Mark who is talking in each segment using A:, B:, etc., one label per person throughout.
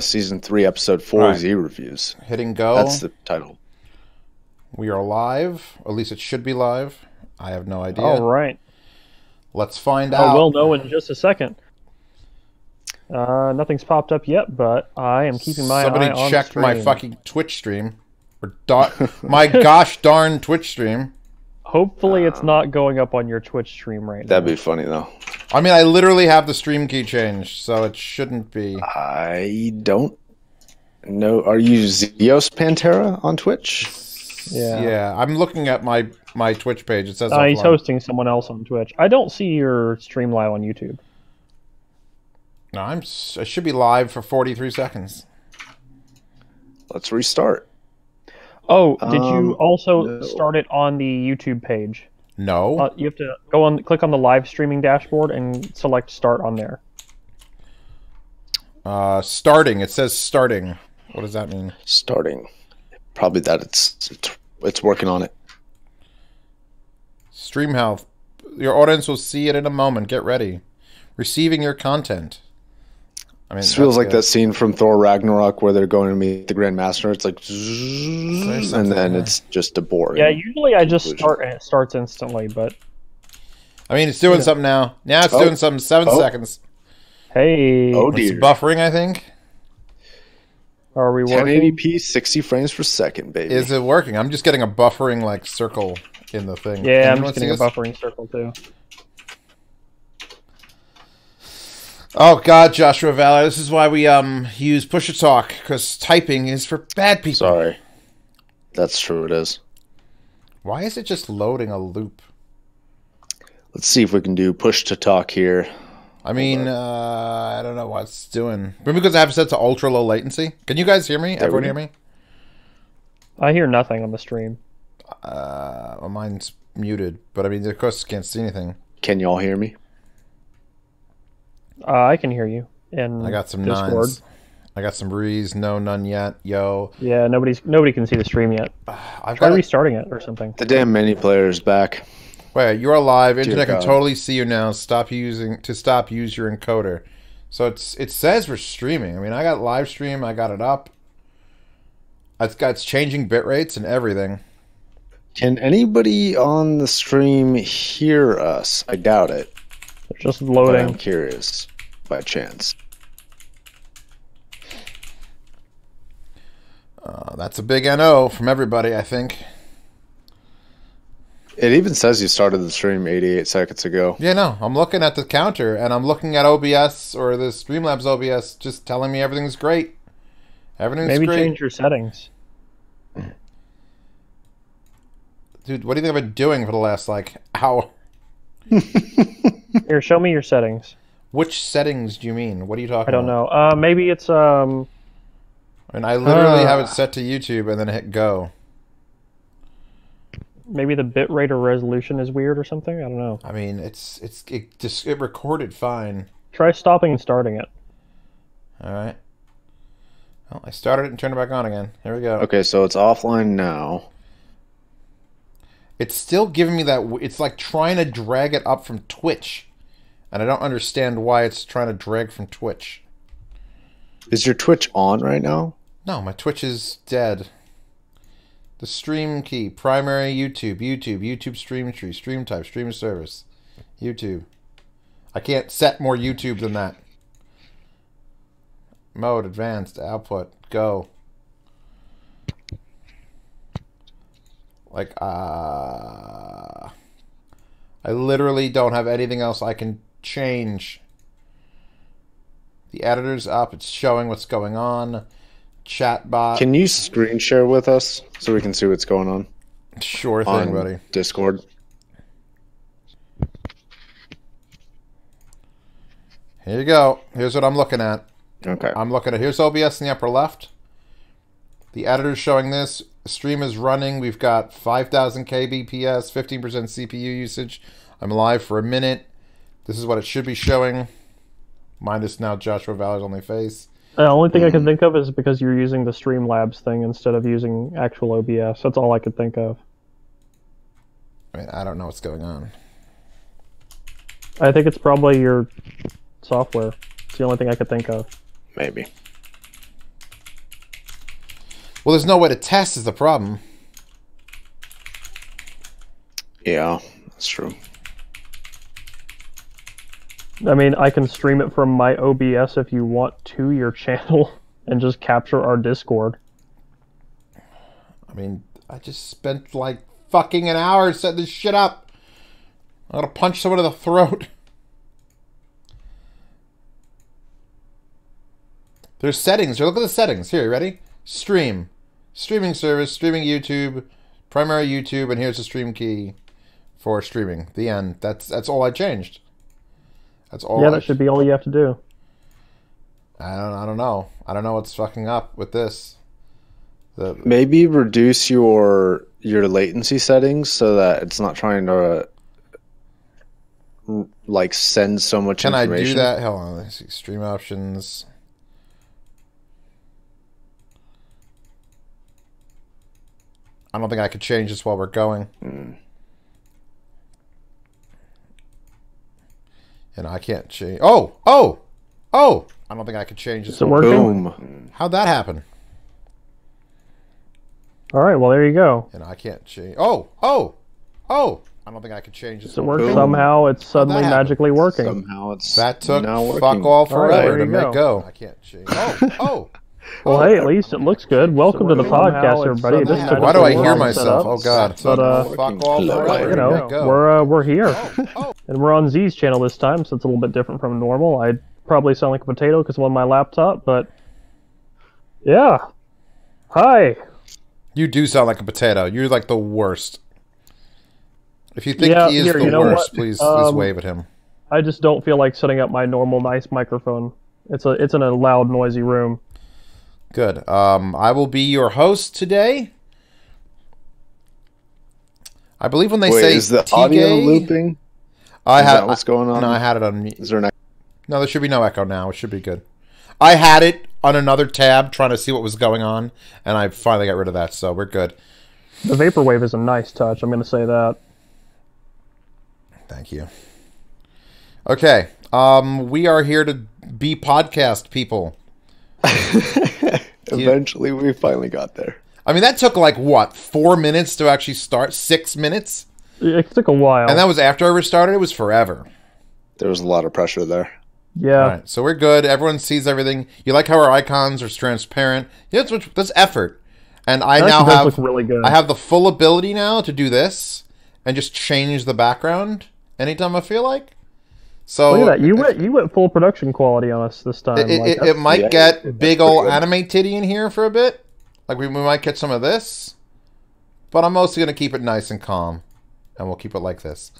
A: Season 3, Episode 4
B: Alright.
A: Z reviews.
B: Hitting go.
A: That's the title.
B: We are live. Or at least it should be live. I have no idea.
C: All right.
B: Let's find
C: Oh,
B: out.
C: we'll know in just a second. Nothing's popped up yet, but I am keeping my eye on
B: Somebody checked my
C: stream.
B: fucking Twitch stream. Or my gosh darn Twitch stream.
C: Hopefully it's not going up on your Twitch stream right
A: That'd
C: now.
A: be funny, though.
B: I mean, I literally have the stream key changed, so it shouldn't be.
A: I don't know. Are you Zeos Pantera on Twitch?
B: Yeah, I'm looking at my Twitch page. It says
C: He's
B: offline.
C: hosting someone else on Twitch. I don't see your stream live on YouTube.
B: No, I should be live for 43 seconds.
A: Let's restart.
C: Oh, did you also
A: no.
C: start it on the YouTube page?
B: No.
C: You have to click on the live streaming dashboard and select start on there.
B: Starting. It says starting. What does that mean?
A: Starting. Probably that it's working on it.
B: Stream health. Your audience will see it in a moment. Get ready. Receiving your content. I mean,
A: This feels like
B: good.
A: that scene from Thor Ragnarok where they're going to meet the Grand Master. It's like, zzzz, and then it's just a boring.
C: Yeah, usually I just
A: conclusion.
C: start and it starts instantly, but
B: I mean, it's doing something now. Now it's doing something. 7 seconds.
C: hey,
A: Oh,
B: It's
A: dear.
B: buffering, I think.
C: are we working?
A: 1080p, 60 frames per second, baby.
B: Is it working? I'm just getting a buffering like circle in the thing.
C: Yeah,
B: Can
C: I'm
B: anyone
C: just getting a
B: see this?
C: buffering circle too.
B: Oh God, Joshua Valor, this is why we use push to talk, because typing is for bad people.
A: Sorry. That's true, it is.
B: Why is it just loading a loop?
A: Let's see if we can do push to talk here.
B: I mean, I don't know what it's doing. Maybe because I have it set to ultra low latency. Can you guys hear me?
A: There
B: Everyone
A: we
B: hear
A: go.
B: me?
C: I hear nothing on the stream.
B: Well, mine's muted, but I mean, of course, can't see anything.
A: Can y'all hear me?
C: I can hear you. In
B: I got some
C: Discord.
B: nines. I got some rees. No, none yet. Yo,
C: Yeah, nobody can see the stream yet.
B: I've
C: Try
B: got.
C: restarting it or something.
A: The damn mini player is back.
B: Wait, you are live. Internet can
A: God.
B: totally see you now. Use your encoder. So it says we're streaming. I mean, I got live stream. I got it up. It's changing bit rates and everything.
A: Can anybody on the stream hear us? I doubt it.
C: It's just
A: But I'm
C: loading.
A: curious by chance.
B: That's a big NO from everybody, I think.
A: It even says you started the stream 88 seconds ago.
B: Yeah, no, I'm looking at the counter and I'm looking at OBS or the Streamlabs OBS just telling me everything's great. Everything's
C: Maybe
B: great.
C: change your settings.
B: Dude, what do you think I've been doing for the last, hour?
C: Here, show me your settings.
B: Which settings do you mean? What are you talking
C: I don't
B: about?
C: know. Maybe it's
B: I mean, I literally have it set to YouTube and then hit go.
C: maybe the bitrate or resolution is weird or something. I don't know.
B: I mean, it recorded fine.
C: Try stopping and starting it.
B: All right. Well, I started it and turned it back on again. There we go.
A: Okay, so it's offline now.
B: It's still giving me that. It's like trying to drag it up from Twitch, and I don't understand why it's trying to drag from Twitch.
A: Is your Twitch on right now?
B: No, my Twitch is dead. The stream key, primary YouTube stream tree, stream type, stream service, YouTube. I can't set more YouTube than that. Mode, advanced, output, go. I literally don't have anything else I can change. The editor's up, it's showing what's going on. Chatbot.
A: Can you screen share with us so we can see what's going on
B: Sure thing,
A: on
B: buddy.
A: Discord?
B: Here you go. Here's what I'm looking at.
A: Okay.
B: I'm looking at, here's OBS in the upper left. The editor's showing this. The stream is running. We've got 5,000 kbps, 15% CPU usage. I'm live for a minute. This is what it should be showing. Minus now Joshua Valor's only face.
C: The only thing I can think of is because you're using the Streamlabs thing instead of using actual OBS. That's all I could think of.
B: I mean, I don't know what's going on.
C: I think it's probably your software. It's the only thing I could think of.
A: Maybe.
B: Well, there's no way to test is the problem.
A: Yeah, that's true.
C: I mean, I can stream it from my OBS if you want to your channel and just capture our Discord.
B: I mean, I just spent like fucking an hour setting this shit up. I'm gonna punch someone in the throat. There's settings. Here, look at the settings. Here, you ready? Stream. Streaming service, streaming YouTube, primary YouTube, and here's the stream key for streaming. The end. That's all I changed. That's all.
C: Yeah, that should be all you have to do.
B: I don't know. I don't know what's fucking up with this.
A: Maybe reduce your latency settings so that it's not trying to like send so much information.
B: Can I do that? Hold on. Let's see. Stream options. I don't think I could change this while we're going. And I can't change. Oh! I don't think I could change this.
C: Is it working?
A: Boom.
B: How'd that happen?
C: All right, well, there you go.
B: And I can't change. Oh! I don't think I could change this.
C: Does it work? Somehow it's suddenly magically working.
A: Somehow it's
B: that took
A: now working.
B: fuck all forever to make
C: go.
B: go. I can't change.
C: Well, hey, at least it looks good. Welcome to the podcast, everybody. This took
B: Why do
C: us
B: I
C: a
B: hear
C: while to set
B: myself?
C: up,
B: Oh god.
C: But
B: fuck all forever.
C: you know, we're here, and we're on Z's channel this time, so it's a little bit different from normal. I probably sound like a potato because I'm on my laptop, but yeah. Hi.
B: You do sound like a potato. You're like the worst. If you think he is
C: here,
B: the
C: you know
B: worst,
C: what?
B: please wave at him.
C: I just don't feel like setting up my normal nice microphone. It's in a loud, noisy room.
B: Good. I will be your host today. I believe when they say
A: is the
B: Tige,
A: audio looping?
B: I had
A: what's going on?
B: No, I had it on.
A: Is there an echo?
B: No, there should be no echo now. It should be good. I had it on another tab trying to see what was going on, and I finally got rid of that, so we're good.
C: The vaporwave is a nice touch. I'm going to say that.
B: Thank you. Okay. We are here to be podcast people.
A: Eventually, we finally got there.
B: I mean, that took like, what, 4 minutes to actually start? 6 minutes?
C: It took a while.
B: And that was after I restarted? It was forever.
A: There was a lot of pressure there.
C: Yeah.
B: All right, so we're good. Everyone sees everything. You like how our icons are transparent? Yeah, that's effort. And I now have
C: look really good.
B: I have the full ability now to do this and just change the background anytime I feel like. So
C: look at that. You went full production quality on us this time.
B: It might get big old anime titty in here for a bit. Like we might get some of this. But I'm mostly going to keep it nice and calm. And we'll keep it like this.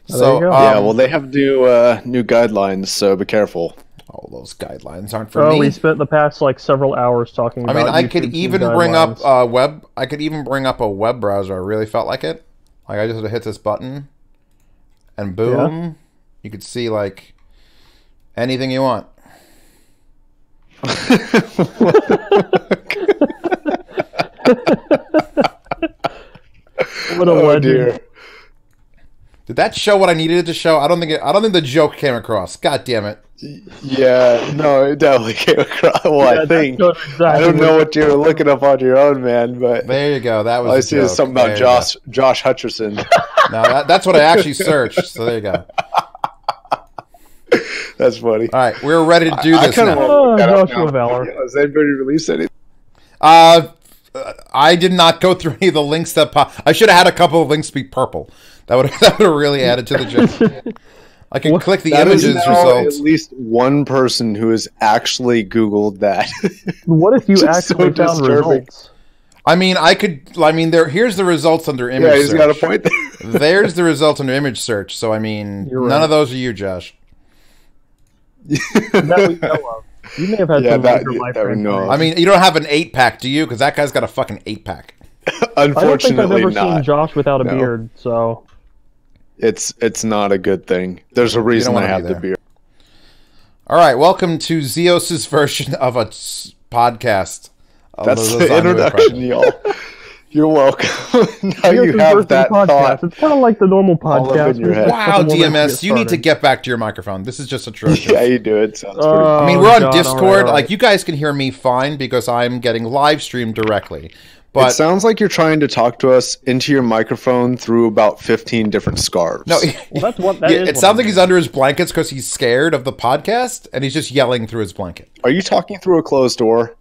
B: So
A: yeah, well, they have new guidelines, so be careful.
B: Oh, those guidelines aren't for me.
C: We spent the past like several hours talking about.
B: I mean, I
C: YouTube
B: could even bring up I could even bring up a web browser. I really felt like it. Like I just had to hit this button, and boom, you could see like anything you want.
C: What a legend!
A: Dear.
B: Did that show what I needed it to show? I don't think the joke came across. God damn it!
A: Yeah, no, it definitely came across. Well, I think exactly I don't know what you were looking up on your own, man. But
B: there you go. That was.
A: All I see is something about Josh Hutcherson.
B: No, that's what I actually searched. So there you go.
A: That's funny.
B: All right, we're ready to do this now.
C: Joshua Valor.
A: Has anybody released anything?
B: I did not go through any of the links that I should have had a couple of links be purple. That would have really added to the joke. I can click the images results.
A: At least one person who has actually Googled that.
C: What if you actually found results?
B: I mean, here's the results under image search.
A: Yeah, he's got a point there.
B: There's the results under image search. So, I mean, none of those are you, Josh.
C: That we know of. You may have had some major life
B: I mean, you don't have an 8-pack, do you? Because that guy's got a fucking 8-pack.
A: Unfortunately,
C: I don't think I've ever
A: not.
C: seen Josh without a beard, so...
A: It's not a good thing. There's a reason I have the beard.
B: All right, welcome to Zeos's version of a podcast.
A: That's the introduction, y'all. You're welcome. Now you have that thought.
C: It's kind of like the normal
A: all up
C: podcast.
A: in your head.
B: Wow, DMS, you need to get back to your microphone. This is just atrocious.
A: Yeah, you do. It sounds pretty.
B: I mean, we're on
C: God,
B: Discord.
C: all right.
B: Like, you guys can hear me fine because I'm getting live streamed directly. But
A: It sounds like you're trying to talk to us into your microphone through about 15 different scarves.
B: no,
C: Well, that's what that
B: yeah,
C: is.
B: it sounds like he's under his blankets because he's scared of the podcast, and he's just yelling through his blanket.
A: Are you talking through a closed door?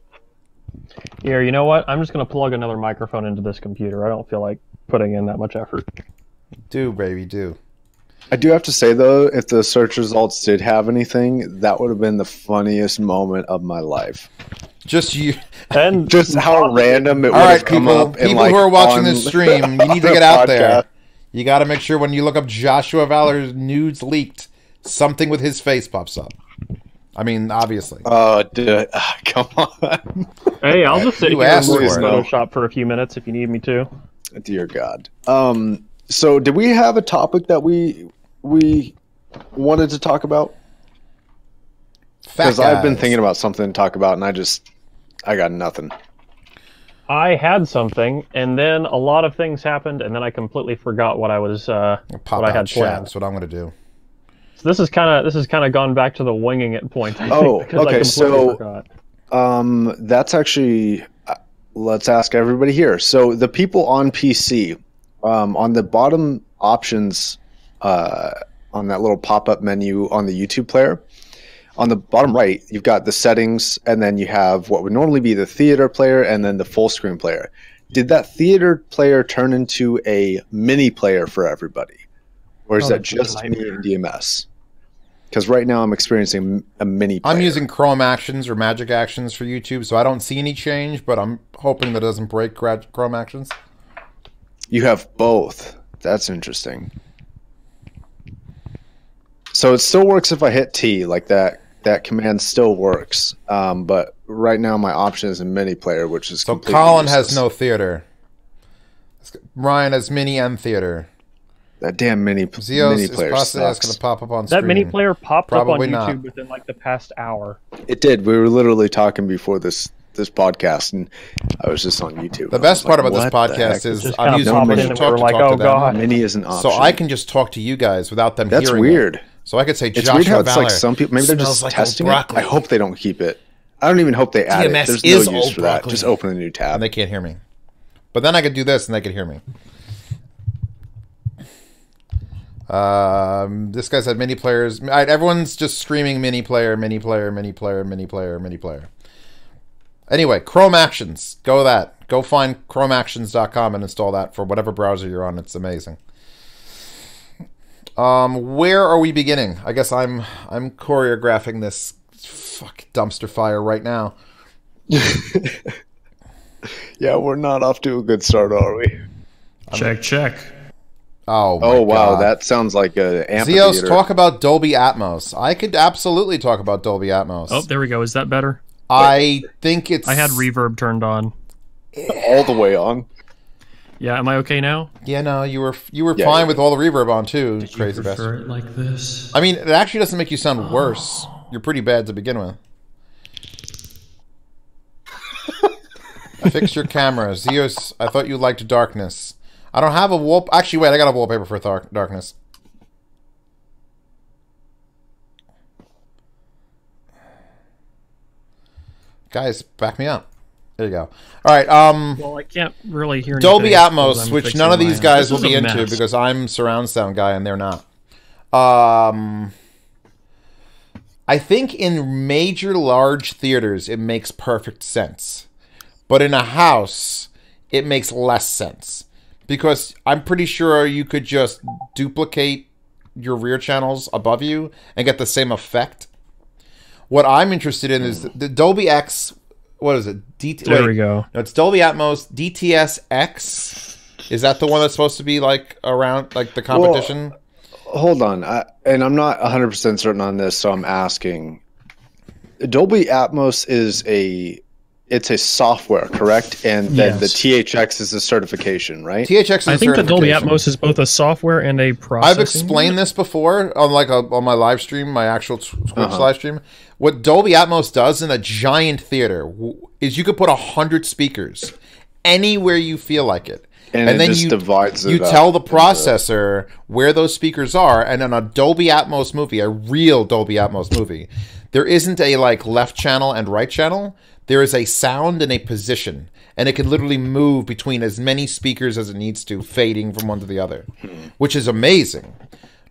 C: Here, you know what? I'm just going to plug another microphone into this computer. I don't feel like putting in that much effort.
B: Do, baby, do.
A: I do have to say, though, if the search results did have anything, that would have been the funniest moment of my life.
B: Just you.
C: And
A: Just how random it would
B: All right,
A: have come
B: people.
A: up.
B: People
A: like,
B: who are watching
A: on-
B: this stream, you need to
A: on
B: get
A: a
B: out there.
A: podcast.
B: You got to make sure when you look up Joshua Valor's nudes leaked, something with his face pops up. I mean, obviously.
A: Oh, dude. Come on.
C: hey, I'll just sit
B: You
C: here and
B: asked
C: work in
A: for it.
C: Photoshop for a few minutes if you need me to.
A: Dear God. So did we have a topic that we wanted to talk about?
B: Fat
A: Because I've been
B: guys.
A: thinking about something to talk about, and I got nothing.
C: I had something, and then a lot of things happened, and then I completely forgot what I was
B: Pop
C: what I
B: out
C: had
B: chat.
C: planned.
B: That's what I'm going to do.
C: So this is kind of gone back to the winging it point. I
A: Oh,
C: think, because
A: okay,
C: I completely
A: so-
C: forgot.
A: That's actually, let's ask everybody here. So the people on PC, on the bottom options, on that little pop-up menu on the YouTube player, on the bottom right, you've got the settings, and then you have what would normally be the theater player, and then the full screen player. Did that theater player turn into a mini player for everybody? Or is
C: Oh,
A: that
C: that's a
A: just me
C: nightmare.
A: and DMS? Because right now I'm experiencing a mini player.
B: I'm using Chrome Actions or Magic Actions for YouTube, so I don't see any change, but I'm hoping that doesn't break Chrome Actions.
A: You have both. That's interesting. So it still works if I hit T, like that. That command still works. But right now my option is a mini player, which is
B: So
A: completely
B: Colin has
A: useless.
B: no theater. Ryan has mini and theater.
A: That damn mini
B: Zeos is
A: player
B: possibly going
A: sucks.
B: to pop up on screen.
C: That mini player popped
B: Probably
C: up on YouTube
B: not.
C: within like the past hour.
A: It did. We were literally talking before this podcast, and I was just on YouTube.
B: The
A: I
B: best
A: was
B: part
A: like,
B: about this
A: what the
B: podcast
A: heck?
B: is
C: Just
B: I'm
C: kinda
B: using
C: popped
B: push
C: in
B: to
C: and
B: talk
C: we were
B: to
C: like,
B: talk to
C: oh,
B: them.
C: God.
A: Mini is an option.
B: So I can just talk to you guys without them
A: That's
B: hearing
A: weird.
B: it. So I could say,
A: It's
B: Joshua
A: weird how it's
B: Valor
A: like some people, maybe they're
B: smells
A: just
B: like
A: testing
B: old
A: it.
B: broccoli.
A: I hope they don't keep it. I don't even hope they add
B: DMS
A: it. There's
B: is
A: no use
B: old
A: for that.
B: broccoli.
A: Just open a new tab.
B: And they can't hear me. But then I could do this and they could hear me. This guy said mini players. All right, everyone's just screaming mini player, mini player, mini player, mini player, mini player. Anyway, Chrome Actions. Go that. Go find chromeactions.com and install that for whatever browser you're on. It's amazing. Where are we beginning? I guess I'm choreographing this dumpster fire right now.
A: Yeah, we're not off to a good start, are we?
D: Check.
B: Oh, my
A: Oh, wow.
B: God.
A: That sounds like an amphitheater.
B: Zeos, talk about Dolby Atmos. I could absolutely talk about Dolby Atmos.
D: Oh, there we go. Is that better?
B: I think it's...
D: I had reverb turned on.
A: all the way on.
D: Yeah, am I okay now?
B: Yeah, no, you were
A: Yeah,
B: fine
A: yeah.
B: with all the reverb on, too,
D: Did you
B: crazy
D: prefer
B: bastard.
D: it like this?
B: I mean, it actually doesn't make you sound worse. You're pretty bad to begin with. I fixed your camera. Zeus, I thought you liked darkness. I don't have a wall... Actually, wait, I got a wallpaper for darkness. Guys, back me up. There you go. All right,
D: Well, I can't really hear
B: Dolby
D: anything because
B: Atmos,
D: I'm
B: which
D: fixing
B: none of these
D: my-
B: guys
D: This
B: will
D: is
B: be
D: a
B: into
D: mess.
B: because I'm surround sound guy and they're not. I think in major large theaters it makes perfect sense. But in a house, it makes less sense. Because I'm pretty sure you could just duplicate your rear channels above you and get the same effect. What I'm interested in is the Dolby X. What is it?
D: There we go.
B: No, it's Dolby Atmos DTS X. Is that the one that's supposed to be like around like the competition?
A: Hold on. And I'm not 100% certain on this, so I'm asking. Dolby Atmos is it's a software, correct? And then the
D: Yes.
A: THX is a certification, right?
B: THX is
D: I
B: a
D: think the Dolby
B: certification.
D: Atmos is both a software and a processing.
B: I've explained this before on on my live stream, my actual Twitch
A: Uh-huh.
B: live stream. What Dolby Atmos does in a giant theater is you could put 100 speakers. anywhere you feel like it.
A: And
B: then
A: just divides it
B: you
A: up
B: tell the processor where those speakers are, and in a Dolby Atmos movie, a real Dolby Atmos movie, there isn't a like left channel and right channel. There is a sound and a position, and it can literally move between as many speakers as it needs to, fading from one to the other, which is amazing.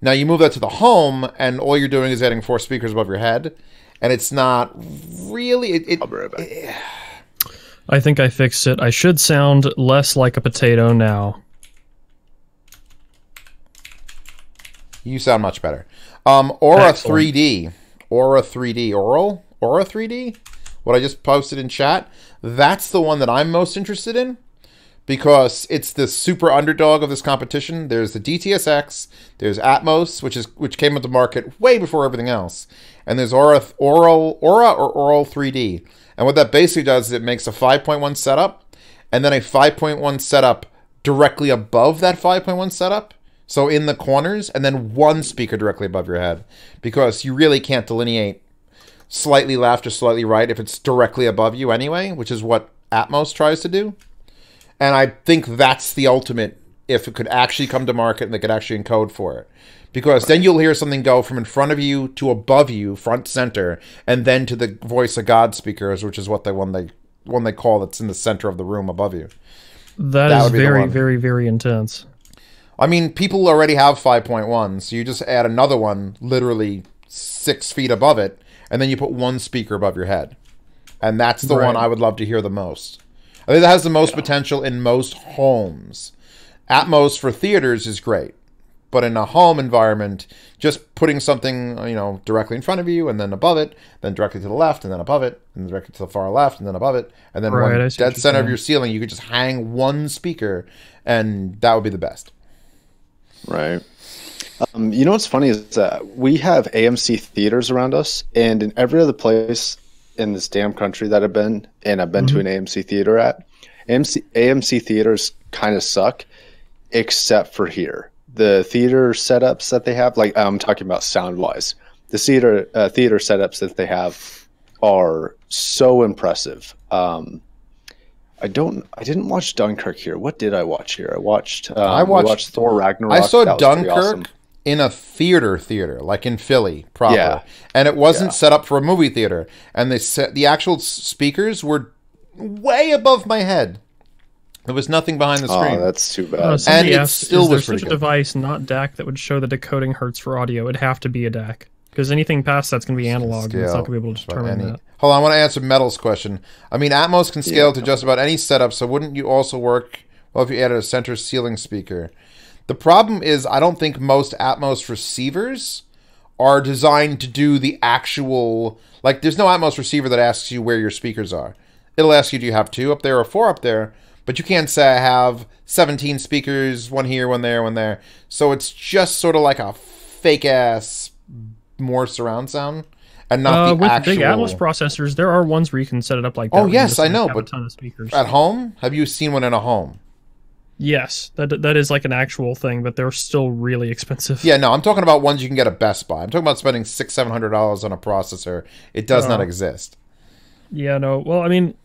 B: Now you move that to the home, and all you're doing is adding 4 speakers above your head, and it's not really.
A: I'll be right back.
D: I think I fixed it. I should sound less like a potato now.
B: You sound much better. Aura
D: Excellent.
B: 3D. Aura 3D. Aura 3D? What I just posted in chat. That's the one that I'm most interested in because it's the super underdog of this competition. There's the DTSX, there's Atmos, which came into market way before everything else, and there's Aura 3D. And what that basically does is it makes a 5.1 setup and then a 5.1 setup directly above that 5.1 setup. So in the corners, and then 1 speaker directly above your head, because you really can't delineate slightly left or slightly right if it's directly above you anyway, which is what Atmos tries to do. And I think that's the ultimate if it could actually come to market and they could actually encode for it. Because then you'll hear something go from in front of you to above you, front center, and then to the voice of God speakers, which is what one they call that's in the center of the room above you.
D: That is very, very, very intense.
B: I mean, people already have 5.1, so you just add another one literally 6 feet above it, and then you put 1 speaker above your head. And that's the one I would love to hear the most. I think that has the most potential in most homes. Atmos for theaters is great. But in a home environment, just putting something, directly in front of you and then above it, then directly to the left and then above it, and directly to the far left and then above it, and then one dead center of your ceiling, you could just hang 1 speaker, and that would be the best.
A: Right. You know what's funny is that we have AMC theaters around us, and in every other place in this damn country that I've been, and I've been to an AMC theater at, AMC theaters kind of suck, except for here. The theater setups that they have, like I'm talking about sound-wise, the theater setups that they have are so impressive. I didn't watch Dunkirk here. What did I watch here? I watched Thor Ragnarok.
B: I saw Dunkirk in a theater, like in Philly proper. Yeah. And it wasn't set up for a movie theater. And the actual speakers were way above my head. There was nothing behind the screen.
A: Oh, that's too bad.
D: And it still was pretty good. Is there such a device, not DAC, that would show the decoding hertz for audio? It'd have to be a DAC. Because anything past that's going to be analog, and it's not going to be able to determine that.
B: Hold on, I want to answer Metal's question. I mean, Atmos can scale to just about any setup, so wouldn't you also work well if you added a center ceiling speaker? The problem is I don't think most Atmos receivers are designed to do the actual... Like, there's no Atmos receiver that asks you where your speakers are. It'll ask you, do you have 2 up there or 4 up there? But you can't say I have 17 speakers, 1 here, 1 there, 1 there. So it's just sort of like a fake-ass more surround sound, and not the
D: with
B: actual...
D: big Atmos processors, there are ones where you can set it up like that.
B: Oh, yes, I know,
D: but
B: but
D: a ton of speakers.
B: At home? Have you seen one in a home?
D: Yes, that is like an actual thing, but they're still really expensive.
B: Yeah, no, I'm talking about ones you can get at Best Buy. I'm talking about spending $600-700 on a processor. It does not exist.
D: Yeah, no. Well, I mean,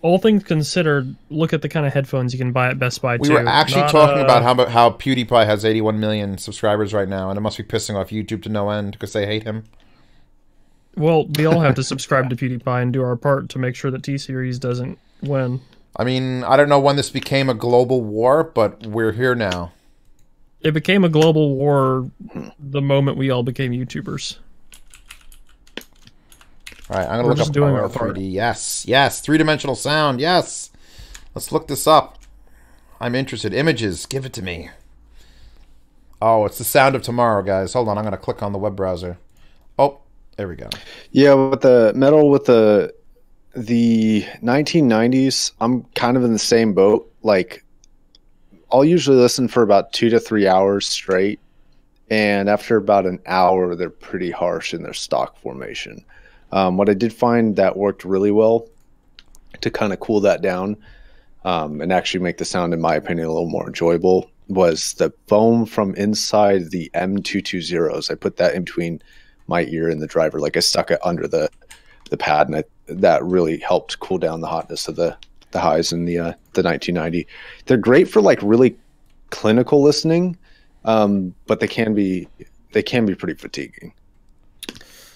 D: all things considered, look at the kind of headphones you can buy at Best Buy, too.
B: We were actually talking about how PewDiePie has 81 million subscribers right now, and it must be pissing off YouTube to no end because they hate him.
D: Well, we all have to subscribe to PewDiePie and do our part to make sure that T-Series doesn't win.
B: I mean, I don't know when this became a global war, but we're here now.
D: It became a global war the moment we all became YouTubers.
B: All right, I'm going to look up Aura 3D. Yes, 3-dimensional sound, yes. Let's look this up. I'm interested. Images, give it to me. Oh, it's the sound of tomorrow, guys. Hold on, I'm going to click on the web browser. Oh, there we go.
A: Yeah, with the the 1990s, I'm kind of in the same boat. Like, I'll usually listen for about 2 to 3 hours straight, and after about an hour, they're pretty harsh in their stock formation. What I did find that worked really well to kind of cool that down and actually make the sound, in my opinion, a little more enjoyable was the foam from inside the M220s. I put that in between my ear and the driver. Like, I stuck it under the pad, and that really helped cool down the hotness of the the highs in the 1990. They're great for like really clinical listening, but they can be pretty fatiguing.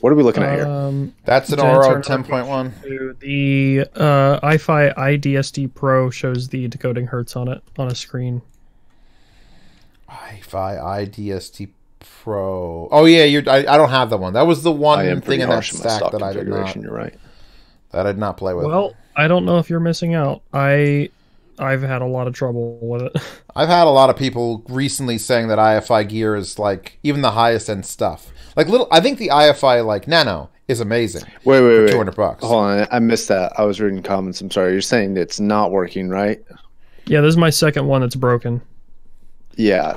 A: What are we looking at here?
B: That's an Oro 10.1.
D: The iFi iDSD Pro shows the decoding hertz on it on a screen.
B: iFi iDSD Pro. Oh yeah, I don't have that one. That was the one thing in that stack that I did not.
A: You're right.
B: That I did not play with.
D: Well, I don't know if you're missing out. I've had a lot of trouble with it.
B: I've had a lot of people recently saying that iFi gear is like even the highest end stuff. Like I think the iFi like Nano is amazing.
A: Wait,
B: $200.
A: Hold on, I missed that. I was reading comments. I'm sorry. You're saying it's not working, right?
D: Yeah, this is my second one that's broken.
A: Yeah,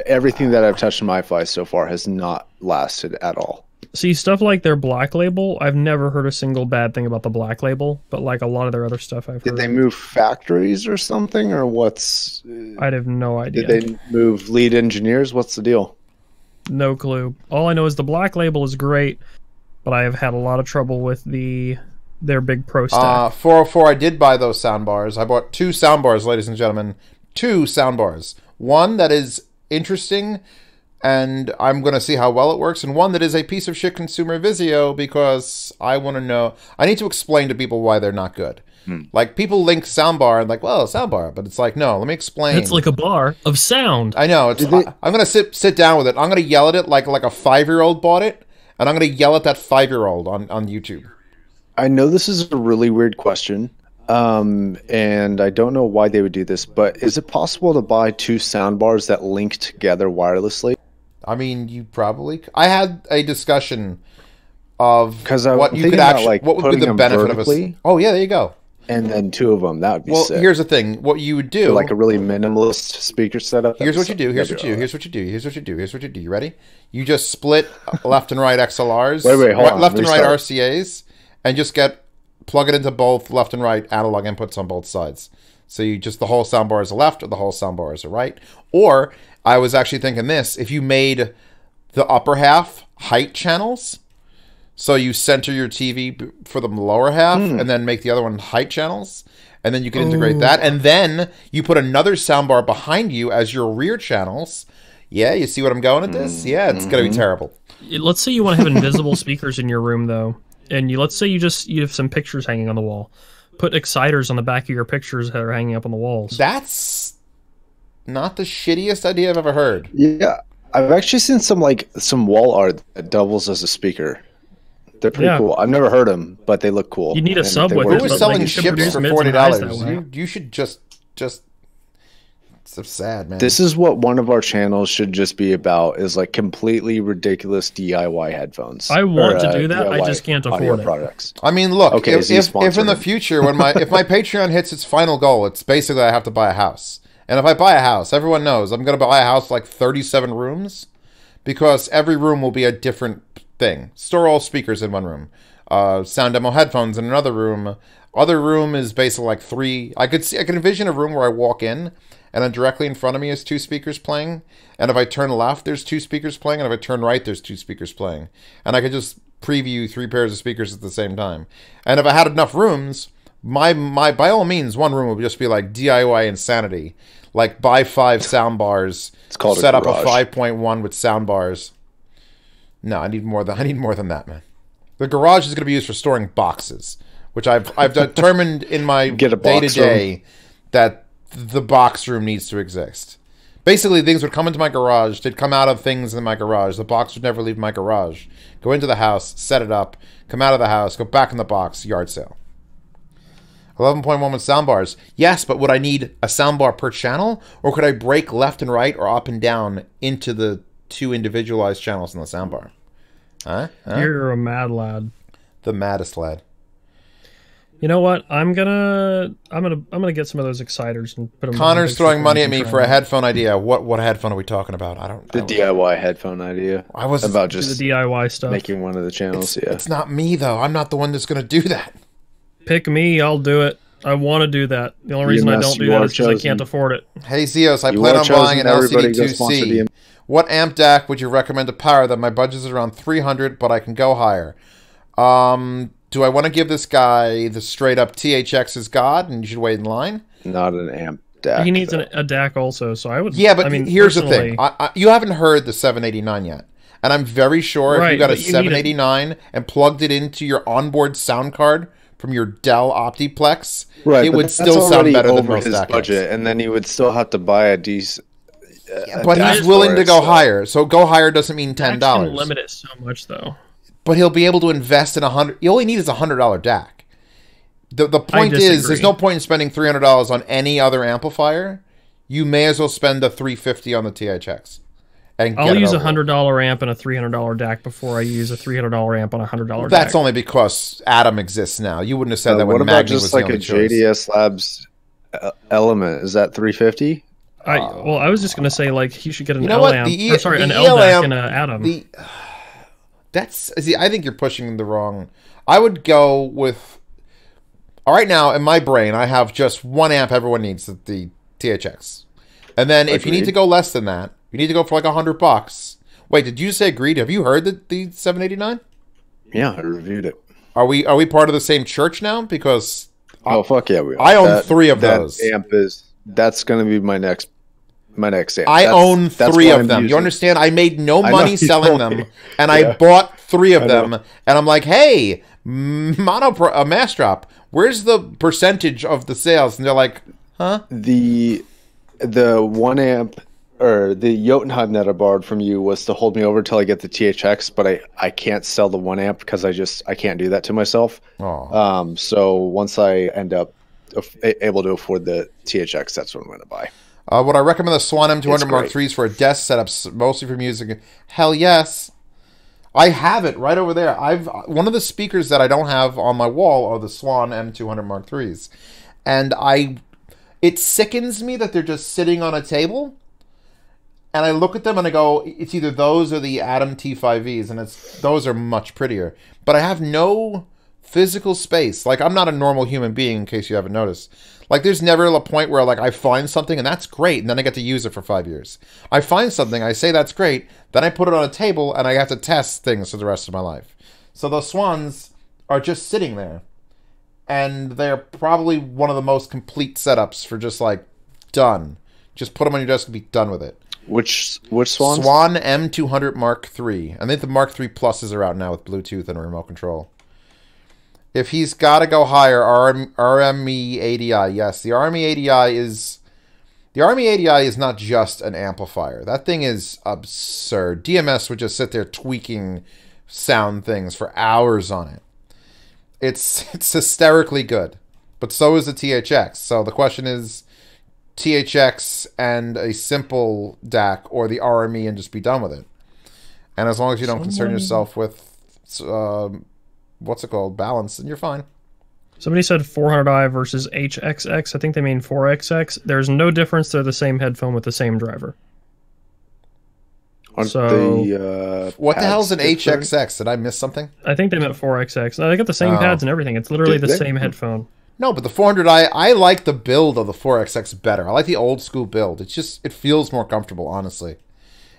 A: everything that I've touched on my iFi so far has not lasted at all.
D: See, stuff like their Black Label, I've never heard a single bad thing about the Black Label, but like a lot of their other stuff I've heard.
A: Did they move factories or something, or what's...
D: I'd have no idea.
A: Did they move lead engineers? What's the deal?
D: No clue. All I know is the Black Label is great, but I have had a lot of trouble with their big Pro stack.
B: 404, I did buy those soundbars. I bought 2 soundbars, ladies and gentlemen. 2 soundbars. One that is interesting, and I'm going to see how well it works, and one that is a piece of shit consumer Vizio, because I want to know... I need to explain to people why they're not good. Like, people link soundbar and like, well, soundbar, but it's like, no, let me explain.
D: It's like a bar of sound.
B: I know. I'm going to sit down with it. I'm going to yell at it like a 5-year-old bought it, and I'm going to yell at that 5-year-old on YouTube.
A: I know this is a really weird question, and I don't know why they would do this, but is it possible to buy 2 soundbars that link together wirelessly?
B: I mean, you probably... I had a discussion of
A: what you could actually... Like,
B: what would be the benefit of a... Oh, yeah, there you go.
A: And then 2 of them, that would be sick.
B: Well, here's the thing. What you would do...
A: So like a really minimalist speaker setup.
B: Here's what you do. Here's what you do. Here's what you do. Here's what you do. Here's what you do. You ready? You just split left and right XLRs.
A: Wait, hold on.
B: Left and right RCAs. And just plug it into both left and right analog inputs on both sides. So you just... The whole soundbar is a left or the whole soundbar is a right. Or, I was actually thinking this. If you made the upper half height channels... So you center your TV for the lower half and then make the other one height channels. And then you can integrate that. And then you put another soundbar behind you as your rear channels. Yeah, you see what I'm going at this? Yeah, it's going to be terrible.
D: Let's say you want to have invisible speakers in your room, though. And let's say you have some pictures hanging on the wall. Put exciters on the back of your pictures that are hanging up on the walls.
B: That's not the shittiest idea I've ever heard.
A: Yeah, I've actually seen some wall art that doubles as a speaker. They're pretty cool. I've never heard them, but they look cool.
D: You need a sub with it.
B: Who was selling ships for $40? You should just. It's so sad, man.
A: This is what one of our channels should just be about: is like completely ridiculous DIY headphones.
D: I want to do that. DIY I just can't afford it.
A: Products.
B: I mean, look. Okay, if in the future, if my Patreon hits its final goal, it's basically I have to buy a house. And if I buy a house, everyone knows I'm going to buy a house like 37 rooms, because every room will be a different thing. Store all speakers in one room. Sound demo headphones in another room. Other room is basically like 3. I can envision a room where I walk in and then directly in front of me is 2 speakers playing. And if I turn left, there's 2 speakers playing. And if I turn right, there's 2 speakers playing. And I could just preview 3 pairs of speakers at the same time. And if I had enough rooms, my by all means, one room would just be like DIY insanity. Like buy 5 sound bars.
A: It's called
B: set
A: a
B: up a 5.1 with sound bars. No, I need more than that, man. The garage is going to be used for storing boxes, which I've determined in my day-to-day that the box room needs to exist. Basically, things would come into my garage. They'd come out of things in my garage. The box would never leave my garage. Go into the house, set it up, come out of the house, go back in the box, yard sale. 11.1 with soundbars. Yes, but would I need a soundbar per channel? Or could I break left and right or up and down into the 2 individualized channels in the soundbar? Huh?
D: You're a mad lad.
B: The maddest lad.
D: You know what? I'm gonna get some of those exciters and put them.
B: Connor's throwing money at me for a headphone idea. What headphone are we talking about?
A: The DIY headphone idea.
B: I was
A: about just
D: the DIY stuff.
A: Making one of the channels.
B: It's not me though. I'm not the one that's gonna do that.
D: Pick me. I'll do it. I want to do that. The only reason I don't do that is because I can't afford it.
B: Hey Zeos, I plan on buying an LCD2C. What amp DAC would you recommend to power that? My budget is around 300, but I can go higher. Do I want to give this guy the straight up THX is God and you should wait in line?
A: Not an amp DAC.
D: He needs a DAC also, so I would.
B: Yeah, but
D: I mean,
B: here's the thing: you haven't heard the 789 yet, and I'm very sure if you got a 789 and plugged it into your onboard sound card from your Dell Optiplex, it would still sound better than most DACs.
A: Budget, and then you would still have to buy a decent.
B: But he's willing to go higher, so go higher doesn't mean $10.
D: Can limit it so much though.
B: But he'll be able to invest in $100. You only need is $100 DAC. The point is, there's no point in spending $300 on any other amplifier. You may as well spend the $350 on the THX. And
D: I'll use a $100 amp and a $300 DAC before I use a $300 amp on a $100 DAC.
B: That's only because Atom exists now. You wouldn't have said that when Magnet was the only choice.
A: What about just like a JDS Labs Element? Is that $350?
D: Well, I was just gonna say like he should get an
B: L
D: amp. An LDAC and an Atom.
B: I think you're pushing the wrong. I would go with. Right now, in my brain, I have just one amp everyone needs, the THX. And then if you need to go less than that, you need to go for like $100. Wait, did you say agreed? Have you heard the 789?
A: Yeah, I reviewed it.
B: Are we part of the same church now? Because
A: fuck yeah, we are.
B: I own 3 of those.
A: That's going to be my next amp.
B: I own 3 of them. You understand? I made no money selling them, and I bought 3 of them. And I'm like, hey, Mass Drop, where's the percentage of the sales? And they're like, huh?
A: The 1 amp or the Jotunheim that I borrowed from you was to hold me over till I get the THX, but I can't sell the 1 amp because I can't do that to myself.
B: Oh.
A: So once I end up able to afford the THX, that's what I'm going to buy.
B: Would I recommend the Swan M200 Mark IIIs for a desk setup, mostly for music? Hell yes. I have it right over there. One of the speakers that I don't have on my wall are the Swan M200 Mark IIIs. And it sickens me that they're just sitting on a table. And I look at them and I go, it's either those or the Atom T5Es, and those are much prettier. But I have no physical space. Like, I'm not a normal human being, in case you haven't noticed. Like, there's never a point where, like, I find something, and that's great, and then I get to use it for 5 years. I find something, I say that's great, then I put it on a table, and I have to test things for the rest of my life. So those Swans are just sitting there. And they're probably one of the most complete setups for just, like, done. Just put them on your desk and be done with it.
A: Which Swans?
B: Swan M200 Mark III. I think the Mark III Pluses are out now with Bluetooth and a remote control. If he's got to go higher, RME ADI. Yes, the RME ADI is... The RME ADI is not just an amplifier. That thing is absurd. DMS would just sit there tweaking sound things for hours on it. It's hysterically good. But so is the THX. So the question is... THX and a simple DAC, or the RME, and just be done with it. And as long as you don't concern yourself with what's it called, balance, then you're fine.
D: Somebody said 400i versus HXX. I think they mean 4XX. There's no difference. They're the same headphone with the same driver.
A: What
B: the hell's an HXX? Did I miss something?
D: I think they meant 4XX. No, they got the same pads and everything. It's literally the same headphone.
B: No, but the 400i, I like the build of the 4XX better. I like the old school build. It's just, it feels more comfortable, honestly.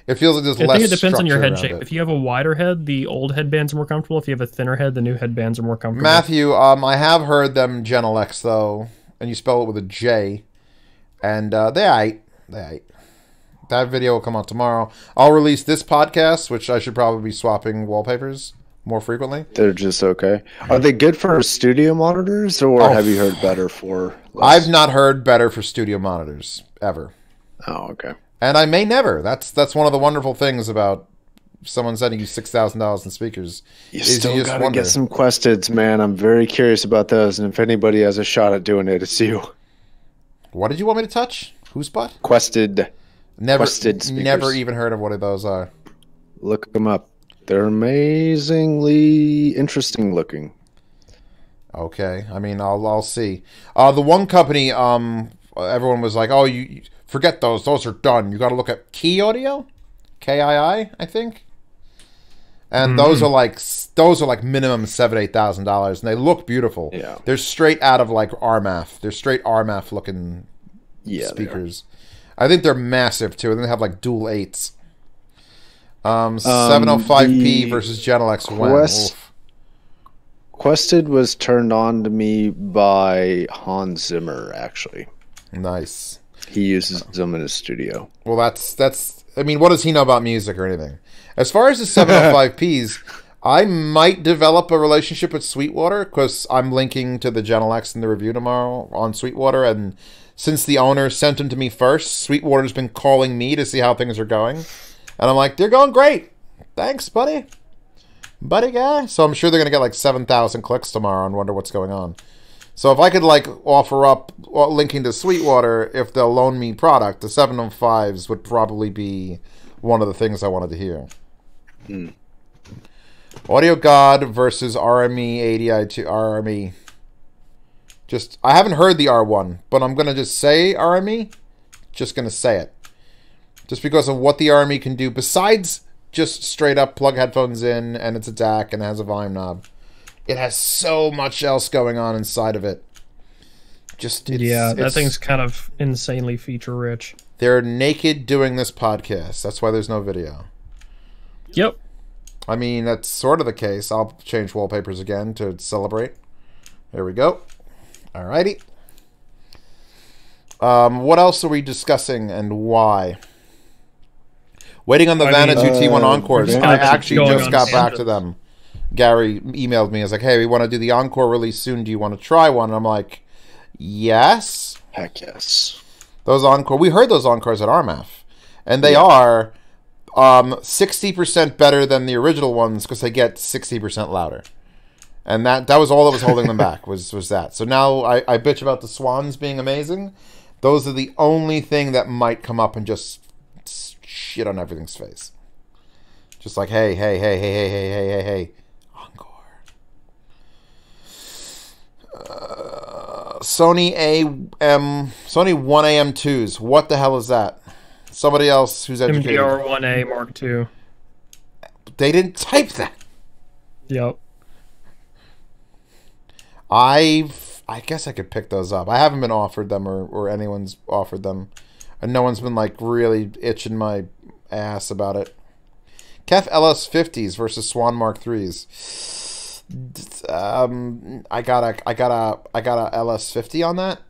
B: It feels like there's less
D: I think it depends on your head shape.
B: It.
D: If you have a wider head, the old headbands are more comfortable. If you have a thinner head, the new headbands are more comfortable.
B: Matthew, I have heard them Genelex, though, and you spell it with a J, and they're aight. That video will come out tomorrow. I'll release this podcast, which I should probably be swapping wallpapers more frequently.
A: They're just okay. Are they good for studio monitors, or have you heard better for
B: I've not heard better for studio monitors ever.
A: Oh, okay.
B: And I may never. That's one of the wonderful things about someone sending you $6,000 in speakers.
A: You still gotta get some Questeds, man. I'm very curious about those, and if anybody has a shot at doing it, it's you.
B: What did you want me to touch? Whose butt?
A: Quested.
B: Never
A: speakers.
B: Never even heard of what those are.
A: Look them up. They're amazingly interesting looking.
B: Okay, I mean, I'll see. The one company, everyone was like, "Oh, you forget those; those are done. You got to look at Key Audio, KII, I think." And those are like minimum $7,000-8,000, and they look beautiful.
A: Yeah,
B: they're straight out of like RMAF. They're straight RMAF looking speakers. I think they're massive too, and they have like dual 8s. 705p versus Genelex.
A: requested was turned on to me by Hans Zimmer, actually.
B: Nice.
A: He uses them in his studio.
B: Well, that's. I mean, what does he know about music or anything? As far as the 705Ps, I might develop a relationship with Sweetwater because I'm linking to the Gentle X in the review tomorrow on Sweetwater, and since the owner sent them to me first, Sweetwater's been calling me to see how things are going, and I'm like, they're going great. Thanks, buddy guy. So I'm sure they're gonna get like 7,000 clicks tomorrow and wonder what's going on. So if I could like offer up linking to Sweetwater, if they'll loan me product, the 705s would probably be one of the things I wanted to hear. Audio God versus RME 80i2 RME. Just I haven't heard the R1, but I'm gonna just say RME. Just gonna say it, just because of what the RME can do besides just straight up plug headphones in and it's a DAC and it has a volume knob. It has so much else going on inside of it.
D: That thing's kind of insanely feature rich.
B: They're naked doing this podcast. That's why there's no video.
D: Yep.
B: I mean, that's sort of the case. I'll change wallpapers again to celebrate. There we go. Alrighty. What else are we discussing and why? Waiting on the Vanadu T1 Encores. I actually just got back to them. Gary emailed me. He's like, hey, we want to do the Encore release soon. Do you want to try one? And I'm like, yes.
A: Heck yes.
B: Those Encore. We heard those Encores at RMAF. And they are 60% better than the original ones because they get 60% louder. And that was all that was holding them back was that. So now I bitch about the Swans being amazing. Those are the only thing that might come up and just shit on everything's face. Just like, hey. Sony 1AM2s. What the hell is that? Somebody else who's educated.
D: MDR1A Mark II.
B: They didn't type that.
D: Yep.
B: I guess I could pick those up. I haven't been offered them or anyone's offered them. And no one's been like really itching my ass about it. Kef LS50s versus Swan Mark IIIs. I got a LS50 on that,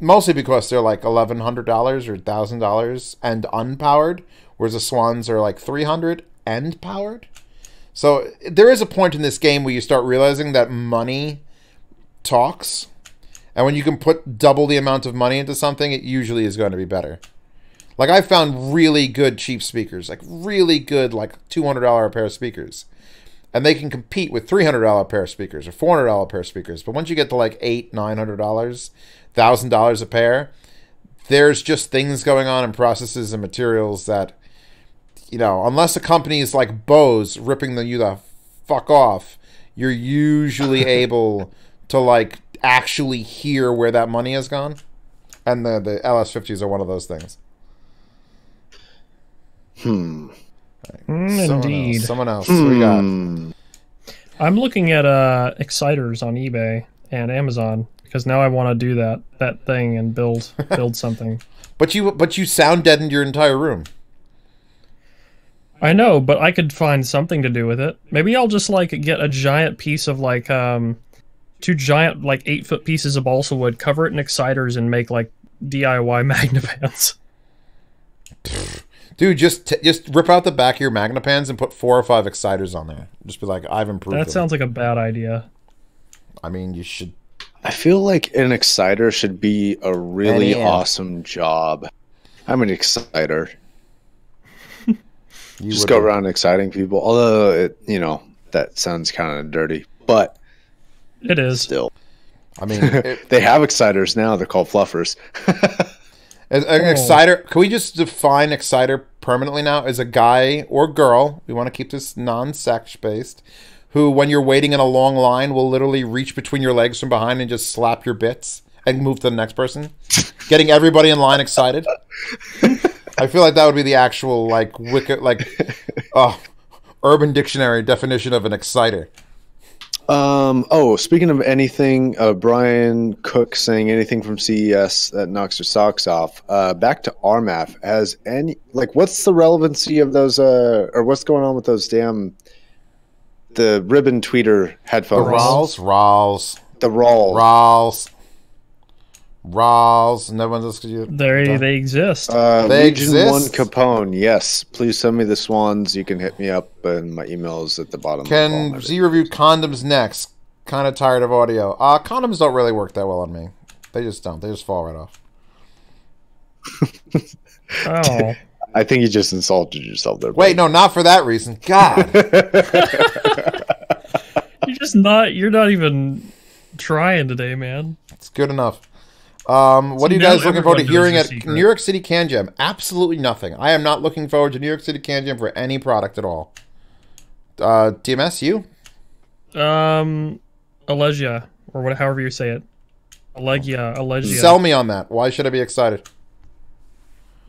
B: mostly because they're like $1,100 or $1,000 and unpowered, whereas the Swans are like $300 and powered. So there is a point in this game where you start realizing that money talks, and when you can put double the amount of money into something, it usually is going to be better. Like, I found really good cheap speakers, like really good, like $200 a pair of speakers. And they can compete with $300 a pair of speakers or $400 a pair of speakers. But once you get to like $800, $900, $1,000 a pair, there's just things going on in processes and materials that, you know, unless a company is like Bose ripping you the fuck off, you're usually able to like actually hear where that money has gone. And the LS50s are one of those things.
D: Indeed.
B: Someone else. What we got?
D: I'm looking at exciters on eBay and Amazon because now I want to do that thing and build something.
B: But you sound deadened your entire room.
D: I know, but I could find something to do with it. Maybe I'll just like get a giant piece of like 2 giant like 8-foot pieces of balsa wood, cover it in exciters, and make like DIY magnapans.
B: Dude, just rip out the back of your magnapans and put 4 or 5 exciters on there. Just be like, I've improved
D: That
B: them.
D: sounds like a bad idea.
B: I mean, you should.
A: I feel like an exciter should be a really awesome job. I'm an exciter. Just go around exciting people. Although, that sounds kind of dirty. But
D: it is.
A: Still.
B: I mean,
A: they have exciters now. They're called fluffers.
B: An exciter, can we just define exciter permanently now as a guy or girl, we want to keep this non-sex based, who when you're waiting in a long line will literally reach between your legs from behind and just slap your bits and move to the next person, getting everybody in line excited? I feel like that would be the actual like Urban Dictionary definition of an exciter.
A: Speaking of anything, Brian Cook saying anything from CES that knocks your socks off. Back to RMAF. What's the relevancy of those, or what's going on with those damn the ribbon tweeter
B: The
A: headphones.
B: Rawls. No one else could use.
D: They exist.
B: They
A: Legion
B: exist.
A: 1 Capone. Yes, please send me the swans. You can hit me up, and my email is at the bottom.
B: Can Z review condoms next? Kind of tired of audio. Condoms don't really work that well on me. They just don't. They just fall right off.
D: Oh.
A: I think you just insulted yourself there.
B: Wait, no, not for that reason. God.
D: You're not even trying today, man.
B: It's good enough. What are you guys looking forward to hearing at
D: secret.
B: New York City Can Jam? Absolutely nothing. I am not looking forward to New York City Can Jam for any product at all. TMS, you?
D: Alegia, or however you say it. Alegia.
B: Sell me on that. Why should I be excited?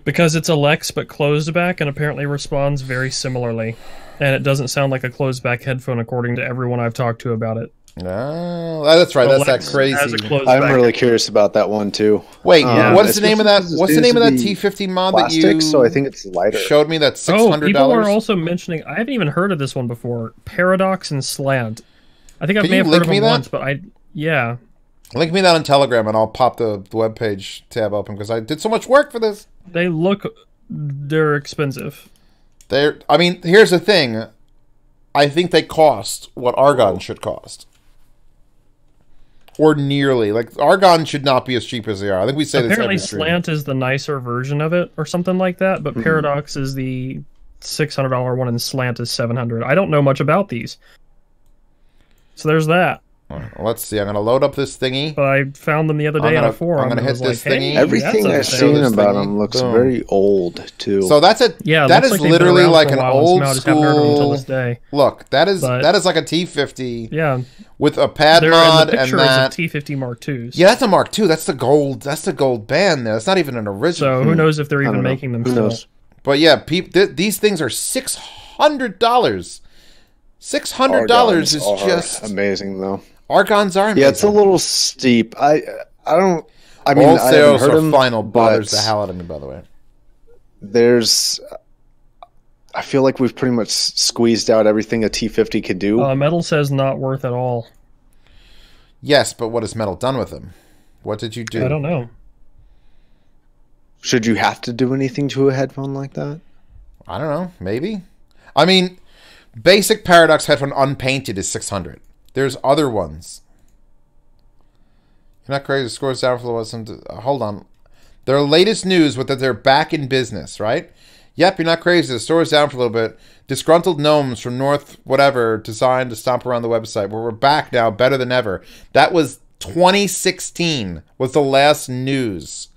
D: Because it's Alex but closed back and apparently responds very similarly. And it doesn't sound like a closed back headphone according to everyone I've talked to about it.
B: No, that's right. That's that
D: Alex
B: crazy.
D: has a closed
A: I'm
D: back.
A: really curious about that one too.
B: Wait, what's the name of that?
A: Especially
B: What's the name of that
A: since it
B: T50 mod
A: plastic,
B: that you
A: so I think it's lighter.
B: showed me? That's
D: Oh,
B: $600.
D: people are also mentioning. I haven't even heard of this one before. Paradox and Slant. I think I
B: Can
D: may
B: you
D: have
B: link
D: heard of
B: me
D: them
B: that?
D: once, but yeah.
B: Link me that on Telegram, and I'll pop the webpage tab open because I did so much work for this.
D: They're expensive.
B: I mean, here's the thing. I think they cost what Argon should cost. Or nearly. Like, Argon should not be as cheap as they are. I think we say
D: Apparently
B: this every stream.
D: Slant is the nicer version of it or something like that, but Paradox is the $600 one and Slant is $700. I don't know much about these. So there's that.
B: All right, well, let's see. I'm going to load up this thingy.
D: But I found them the other day on a forum.
B: I'm gonna
D: and
B: hit
D: was like,
B: this thingy.
D: hey,
A: Everything
D: that's
A: I've
D: a thing.
A: seen
B: this
A: about
B: thingy.
A: them looks
B: Boom.
A: very old too.
B: So that's a
D: Yeah, it
B: that
D: looks
B: is
D: like they've been
B: literally
D: around
B: like
D: for a
B: an
D: while, and
B: old
D: somehow I just haven't heard of them until
B: school.
D: this day.
B: Look, that is
D: But-
B: like a T50
D: Yeah,
B: with a pad
D: they're
B: mod
D: in the
B: and
D: picture is
B: that.
D: of T50 Mark IIs.
B: Yeah, that's a Mark II. That's the gold. That's the gold band there. It's not even an original.
D: So who knows if they're
A: I
D: even
A: don't know.
D: making them
A: Who
D: still?
A: knows?
B: But yeah, these things are $600. $600
A: Argons
B: is
A: are
B: just
A: amazing though.
B: Argons are amazing.
A: Yeah, it's a little steep. I don't. I mean, I haven't
B: Wholesales
A: heard
B: or
A: them,
B: final bothers
A: but
B: the hell out of me, by the way.
A: there's. I feel like we've pretty much squeezed out everything a T50 could do.
D: Metal says not worth at all.
B: Yes, but what has Metal done with them? What did you do?
D: I don't know.
A: Should you have to do anything to a headphone like that?
B: I don't know. Maybe. I mean, basic Paradox headphone unpainted is $600. There's other ones. You're not crazy. The scores down for the wasn't. Hold on. Their latest news was that they're back in business, right? Yep, you're not crazy. The store's down for a little bit. Disgruntled gnomes from North whatever designed to stomp around the website. Well, we're back now, better than ever. That was 2016 was the last news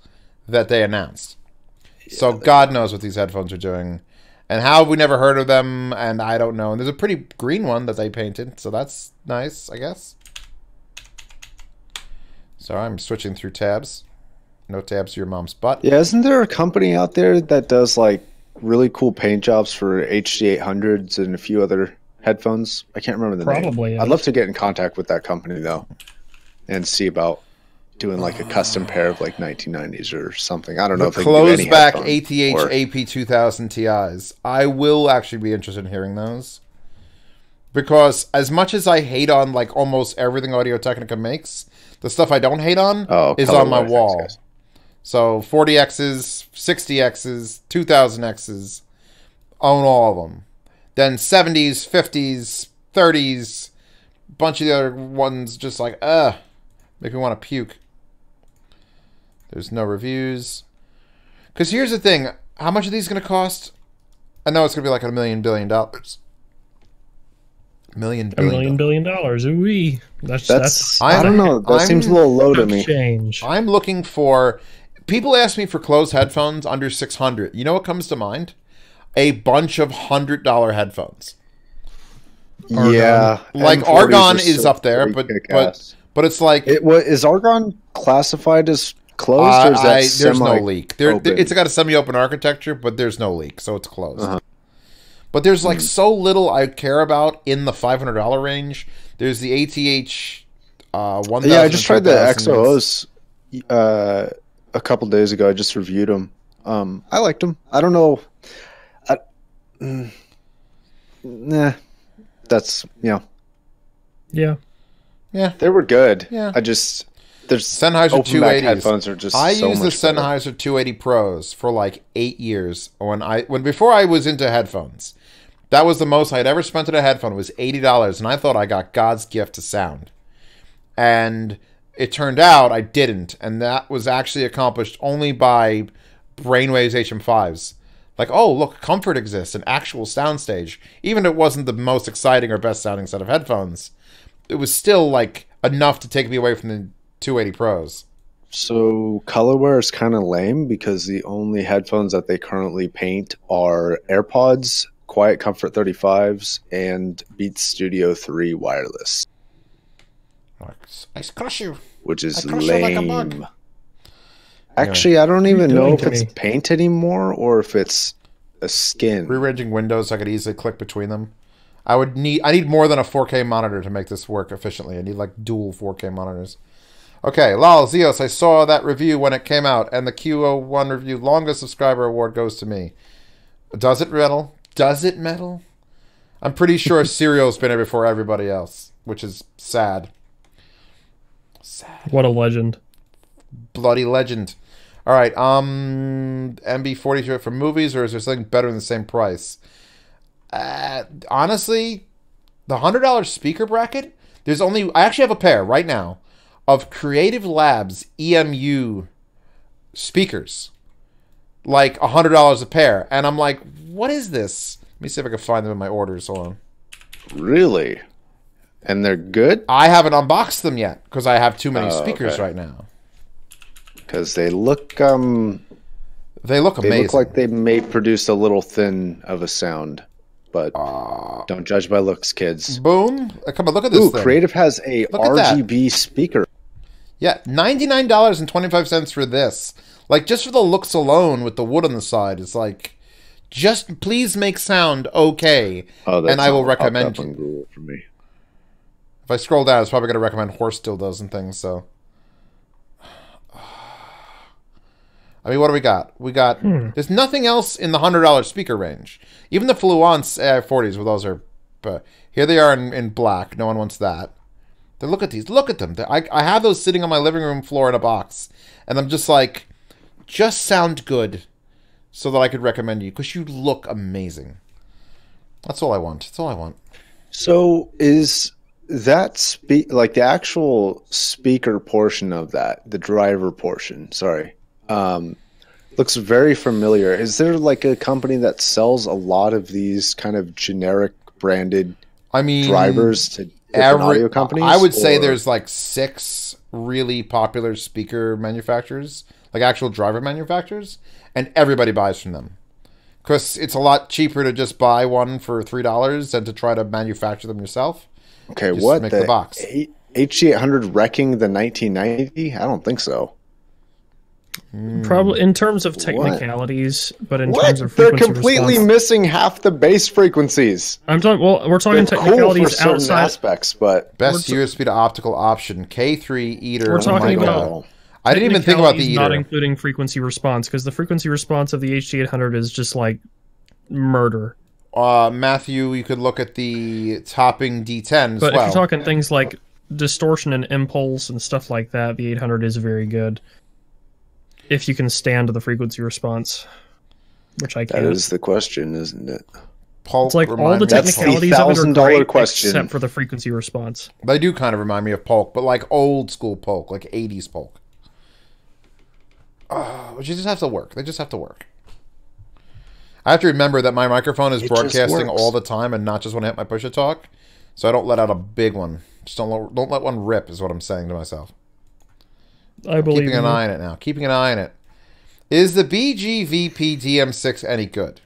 B: that they announced. So God knows what these headphones are doing. And how have we never heard of them? And I don't know. And there's a pretty green one that they painted. So that's nice, I guess. Sorry, I'm switching through tabs. No tabs to your mom's butt.
A: Yeah, isn't there a company out there that does like really cool paint jobs for HD800s and a few other headphones? I can't remember the name.
D: Probably,
A: I'd
D: yes.
A: love to get in contact with that company though, and see about doing like a custom pair of like 1990s or something. I don't know
B: The
A: if they can do any
B: closed back
A: headphone
B: ATH
A: or-
B: AP2000 Ti's. I will actually be interested in hearing those. Because as much as I hate on like almost everything Audio Technica makes, the stuff I don't hate on is on my
A: colorway,
B: wall.
A: thanks, guys.
B: So 40Xs, 60Xs, 2000Xs, own all of them. Then 70s, 50s, 30s, bunch of the other ones just like, make me want to puke. There's no reviews. Because here's the thing. How much are these going to cost? I know it's going to be like $1 million billion.
D: $1 billion. Ooh-wee. That's
A: I don't know. That seems a little low to me.
D: change.
B: I'm looking for... People ask me for closed headphones under $600. You know what comes to mind? A bunch of $100 headphones.
A: Yeah,
B: Like
A: M40s
B: Argon
A: are
B: is
A: so
B: up there,
A: pretty
B: but
A: kick-ass.
B: it's like...
A: Is Argon classified as closed, or is that
B: there's no
A: semi-
B: leak.
A: open?
B: It's got a semi-open architecture, but there's no leak, so it's closed. But there's like so little I care about in the $500 range. There's the ATH 1000.
A: Yeah, I just tried the
B: 2000.
A: XOs a couple days ago. I just reviewed them. I liked them. I don't know. Nah. that's
D: Yeah.
B: Yeah.
A: they were good.
B: Yeah.
A: There's
B: Sennheiser
A: open back
B: 280s.
A: headphones are just
B: I
A: so
B: used the
A: much better.
B: Sennheiser 280 Pros for like 8 years before I was into headphones. That was the most I'd ever spent on a headphone. It was $80, and I thought I got God's gift to sound. And it turned out I didn't, and that was actually accomplished only by Brainwaves HM5s. Like, oh, look, comfort exists, an actual soundstage. Even if it wasn't the most exciting or best sounding set of headphones, it was still like enough to take me away from the 280 Pros.
A: So colorware is kind of lame because the only headphones that they currently paint are AirPods, Quiet Comfort 35s, and Beats Studio 3 wireless,
B: I crush you.
A: which is
B: I crush you like a bug.
A: lame. Actually, I don't even know
D: doing
A: if
D: to
A: it's
D: me?
A: paint anymore or if it's a skin.
B: Rearranging windows so I could easily click between them. I need more than a 4K monitor to make this work efficiently. I need like dual 4K monitors. Okay, Lal Zeos, I saw that review when it came out, and the Q01 review longest subscriber award goes to me. Does it metal? Does it metal? I'm pretty sure Serial's been here before everybody else, which is sad. Sad.
D: What a legend.
B: Bloody legend. All right, MB42 for movies, or is there something better in the same price? Honestly, the $100 speaker bracket, I actually have a pair right now of Creative Labs EMU speakers. Like $100 a pair. And I'm like, what is this? Let me see if I can find them in my orders. Hold on.
A: Really? And they're good?
B: I haven't unboxed them yet because I have too many
A: Oh,
B: speakers
A: okay.
B: right now.
A: Because they look
B: They look amazing.
A: they look like they may produce a little thin of a sound, but don't judge by looks, kids.
B: Boom. Come on, look at this
A: Ooh,
B: thing.
A: Creative has a
B: Look at that.
A: RGB speaker.
B: Yeah, $99.25 for this. Like, just for the looks alone with the wood on the side, it's like, just please make sound okay.
A: Oh, that's
B: and I will
A: not popped
B: recommend
A: up on Google for me.
B: If I scroll down, it's probably going to recommend horse dildos and things, so. I mean, what do we got? We got, there's nothing else in the $100 speaker range. Even the Fluence AI40s, well, those are, here they are in black. No one wants that. Then look at these. Look at them. I have those sitting on my living room floor in a box. And I'm just like, just sound good so that I could recommend you because you look amazing. That's all I want. That's all I want.
A: So is that like the actual speaker portion of that, the driver portion, sorry, looks very familiar. Is there like a company that sells a lot of these kind of generic branded drivers to different audio companies?
B: I would say there's like 6 really popular speaker manufacturers, like actual driver manufacturers, and everybody buys from them. Because it's a lot cheaper to just buy one for $3 than to try to manufacture them yourself.
A: Okay,
B: Just
A: what?
B: make the box.
A: HG800 wrecking the 1990? I don't think so.
D: Probably in terms of technicalities, but in terms of
A: They're
D: frequency
A: completely
D: response,
A: missing half the bass frequencies.
D: I'm talking. Well, we're talking
A: They're cool for
D: technicalities
A: certain
D: outside.
A: aspects, but
B: Best USB to optical option, K3 Eater.
D: We're talking
B: my
D: about
B: God. I didn't even think about the
D: technicalities, not
B: Eater.
D: including frequency response, because the frequency response of the HG800 is just like murder.
B: Matthew, you could look at the topping D10 as
D: But
B: well.
D: if you're talking things like distortion and impulse and stuff like that, the 800 is very good. If you can stand the frequency response, which I
A: that
D: can't.
A: is the question, isn't it?
B: Polk
D: It's like all
B: remind
D: the
B: me-
A: That's the
D: technicalities of it are
A: $1,000
D: great,
A: question.
D: except for the frequency response.
B: They do kind of remind me of Polk, but like old school Polk, like 80s Polk. Which just have to work. They just have to work. I have to remember that my microphone is
A: It just
B: broadcasting
A: works.
B: all the time and not just when I hit my push-to-talk. So I don't let out a big one. Just don't let one rip is what I'm saying to myself.
D: I believe
B: Keeping an
D: you.
B: eye on it now. Keeping an eye on it. Is the BGVP DM6 any good?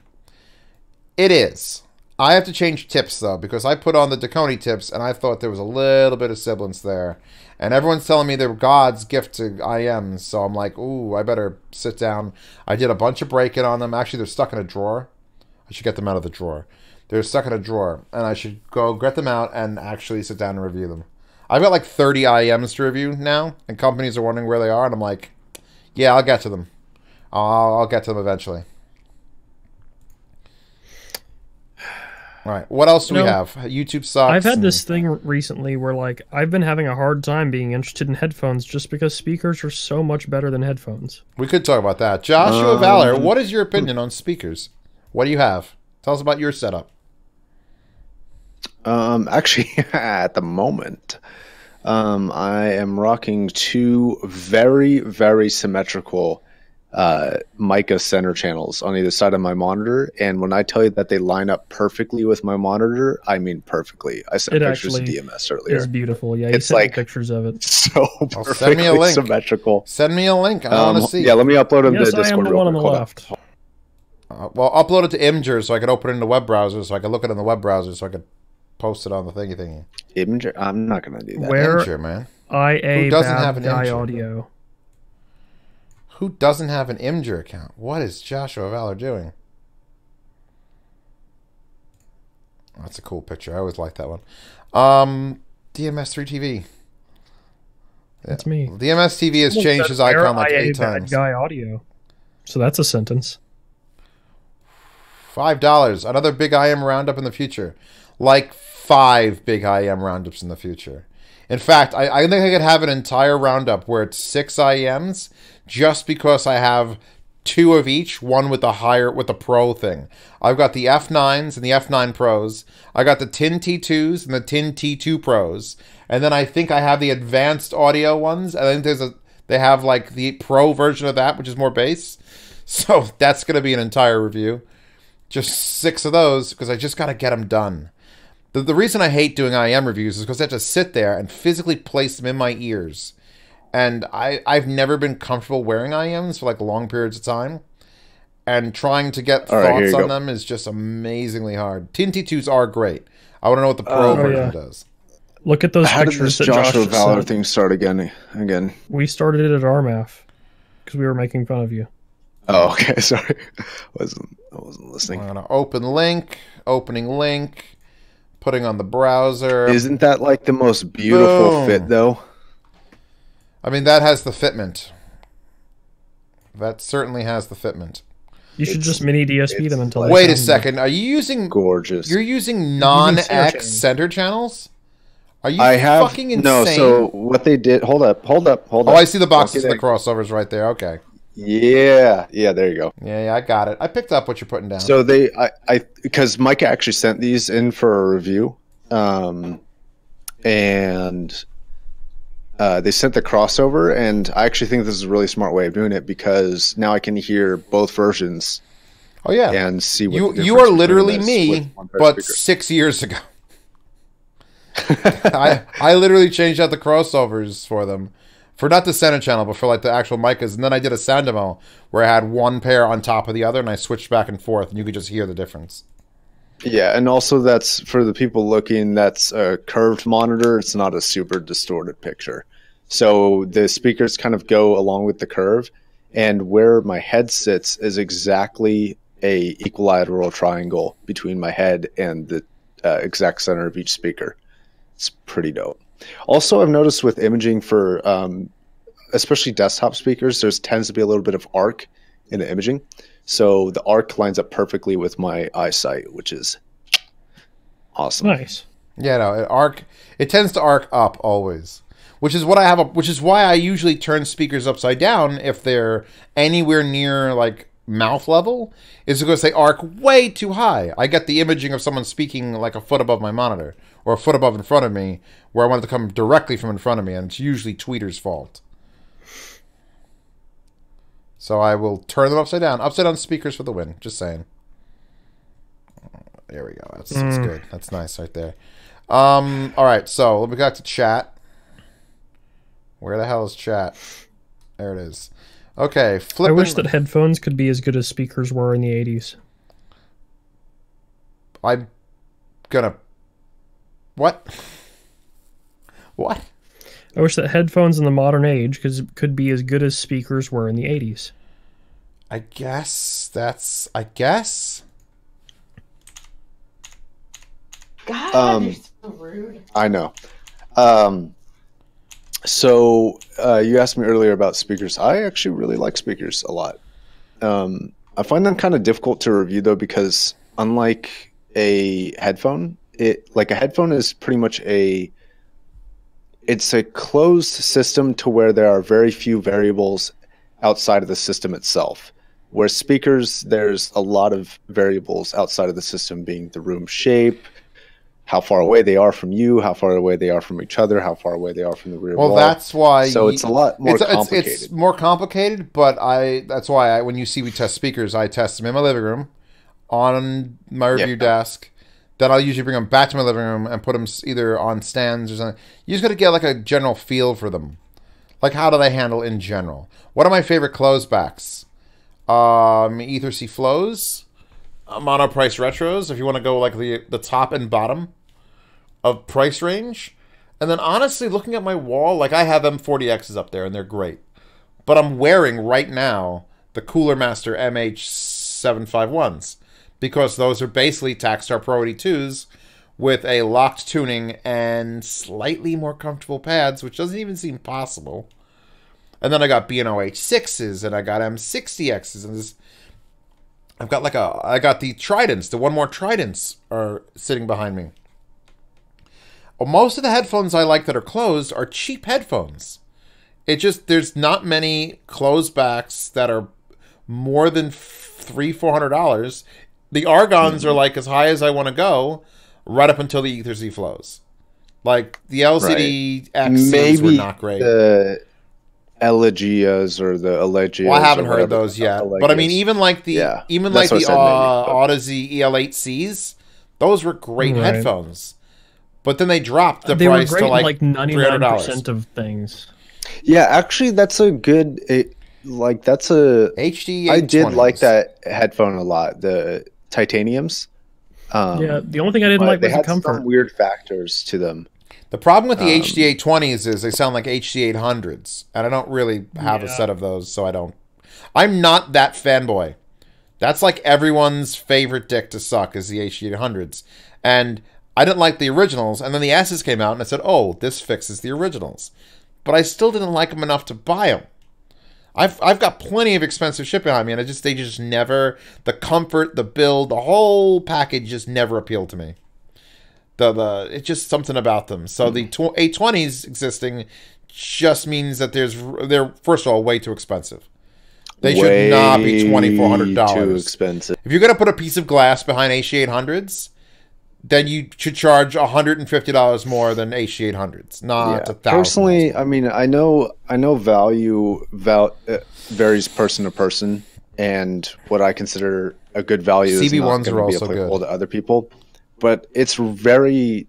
B: It is. I have to change tips, though, because I put on the Deconi tips, and I thought there was a little bit of sibilance there. And everyone's telling me they're God's gift to IMs, so I'm like, ooh, I better sit down. I did a bunch of break-in on them. Actually, they're stuck in a drawer. I should get them out of the drawer. They're stuck in a drawer, and I should go get them out and actually sit down and review them. I've got like 30 IMs to review now, and companies are wondering where they are, and I'm like, yeah, I'll get to them. I'll get to them eventually. Right. What else do we
D: No.
B: have? YouTube sucks.
D: I've had
B: and-
D: this thing recently where like I've been having a hard time being interested in headphones just because speakers are so much better than headphones.
B: We could talk about that. Joshua Valor, what is your opinion on speakers? What do you have? Tell us about your setup.
A: Actually, at the moment, I am rocking two very, very symmetrical mica center channels on either side of my monitor, and when I tell you that they line up perfectly with my monitor, I mean perfectly. I sent
D: It
A: pictures of
D: actually
A: DMS earlier.
D: It's beautiful. Yeah, you
A: It's
D: sent me
A: like-
D: pictures of it.
A: So
B: Well,
A: perfectly
B: send me a link.
A: symmetrical.
B: Send me a link. I want to see.
A: Yeah, let me upload them
D: Yes,
A: to
D: I am
A: Discord
D: the
A: real
D: one on the
A: quick. Hold on.
D: left.
B: Well, upload it to Imgur so I can open it in the web browser, so I can look it in the web browser, so I could post it on the thingy.
A: Imager? I'm not gonna do that.
D: Where
B: Imgur, man.
D: IA
B: Who doesn't
D: Bab
B: have an
D: Guy
B: Imgur?
D: Audio.
B: Who doesn't have an Imgur account? What is Joshua Valor doing? That's a cool picture. I always like that one. DMS3TV.
D: That's me.
B: DMS TV has
D: Someone
B: changed
D: said,
B: his icon
D: "Where
B: like
D: IA
B: 8
D: Bad
B: times.
D: Guy Audio. So that's a sentence.
B: $5. Another big IM roundup in the future. Like 5 big IM roundups in the future. In fact, I think I could have an entire roundup where it's 6 IMs just because I have 2 of each, one with the pro thing. I've got the F9s and the F9 Pros. I got the TIN T2s and the TIN T2 Pros. And then I think I have the advanced audio ones. I think they have like the pro version of that, which is more bass. So that's going to be an entire review. Just 6 of those because I just got to get them done. The reason I hate doing IM reviews is because I have to sit there and physically place them in my ears. And I've never been comfortable wearing IMs for like long periods of time. And trying to get thoughts on them is just amazingly hard. TIN T2s are great. I want to know what the pro version does.
D: Look at those
A: How did
D: pictures
A: this
D: that Josh
A: Joshua
D: just
A: Valor
D: sent.
A: thing start again?
D: We started it at RMAF because we were making fun of you.
A: Oh, okay. Sorry, I wasn't listening.
B: I'm going to opening link, putting on the browser.
A: Isn't that like the most beautiful
B: Boom.
A: fit, though?
B: I mean, that has the fitment. That certainly has the fitment.
D: You should just mini DSP them until they
B: Wait a
D: sound
B: second. Are you using...
A: Gorgeous.
B: You're using non-X
D: center
B: center channels? Are you
A: I have
B: fucking insane?
A: no. So what they did? Hold up.
B: Oh, I see the boxes and the crossovers right there. Okay.
A: Yeah. There you go.
B: Yeah, I got it. I picked up what you're putting down.
A: So because Micah actually sent these in for a review, and they sent the crossover, and I actually think this is a really smart way of doing it because now I can hear both versions.
B: Oh yeah,
A: and see what
B: you are literally me, but 6 years ago. I literally changed out the crossovers for them, for not the center channel, but for like the actual micas, and then I did a sound demo where I had one pair on top of the other, and I switched back and forth, and you could just hear the difference.
A: Yeah, and also that's for the people looking. That's a curved monitor. It's not a super distorted picture, so the speakers kind of go along with the curve, and where my head sits is exactly a equilateral triangle between my head and the exact center of each speaker. It's pretty dope. Also, I've noticed with imaging for especially desktop speakers, there tends to be a little bit of arc in the imaging. So the arc lines up perfectly with my eyesight, which is awesome.
D: nice.
B: Yeah, no, it tends to arc up always, which is why I usually turn speakers upside down if they're anywhere near like mouth level, is because they arc way too high. I get the imaging of someone speaking like a foot above my monitor or a foot above in front of me, where I want it to come directly from in front of me, and it's usually Tweeter's fault. So I will turn them upside down. Upside down speakers for the win. Just saying. There we go. That's good. That's nice right there. All right, so let me go back to chat. Where the hell is chat? There it is. Okay,
D: I
B: flipping.
D: wish that headphones could be as good as speakers were in the 80s.
B: I'm gonna... What? What?
D: I wish that headphones in the modern age could be as good as speakers were in the 80s.
B: I guess.
E: God, you're so rude.
A: I know. So you asked me earlier about speakers. I actually really like speakers a lot. I find them kind of difficult to review though, because unlike a headphone. Like a headphone is pretty much it's a closed system to where there are very few variables outside of the system itself. Where speakers, there's a lot of variables outside of the system, being the room shape, how far away they are from you, how far away they are from each other, how far away they are from the rear wall.
B: Well, that's why.
A: So it's a lot more complicated.
B: It's more complicated, but that's why when you see we test speakers, I test them in my living room on my review desk. Then I'll usually bring them back to my living room and put them either on stands or something. You just got to get like a general feel for them. Like, how do they handle in general? One of my favorite closebacks, Ether C Flows, Mono Price Retros, if you want to go like the top and bottom of price range. And then honestly, looking at my wall, like I have M40Xs up there and they're great. But I'm wearing right now the Cooler Master MH751s because those are basically Takstar Pro 82s with a locked tuning and slightly more comfortable pads, which doesn't even seem possible. And then I got B&O H6s and I got M60Xs and this. I got the Tridents. The One More Tridents are sitting behind me. Most of the headphones I like that are closed are cheap headphones. There's not many closebacks that are more than $300-$400. The Argons are like as high as I want to go, right up until the Ether Z Flows. Like the LCD XCs were not great.
A: The Elegias or the Elegias.
B: Well, I haven't heard those yet. But I mean, even like the Audeze EL8Cs, those were great headphones. But then they dropped the price to like
D: 99% of things.
A: Yeah, actually, that's a good. That's a
B: HD.
A: I did like that headphone a lot. The titaniums.
D: Yeah, the only thing I didn't like was the comfort.
A: Some weird factors to them.
B: The problem with the HD820s is they sound like HD800s, and I don't really have a set of those, so I don't. I'm not that fanboy. That's like everyone's favorite dick to suck is the HD800s, and I didn't like the originals, and then the S's came out, and I said, oh, this fixes the originals. But I still didn't like them enough to buy them. I've got plenty of expensive shit behind me, and they just never, the comfort, the build, the whole package just never appealed to me. It's just something about them. So the 820s existing just means that they're first of all way too expensive. They should not be $2,400.
A: Too expensive.
B: If you're gonna put a piece of glass behind HD800s, then you should charge $150 more than HD800s, not $1,000.
A: Personally, I mean, I know value varies person to person, and what I consider a good value is not going to be applicable to other people. But it's I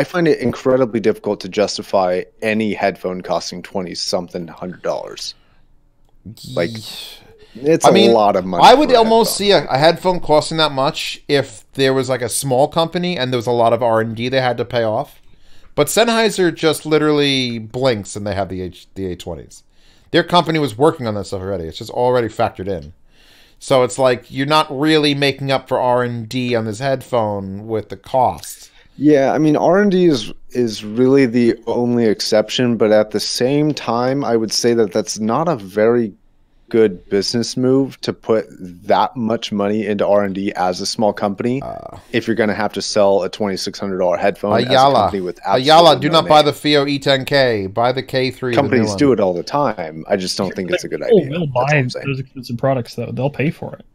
A: find it incredibly difficult to justify any headphone costing $20-something $100. Like, it's a lot of money.
B: I would almost see a headphone costing that much if there was like a small company and there was a lot of R&D they had to pay off. But Sennheiser just literally blinks and they have the A20s. Their company was working on this stuff already. It's just already factored in. So it's like you're not really making up for R&D on this headphone with the cost.
A: Yeah, I mean, R&D is really the only exception, but at the same time, I would say that that's not a very good business move to put that much money into R&D as a small company if you're going to have to sell a $2,600 headphone as a company with
B: Ayala, do not buy the FIO E10K. Buy the K3.
A: Companies do it all the time. I just don't think it's a good idea.
D: They'll buy those expensive products, though. They'll pay for it.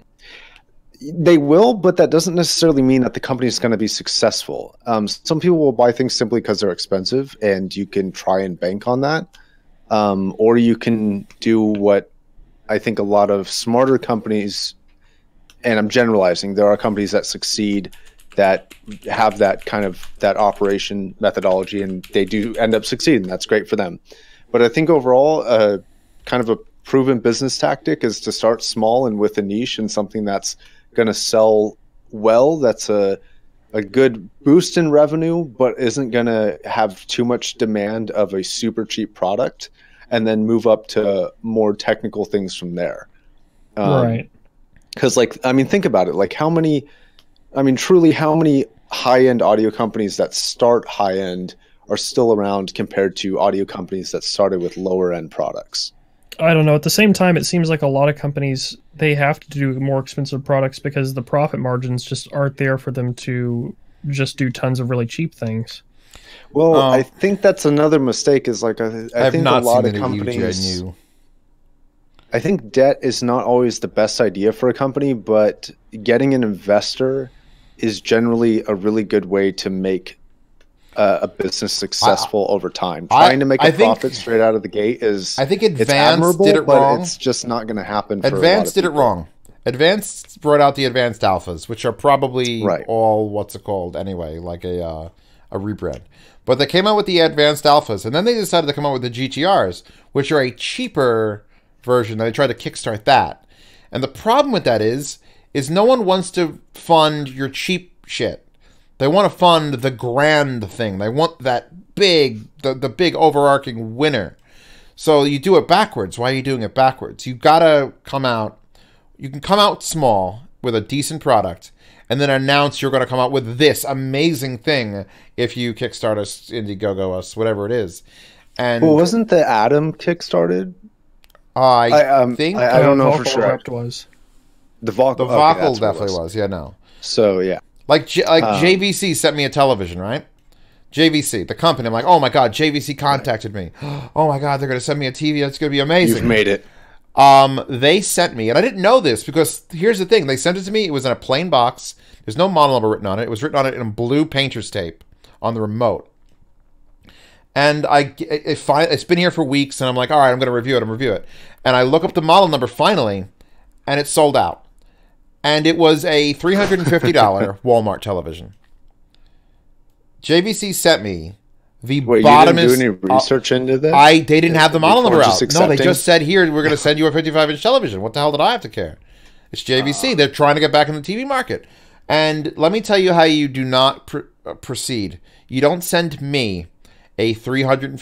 A: They will, but that doesn't necessarily mean that the company is going to be successful. Some people will buy things simply because they're expensive, and you can try and bank on that. Or you can do what I think a lot of smarter companies, and I'm generalizing, there are companies that succeed that have that kind of that operation methodology, and they do end up succeeding. That's great for them. But I think overall, kind of a proven business tactic is to start small and with a niche and something that's going to sell well. That's a good boost in revenue, but isn't going to have too much demand of a super cheap product, and then move up to more technical things from there.
D: Right.
A: Because, like, I mean, think about it. Like, truly, how many high-end audio companies that start high-end are still around compared to audio companies that started with lower-end products?
D: I don't know. At the same time, it seems like a lot of companies, they have to do more expensive products because the profit margins just aren't there for them to just do tons of really cheap things.
A: Well, I think that's another mistake. Is like I think a lot of companies. I think debt is not always the best idea for a company, but getting an investor is generally a really good way to make a business successful over time. Trying to make a profit straight out of the gate is,
B: I think Advanced
A: admirable,
B: did it wrong.
A: But it's just not going to happen. For
B: Advanced did it wrong. Advanced brought out the Advanced Alphas, which are probably all what's it called anyway, like a rebrand. But they came out with the Advanced Alphas, and then they decided to come out with the GTRs, which are a cheaper version. They tried to kickstart that, and the problem with that is no one wants to fund your cheap shit. They want to fund the grand thing. They want that big, the big overarching winner. So you do it backwards. Why are you doing it backwards? You gotta come out. You can come out small with a decent product, and then announce you're going to come out with this amazing thing if you kickstart us, Indiegogo us, whatever it is. And
A: well, wasn't the Atom kickstarted?
B: I think
A: I don't know for sure.
D: Was.
A: The Vocal
B: definitely was. Yeah, no.
A: So yeah.
B: Like JVC sent me a television, right? JVC, the company. I'm like, oh my god, JVC contacted me. Oh my god, they're going to send me a TV. That's going to be amazing.
A: You've made it.
B: They sent me, and I didn't know this because here's the thing. They sent it to me. It was in a plain box. There's no model number written on it. It was written on it in blue painter's tape on the remote. And it's been here for weeks, and I'm like, all right, I'm going to review it. And I look up the model number finally, and it's sold out. And it was a $350 Walmart television. JVC sent me the bottomest.
A: You didn't do any research into this?
B: They didn't have the model number out. No, they just said, here, we're going to send you a 55-inch television. What the hell did I have to care? It's JVC. They're trying to get back in the TV market. And let me tell you how you do not proceed. You don't send me a $350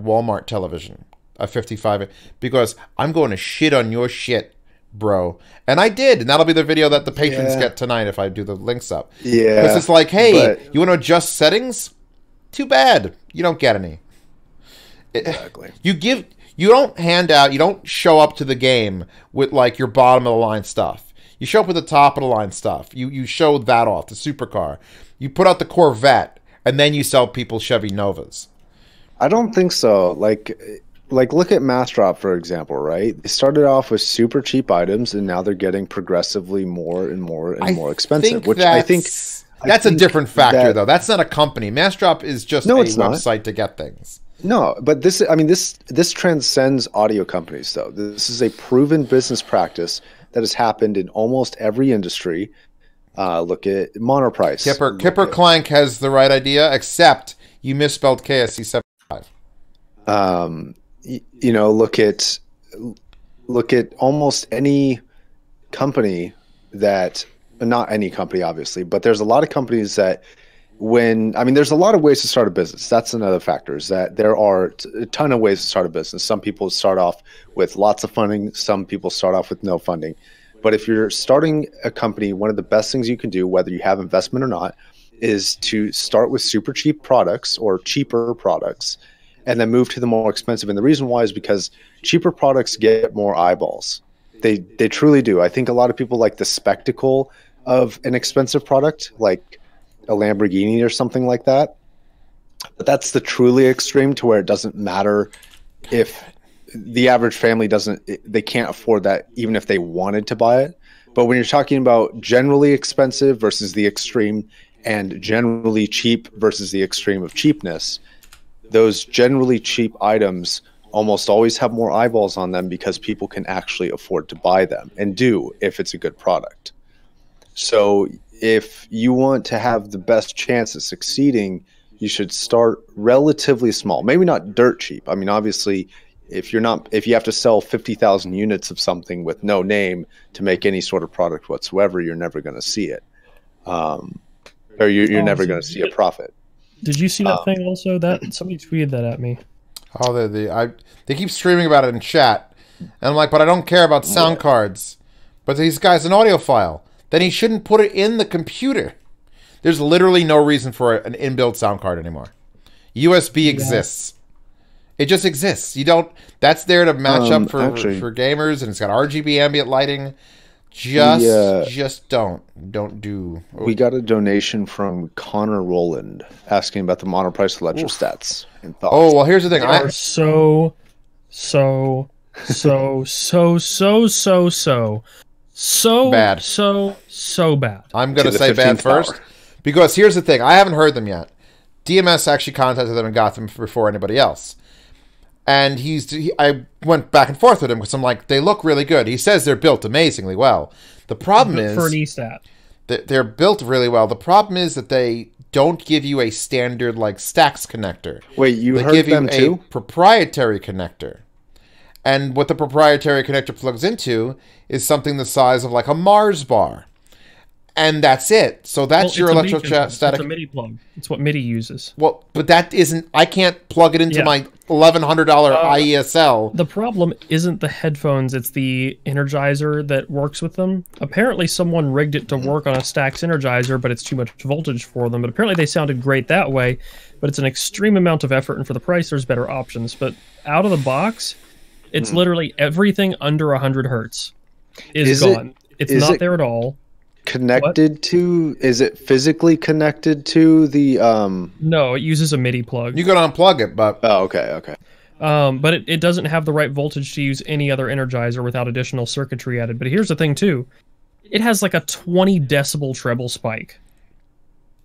B: Walmart television, a 55, because I'm going to shit on your shit, bro. And I did, and that'll be the video that the patrons get tonight if I do the links up.
A: Yeah.
B: Because it's like, hey, you want to adjust settings? Too bad. You don't get any.
A: Exactly.
B: You don't hand out, you don't show up to the game with like your bottom of the line stuff. You show up with the top of the line stuff. You show that off, the supercar. You put out the Corvette, and then you sell people Chevy Novas.
A: I don't think so. Like look at Massdrop, for example, right? They started off with super cheap items, and now they're getting progressively more and more and more expensive. Which I think
B: that's a different factor, though. That's not a company. Massdrop is just a website to get things.
A: No, but this transcends audio companies, though. This is a proven business practice that has happened in almost every industry. Look at Monoprice.
B: Kipper Clank has the right idea, except you misspelled KSC 75.
A: Look at almost any company that, not any company obviously, but there's a lot of companies that there's a lot of ways to start a business. That's another factor, is that there are a ton of ways to start a business. Some people start off with lots of funding. Some people start off with no funding. But if you're starting a company, one of the best things you can do, whether you have investment or not, is to start with super cheap products or cheaper products, and then move to the more expensive. And the reason why is because cheaper products get more eyeballs. They truly do. I think a lot of people like the spectacle of an expensive product, like a Lamborghini or something like that. But that's the truly extreme, to where it doesn't matter if the average family they can't afford that, even if they wanted to buy it. But when you're talking about generally expensive versus the extreme, and generally cheap versus the extreme of cheapness, those generally cheap items almost always have more eyeballs on them because people can actually afford to buy them, and do if it's a good product. So if you want to have the best chance of succeeding, you should start relatively small. Maybe not dirt cheap. I mean, obviously, if you have to sell 50,000 units of something with no name to make any sort of product whatsoever, you're never going to see it. Or you're never going to see a profit.
D: Did you see that thing also? That somebody tweeted that at me.
B: Oh, they keep screaming about it in chat, and I'm like, but I don't care about sound cards. But these guys, an audiophile, then he shouldn't put it in the computer. There's literally no reason for an inbuilt sound card anymore. USB exists. It just exists. You don't. That's there to match up for
A: actually,
B: for gamers, and it's got RGB ambient lighting. Just don't do.
A: We got a donation from Connor Rowland asking about the monoprice electrostats and thoughts.
B: Oh well, here's the thing.
D: They are so
B: bad.
D: So bad.
B: I'm gonna
A: To the
B: say bad
A: 15th
B: first
A: hour.
B: because here's the thing. I haven't heard them yet. DMS actually contacted them and got them before anybody else. And I went back and forth with him because I'm like, they look really good. He says they're built amazingly well. The problem is
D: for an EStat.
B: they're built really well. The problem is that they don't give you a standard like stacks connector.
A: Wait, you
B: They
A: heard
B: give
A: them
B: you
A: too?
B: a proprietary connector. And what the proprietary connector plugs into is something the size of like a Mars bar. And that's it. So that's your electrostatic.
D: It's a MIDI plug. It's what MIDI uses.
B: Well, but that isn't. I can't plug it into
D: Yeah.
B: my $1,100 IESL.
D: The problem isn't the headphones, it's the Energizer that works with them. Apparently someone rigged it to work on a Stax Energizer, but it's too much voltage for them. But apparently they sounded great that way, but it's an extreme amount of effort, and for the price there's better options. But out of the box, it's literally everything under 100 hertz is gone. It's not there at all.
A: Connected to? Is it physically connected to the?
D: No, it uses a MIDI plug.
B: You could unplug it, but
A: Oh, okay.
D: But it doesn't have the right voltage to use any other Energizer without additional circuitry added. But here's the thing, too. It has like a 20 decibel treble spike.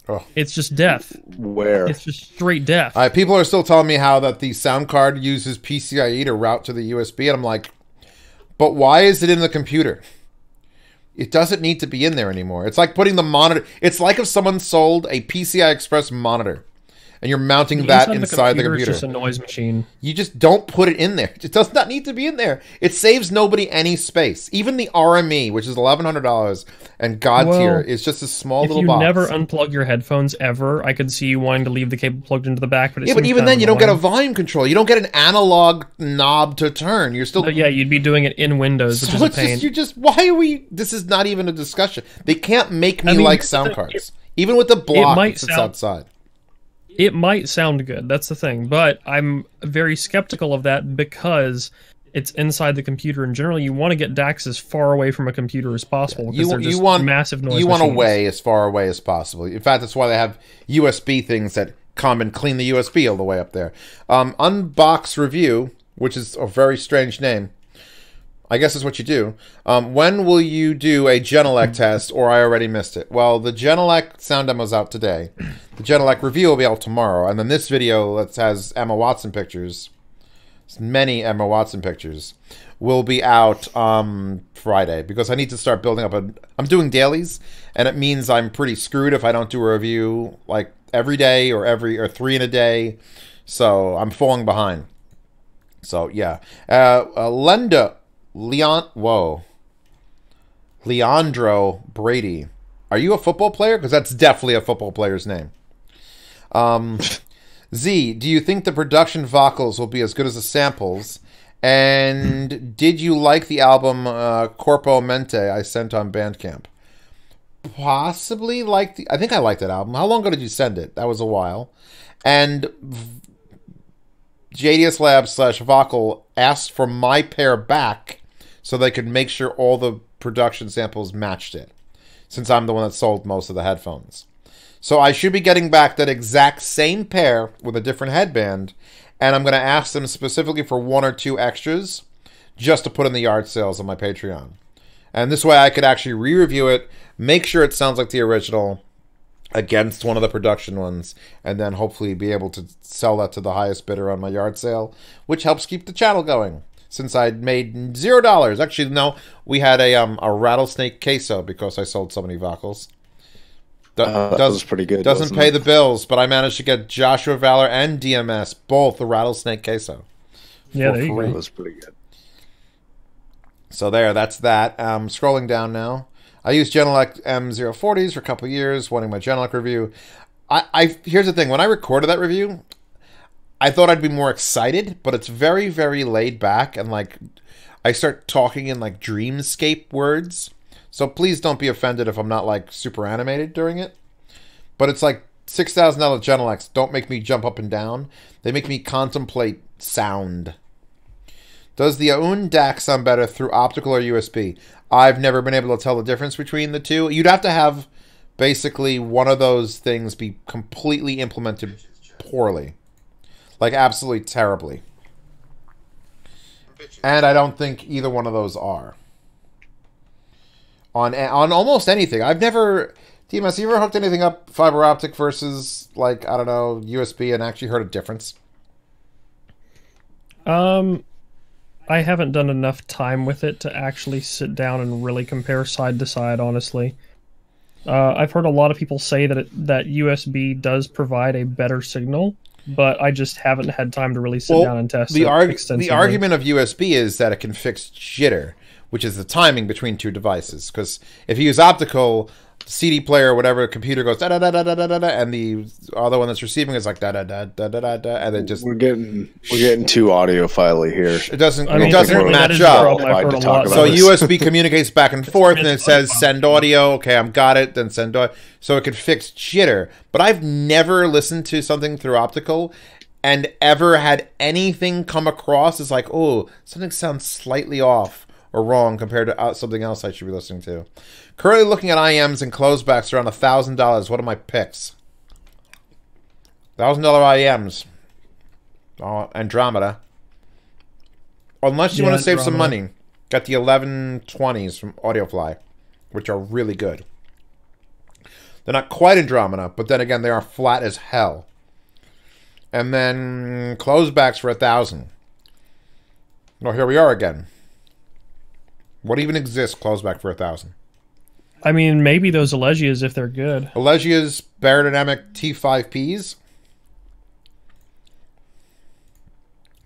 B: Oh.
D: It's just death.
A: Where?
D: It's just straight death.
B: people are still telling me how that the sound card uses PCIe to route to the USB, and I'm like, but why is it in the computer? It doesn't need to be in there anymore. It's like putting the monitor. It's like if someone sold a PCI Express monitor, and you're mounting that inside the computer.
D: It's just a noise machine.
B: You just don't put it in there. It does not need to be in there. It saves nobody any space. Even the RME, which is $1,100, and God tier, is just a small little box.
D: If you never unplug your headphones ever, I could see you wanting to leave the cable plugged into the back. But
B: yeah, but even then, you don't get a volume control. You don't get an analog knob to turn. You're still.
D: No, yeah, you'd be doing it in Windows, which is a pain.
B: Why are we? This is not even a discussion. They can't make me like sound cards, even with the block that sits outside.
D: It might sound good, that's the thing, but I'm very skeptical of that because it's inside the computer, and generally you want to get DACs as far away from a computer as possible.
B: You want
D: massive noise.
B: You want away as far away as possible. In fact, that's why they have USB things that come and clean the USB all the way up there. Unbox Review, which is a very strange name. I guess that's what you do. When will you do a Genelec test, or I already missed it? Well, the Genelec sound demo's out today. The Genelec review will be out tomorrow. And then this video that has Emma Watson pictures, many Emma Watson pictures, will be out Friday. Because I need to start building up I'm doing dailies, and it means I'm pretty screwed if I don't do a review like every day or 3 in a day. So I'm falling behind. So, yeah. Leandro Brady. Are you a football player? Because that's definitely a football player's name. Z, do you think the production vocals will be as good as the samples? And did you like the album Corpo Mente I sent on Bandcamp? Possibly I think I liked that album. How long ago did you send it? That was a while. And JDS Labs / Vocal asked for my pair back so they could make sure all the production samples matched it, since I'm the one that sold most of the headphones. So I should be getting back that exact same pair with a different headband, and I'm going to ask them specifically for 1 or 2 extras just to put in the yard sales on my Patreon. And this way I could actually re-review it, make sure it sounds like the original against one of the production ones, and then hopefully be able to sell that to the highest bidder on my yard sale, which helps keep the channel going. Since I'd made $0. Actually, no, we had a rattlesnake queso because I sold so many vocals.
A: That was pretty good.
B: Doesn't pay the bills, but I managed to get Joshua Valor and DMS both the rattlesnake queso.
D: Yeah, there you go.
A: That was pretty good.
B: So that's that. Scrolling down now. I used Genelec M040s for a couple of years, wanting my Genelec review. Here's the thing. When I recorded that review, I thought I'd be more excited, but it's very, very laid back, and like I start talking in like dreamscape words. So please don't be offended if I'm not like super animated during it. But it's like $6,000 Genelecs don't make me jump up and down. They make me contemplate sound. Does the own DAC sound better through optical or USB? I've never been able to tell the difference between the two. You'd have to have basically one of those things be completely implemented poorly. Like absolutely terribly. And I don't think either one of those are. On almost anything. I've never... TMS, you ever hooked anything up fiber optic versus, like, I don't know, USB and actually heard a difference?
D: I haven't done enough time with it to actually sit down and really compare side to side, honestly. I've heard a lot of people say that that USB does provide a better signal, but I just haven't had time to really sit down and test it extensively.
B: The argument of USB is that it can fix jitter, which is the timing between two devices. Because if you use optical, CD player or whatever, computer goes da da da da da da da, and the other one that's receiving is like da da da da da da, and it just
A: we're getting too audiophile here.
B: It doesn't
D: I mean,
B: match up. So USB communicates back and forth, and it says send audio. Okay, I've got it. Then send audio, so it could fix jitter. But I've never listened to something through optical and ever had anything come across as like, oh, something sounds slightly off or wrong compared to something else I should be listening to. Currently looking at IMs and closebacks around $1,000. What are my picks? $1,000 IMs. Oh, Andromeda. Unless you want to save some money. Got the 1120s from AudioFly, which are really good. They're not quite Andromeda, but then again, they are flat as hell. And then closebacks for $1,000. No, here we are again. What even exists closeback for $1,000?
D: I mean, maybe those Alegias if they're good.
B: Alegia's Barodynamic T5Ps.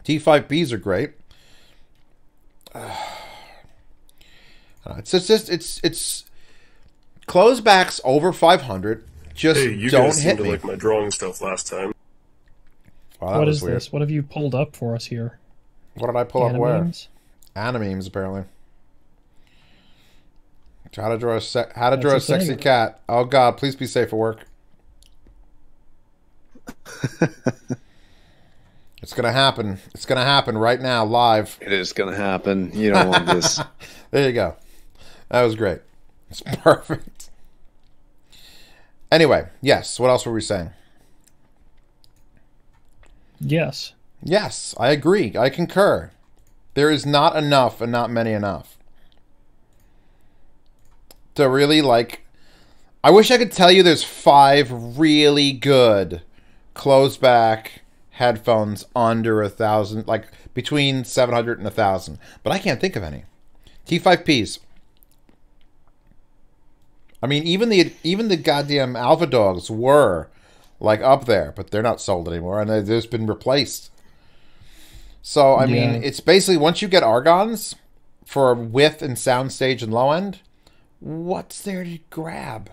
B: T5Ps are great. It's closebacks over 500. Just
F: hey, you
B: don't
F: guys
B: hit
F: seemed to
B: me.
F: like my drawing stuff last time.
B: Wow,
D: What is
B: weird.
D: this? What have you pulled up for us here?
B: What did I pull up where?
D: Animemes?
B: Animemes, apparently. How to draw a sexy cat. Oh God, please be safe for work. It's gonna happen. It's gonna happen right now, live.
A: It is gonna happen. You don't want this.
B: There you go. That was great. It's perfect. Anyway, yes. What else were we saying?
D: Yes.
B: Yes, I agree. I concur. There is not enough and not many enough to really like. I wish I could tell you there's 5 really good closeback headphones under $1,000, like between 700 and 1,000, but I can't think of any. T5Ps. I mean, even the goddamn Alpha Dogs were like up there, but they're not sold anymore, and they've just been replaced. So I mean, it's basically once you get Argons for width and soundstage and low end, what's there to grab?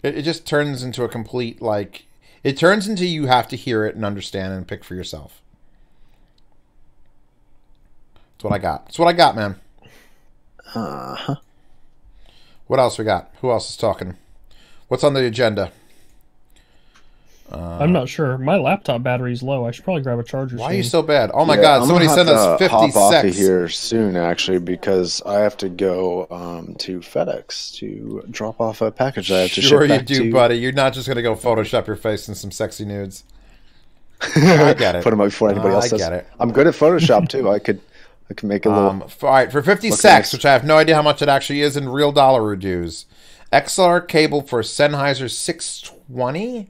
B: It just turns into a complete, like, it turns into you have to hear it and understand and pick for yourself. That's what I got. That's what I got, man.
A: Uh-huh.
B: What else we got? Who else is talking? What's on the agenda?
D: I'm not sure. My laptop battery's low. I should probably grab a charger.
B: Why
D: soon.
B: are you so bad? Oh my
A: Yeah,
B: God!
A: I'm
B: Somebody
A: gonna
B: sent
A: have
B: us
A: to hop off of
B: 56.
A: here soon, actually, because I have to go to FedEx to drop off a package that I have to
B: Sure
A: ship
B: you
A: back
B: do,
A: to...
B: buddy. You're not just gonna go Photoshop your face in some sexy nudes. I get it.
A: Put them up before anybody else
B: I
A: does.
B: get it.
A: I'm good at Photoshop too. I could make a little.
B: All right, for 56,
A: nice.
B: which I have no idea how much it actually is in real dollar dues. XLR cable for Sennheiser 620.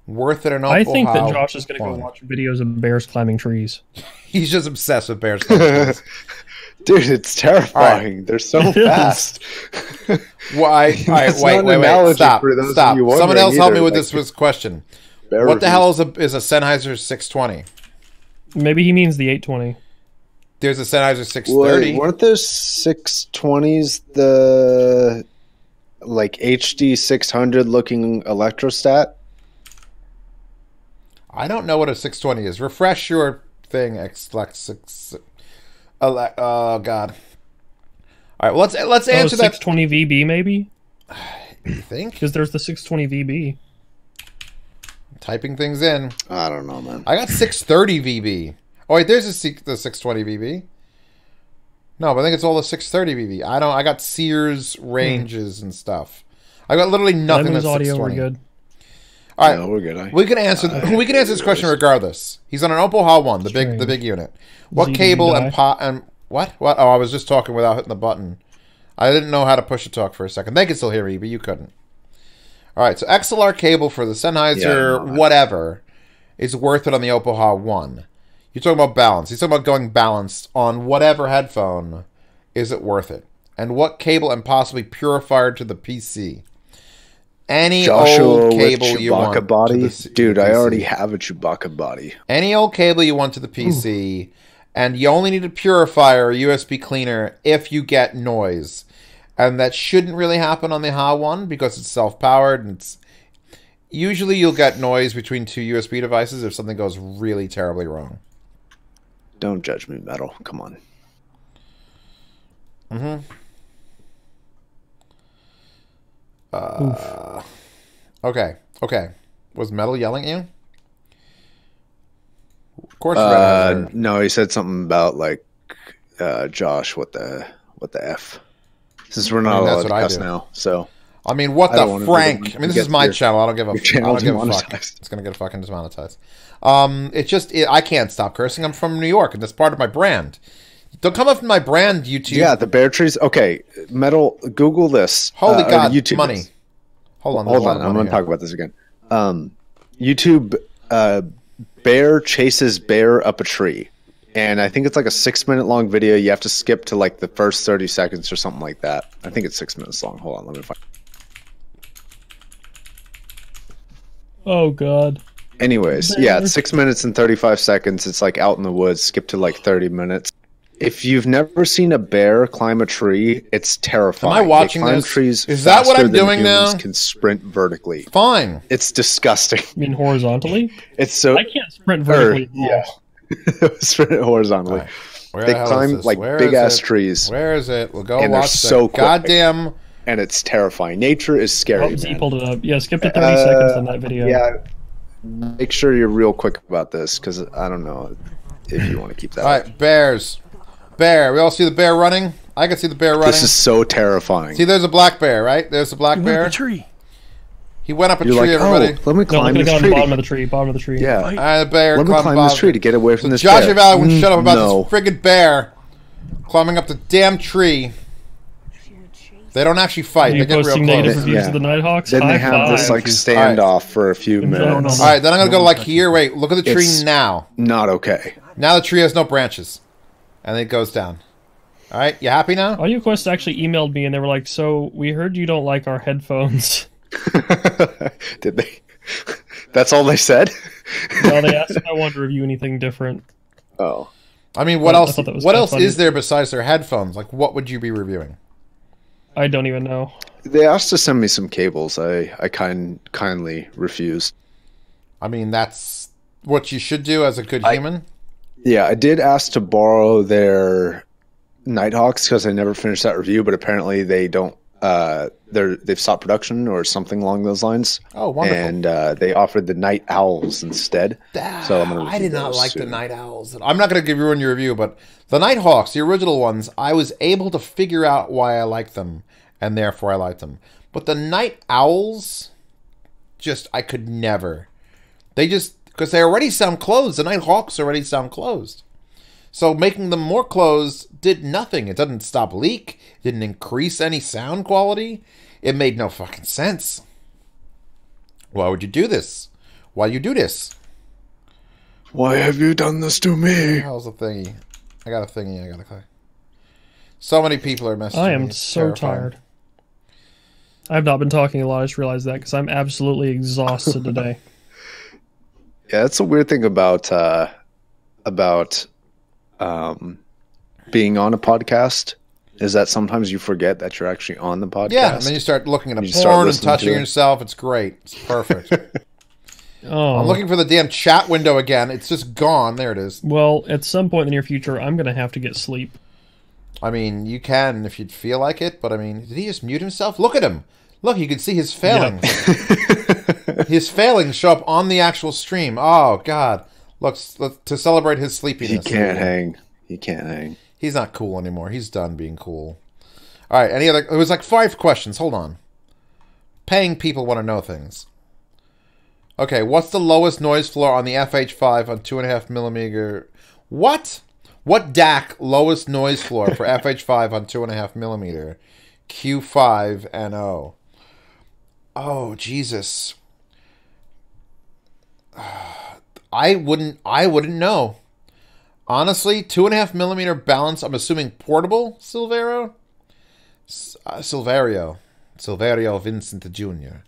B: Worth it enough.
D: I think that Josh is going to go watch videos of bears climbing trees.
B: He's just obsessed with bears climbing trees.
A: Dude, it's terrifying.
B: Right.
A: They're so fast.
B: Why? All right, wait. Stop. Someone else help me with this question. What the hell is a Sennheiser 620?
D: Maybe he means the 820.
B: There's a Sennheiser 630.
A: Weren't those 620s the like HD 600 looking electrostat?
B: I don't know what a 620 is. Refresh your thing. Oh God. All right. Well, let's answer that.
D: 620 VB maybe.
B: You think?
D: Because there's the 620 VB.
B: Typing things in.
A: I don't know, man.
B: I got 630 VB. Oh wait, there's the 620 VB. No, but I think it's all the 630 VB. I got Sears ranges and stuff. I got literally nothing that's
D: audio.
B: 620.
D: We're good.
B: All right,
A: No, we're good.
B: we can answer. We can answer this question regardless. He's on an Oppo Ha1, the big unit. What
D: ZD
B: cable
D: die?
B: and what? What? Oh, I was just talking without hitting the button. I didn't know how to push to talk for a second. They could still hear me, but you couldn't. All right, so XLR cable for the Sennheiser whatever is worth it on the Oppo Ha1. You're talking about balance. He's talking about going balanced on whatever headphone. Is it worth it? And what cable and possibly purifier to the PC? Any
A: Joshua
B: old cable
A: with
B: you want
A: Chewbacca body,
B: to the
A: dude. I
B: PC.
A: already have a Chewbacca body.
B: Any old cable you want to the PC, and you only need a purifier or USB cleaner if you get noise. And that shouldn't really happen on the Ha1 because it's self-powered. And usually you'll get noise between two USB devices if something goes really terribly wrong.
A: Don't judge me, Metal. Come on.
B: Okay. Was Metal yelling at you? Of course.
A: No, he said something about like, Josh. What the F? Since we're not allowed to cuss now, so.
B: I mean, what
A: I
B: the
A: don't
B: Frank? I mean, this is my channel. I don't give a fuck.
A: Demonetized.
B: It's gonna get fucking demonetized. I can't stop cursing. I'm from New York, and that's part of my brand. Don't come up with my brand, YouTube.
A: Yeah, the bear trees. Okay, Metal. Google this.
B: Holy God,
A: YouTube
B: money.
A: this.
B: Hold
A: on. I'm going to talk about this again. YouTube. Bear chases bear up a tree, and I think it's like a 6-minute long video. You have to skip to like the first 30 seconds or something like that. I think it's 6 minutes long. Hold on, let me find.
D: Oh God.
A: Anyways, yeah, 6 minutes and 35 seconds. It's like out in the woods. Skip to like 30 minutes. If you've never seen a bear climb a tree, it's terrifying.
B: Am I watching this?
A: Trees
B: is that what I'm doing now?
A: Can sprint vertically.
B: Fine.
A: It's disgusting.
D: You mean horizontally?
A: It's so.
D: I can't sprint vertically.
A: Yeah. Sprint horizontally.
B: Right.
A: They climb like big ass trees.
B: Where is it? We'll go
A: and
B: watch
A: they're so
B: that. Goddamn.
A: And it's terrifying. Nature is scary.
D: Oh, Z pulled it up. Yeah, skip to 30 seconds on that video.
A: Yeah. Make sure you're real quick about this because I don't know if you want to keep that.
B: All right, bears. Bear. We all see the bear running? I can see the bear running.
A: This is so terrifying.
B: See, there's a black bear, right? There's a black bear.
F: A tree.
B: He went up a
A: You're
B: tree,
A: like,
B: everybody.
A: Oh, let me climb this tree.
D: Bottom of the tree. Bottom of the tree.
A: Yeah.
B: The bear
A: let me climb this tree to get away from this
B: Josh
A: bear.
B: Valley wouldn't shut up about
A: No.
B: this friggin' bear climbing up the damn tree. They don't actually fight. They get real
D: posting negative
B: close.
D: reviews of the Nighthawks.
A: Then
D: High
A: they have
D: five.
A: this like standoff for a few minutes.
B: All right, then I'm gonna go like here. Wait, look at the tree
A: It's
B: now.
A: Not okay.
B: Now the tree has no branches, and it goes down. All right, you happy now?
D: AudioQuest actually emailed me and they were like, "So we heard you don't like our headphones."
A: Did they? That's all they said.
D: No, they asked if I wanted to review anything different.
A: Oh,
B: I mean, what
D: I
B: else?
D: thought that was
B: What
D: kinda
B: else
D: funny.
B: is there besides their headphones? Like, what would you be reviewing?
D: I don't even know.
A: they asked to send me some cables. I kindly refused.
B: I mean, that's what you should do as a good human.
A: Yeah, I did ask to borrow their Nighthawks because I never finished that review, but apparently they don't. They've stopped production or something along those lines.
B: Oh, wonderful!
A: And they offered the Night Owls instead. So I'm gonna.
B: I did not
A: those
B: like
A: soon.
B: the Night Owls. I'm not going to ruin your review, but the Nighthawks, the original ones, I was able to figure out why I liked them, and therefore I liked them. But the Night Owls, I could never. They just, because they already sound closed. The Nighthawks already sound closed. So making them more closed did nothing. It doesn't stop leak. It didn't increase any sound quality. It made no fucking sense. Why would you do this? Why you do this?
A: Why have you done this to me?
B: How's the thingy? I got a thingy I gotta click. So many people are messaging me.
D: I am
B: It's
D: so
B: terrifying.
D: tired. I've not been talking a lot. I just realized that because I'm absolutely exhausted today.
A: Yeah, that's a weird thing about being on a podcast is that sometimes you forget that you're actually on the podcast.
B: Yeah, and then you start looking at
A: You just start
B: porn and
A: listening to
B: touching
A: it.
B: yourself. It's great. It's perfect.
D: Oh,
B: I'm looking for the damn chat window again. It's just gone. There it is.
D: well, at some point in the near future, I'm gonna have to get sleep.
B: I mean, you can if you'd feel like it, but I mean, did he just mute himself? Look at him. Look, you can see his failings. His failings show up on the actual stream. Oh God! Look, to celebrate his sleepiness.
A: He can't hang. He can't hang.
B: He's not cool anymore. He's done being cool. All right. Any other? It was like 5 questions. Hold on. Paying people want to know things. Okay. What's the lowest noise floor on the FH5 on 2.5 millimeter? What? What DAC lowest noise floor for FH5 on 2.5 millimeter? Q5 and O. Oh Jesus. I wouldn't know. Honestly, 2.5 millimeter balance. I'm assuming portable Silverio. Silverio Vincent Jr.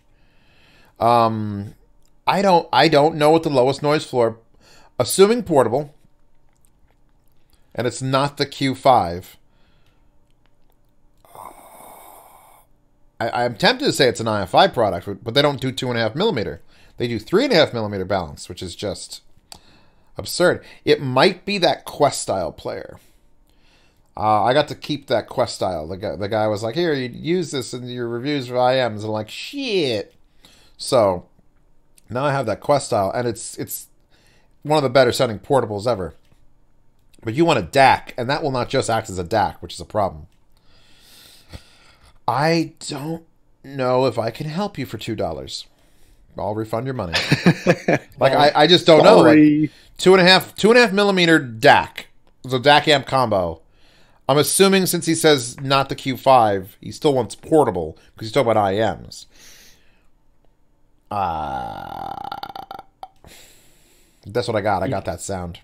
B: I don't know what the lowest noise floor. Assuming portable, and it's not the Q5. I'm tempted to say it's an IFI product, but they don't do 2.5 millimeter. They do 3.5 millimeter balance, which is just absurd. It might be that Quest style player. I got to keep that Quest style. The guy was like, "Here, you use this in your reviews for IMs." And I'm like, "Shit!" So now I have that Quest style, and it's one of the better sounding portables ever. But you want a DAC, and that will not just act as a DAC, which is a problem. I don't know if I can help you for $2. I'll refund your money. I just don't know. Like 2.5 millimeter DAC. So DAC amp combo. I'm assuming since he says not the Q5, he still wants portable because he's talking about IMs. That's what I got. I got that sound.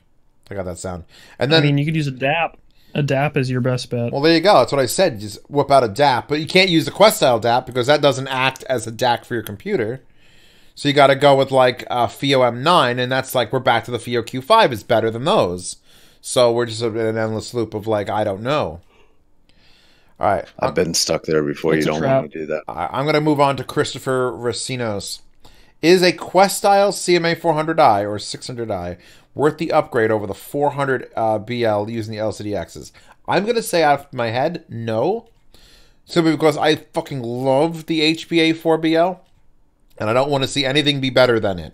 B: And then
D: you could use a DAP. A DAP is your best bet.
B: Well, there you go. That's what I said. Just whip out a DAP. But you can't use the Quest style DAP because that doesn't act as a DAC for your computer. So you got to go with like FIO M9, and that's like we're back to the FIO Q5 is better than those. So we're just in an endless loop of like I don't know. All right,
A: I've been stuck there before. You don't want to do that.
B: I'm going to move on to Christopher Racinos. Is a Quest style CMA 400i or 600i worth the upgrade over the 400 BL using the LCD-Xs? I'm going to say out of my head, no. Simply because I fucking love the HBA 4BL, and I don't want to see anything be better than it.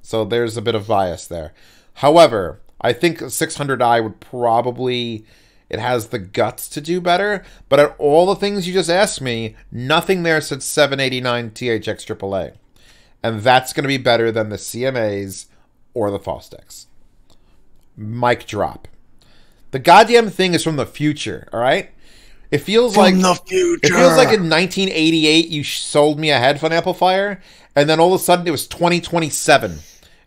B: So there's a bit of bias there. However, I think 600i would probably... It has the guts to do better, but at all the things you just asked me, nothing there said 789 THX AAA. And that's going to be better than the CMAs or the Fostex. Mic drop. The goddamn thing is from the future, all right? It feels like
A: the future.
B: It feels like in 1988 you sold me a headphone amplifier, and then all of a sudden it was 2027,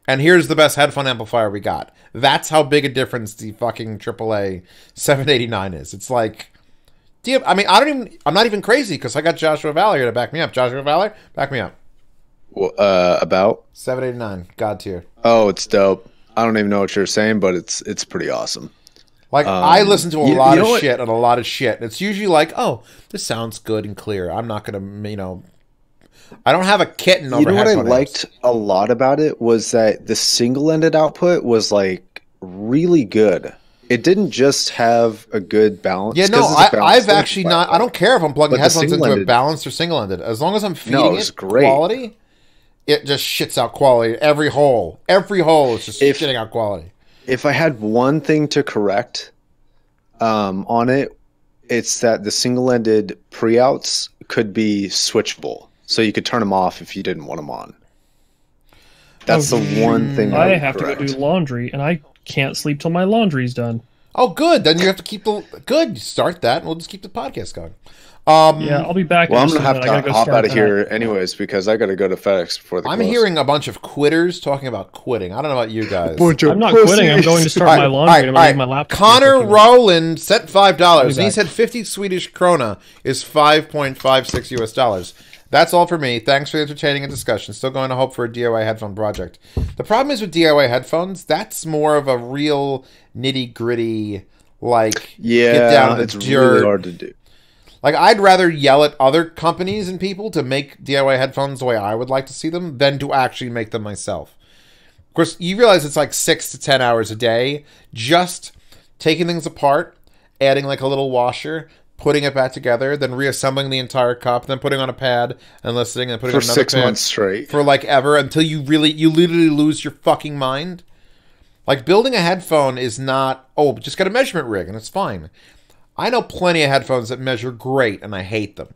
B: and here's the best headphone amplifier we got. That's how big a difference the fucking AAA 789 is. It's like, I'm not even crazy because I got Joshua Valer here to back me up. Joshua Valer, back me up.
A: Well, about
B: 789 God tier.
A: Oh, it's dope. I don't even know what you're saying, but it's pretty awesome.
B: Like I listen to a lot of shit and a lot of shit. It's usually like, oh, this sounds good and clear. I'm not gonna, I don't have a kitten over.
A: You know what I
B: amps.
A: liked a lot about it was that the single-ended output was like really good. It didn't just have a good balance.
B: Yeah, no, I've actually not. I don't care if I'm plugging headphones into a balanced or single-ended. As long as I'm feeding it quality, it just shits out quality. Every hole is just shitting out quality.
A: If I had one thing to correct on it, it's that the single-ended pre-outs could be switchable. So you could turn them off if you didn't want them on. That's the one thing
D: I have to go do laundry, and I can't sleep till my laundry's done.
B: Oh, good. Then you have to keep Good. Start that, and we'll just keep the podcast going.
D: Yeah, I'll be back.
A: Well, I'm going to have to hop out of here anyways because I got to go to FedEx before the
B: I'm hearing a bunch of quitters talking about quitting. I don't know about you guys.
D: I'm not quitting. I'm going to start my laundry and I'm leave my laptop.
B: Connor Rowland sent $5, and he said 50 Swedish krona is $5.56 US. That's all for me. Thanks for the entertaining and discussion. Still going to hope for a DIY headphone project. The problem is with DIY headphones, that's more of a real nitty-gritty, like, get down to
A: it's
B: dirt.
A: really hard to do.
B: Like, I'd rather yell at other companies and people to make DIY headphones the way I would like to see them than to actually make them myself. Of course, you realize it's like 6 to 10 hours a day just taking things apart, adding like a little washer, putting it back together, then reassembling the entire cup, then putting on a pad and listening, and putting
A: For
B: on another
A: 6
B: pad
A: months straight.
B: for like ever until you literally lose your fucking mind. Like building a headphone is not, oh, just get a measurement rig and it's fine. I know plenty of headphones that measure great and I hate them.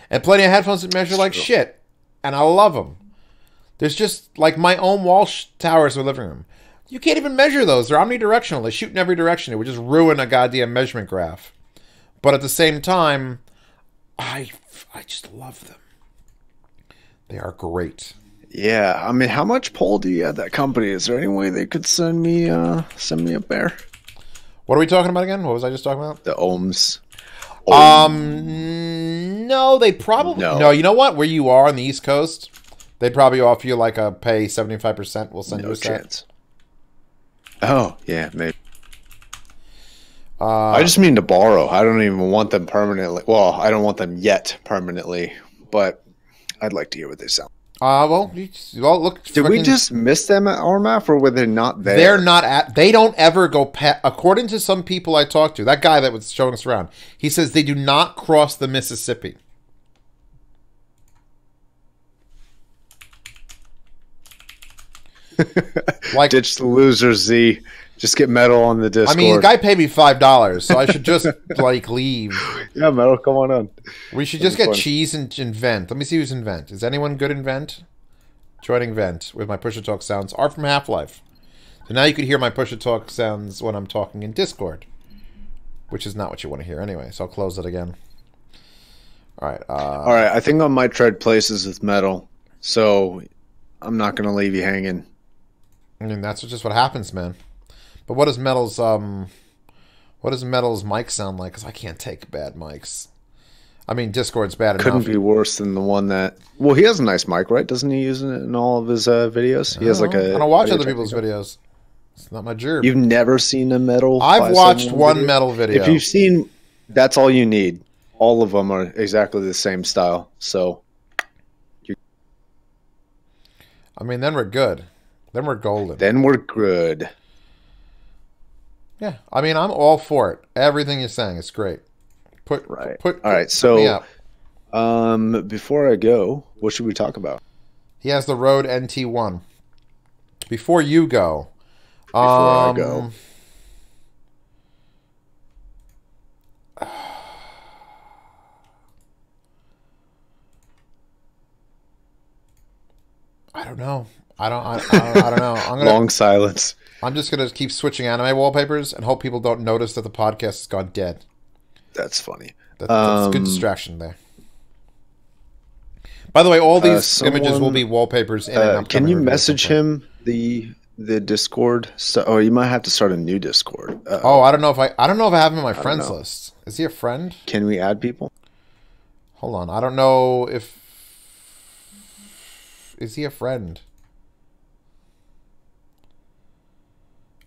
B: And plenty of headphones that measure like shit and I love them. There's just like my own wall towers in the living room. You can't even measure those. They're omnidirectional. They shoot in every direction. It would just ruin a goddamn measurement graph. But at the same time, I just love them. They are great.
A: Yeah, I mean, how much pull do you have that company? Is there any way they could send me up there?
B: What are we talking about again? What was I just talking about?
A: The ohms.
B: No, they probably no. You know what? Where you are on the East Coast, they'd probably offer you like a pay 75%. We'll send you a
A: chance. Oh yeah, maybe. I just mean to borrow. I don't even want them permanently. Well, I don't want them yet permanently, but I'd like to hear what they sound.
B: Well, look.
A: Did we just miss them at RMAF, or were they not there?
B: They're not at. They don't ever go. According to some people I talked to, that guy that was showing us around, he says they do not cross the Mississippi.
A: Like, ditch the loser, Z. Just get Metal on the Discord.
B: I mean, the guy paid me $5, so I should just like leave.
A: Yeah, Metal, come on.
B: We should just get Cheese and Vent. Let me see who's in Vent. Is anyone good in Vent? Joining Vent with my push-to-talk sounds are from Half-Life. So now you can hear my push-to-talk sounds when I'm talking in Discord, which is not what you want to hear anyway. So I'll close it again. All right.
A: All right. I think I might trade places with Metal, so I'm not going to leave you hanging.
B: I mean, that's just what happens, man. But what does Metal's mic sound like? Because I can't take bad mics. I mean, Discord's bad enough.
A: Couldn't be worse than the one that. Well, he has a nice mic, right? Doesn't he use it in all of his videos? He has like a.
B: I don't watch other people's videos. It's not my gerb.
A: You've never seen a Metal?
B: I've watched one Metal video.
A: If you've seen, that's all you need. All of them are exactly the same style. So.
B: I mean, then we're good. Then we're golden.
A: Then we're good.
B: Yeah, I mean, I'm all for it. Everything you're saying is great. All
A: right. So, before I go, what should we talk about?
B: He has the Rode NT1. Before you go,
A: I go,
B: I don't know. I don't know.
A: Long silence.
B: I'm just going to keep switching anime wallpapers and hope people don't notice that the podcast has gone dead.
A: That's funny.
B: That's a good distraction there. By the way, all these images will be wallpapers.
A: Can you message him the Discord? Oh, you might have to start a new Discord.
B: I don't know if I have him in my friends list. Is he a friend?
A: Can we add people?
B: Hold on. I don't know if... Is he a friend?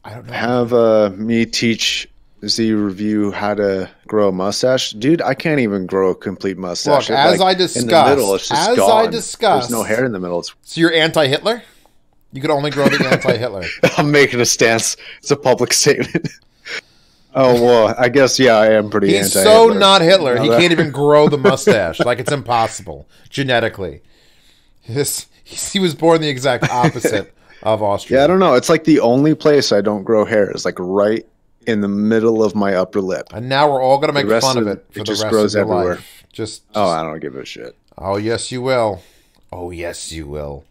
B: I don't know.
A: Have me teach Z review how to grow a mustache. Dude, I can't even grow a complete mustache.
B: Look, as I discussed,
A: in the middle, it's just gone. There's no hair in the middle.
B: So you're anti-Hitler? You could only grow the anti-Hitler.
A: I'm making a stance. It's a public statement. Oh, well, I guess, yeah, I am pretty
B: He's
A: anti-Hitler.
B: so not Hitler, he can't even grow the mustache. Like, it's impossible, genetically. He was born the exact opposite of Austria.
A: Yeah, I don't know. It's like the only place I don't grow hair is like right in the middle of my upper lip.
B: And now we're all going to make fun of it for the rest of your life. Just,
A: I don't give a shit.
B: Oh, yes, you will. Oh, yes, you will.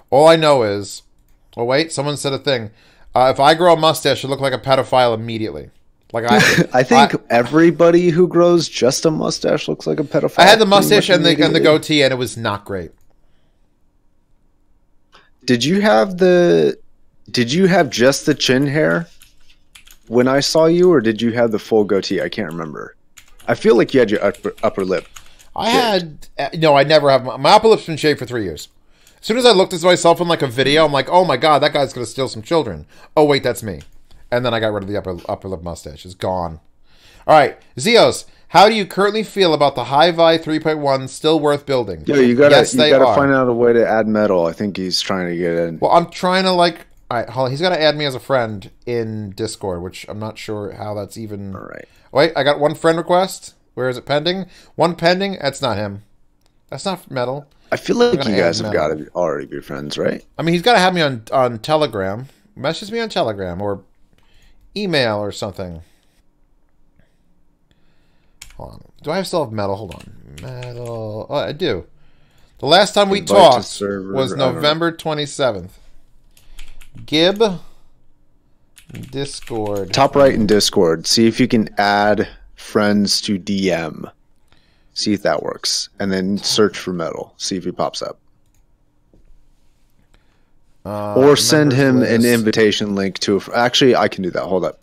B: All I know is... Oh, wait, someone said a thing. If I grow a mustache, I look like a pedophile immediately. Like
A: I think everybody who grows just a mustache looks like a pedophile.
B: I had the mustache and the goatee, and it was not great.
A: Did you have just the chin hair when I saw you, or did you have the full goatee? I can't remember. I feel like you had your upper lip.
B: No, I never have. My upper lip's been shaved for 3 years. As soon as I looked at myself in like a video, I'm like, oh my god, that guy's going to steal some children. Oh wait, that's me. And then I got rid of the upper lip mustache. It's gone. All right, Zeos, how do you currently feel about the Hi-Vi 3.1 still worth building?
A: Yeah, you gotta find out a way to add metal. I think he's trying to get in.
B: Well, I'm trying to like. All right, hold on. He's got to add me as a friend in Discord, which I'm not sure how that's even.
A: All right.
B: Wait, I got one friend request. Where is it pending? One pending? That's not him. That's not metal.
A: I feel like you guys have got to already be friends, right?
B: I mean, he's got to have me on Telegram. Message me on Telegram or email or something. Hold on. Do I still have metal? Hold on. Metal. Oh, I do. The last time we talked was November 27th. Gib. Discord.
A: Top right in Discord. See if you can add friends to DM. See if that works. And then search for metal. See if he pops up. Or send him an invitation link to... Actually, I can do that. Hold up.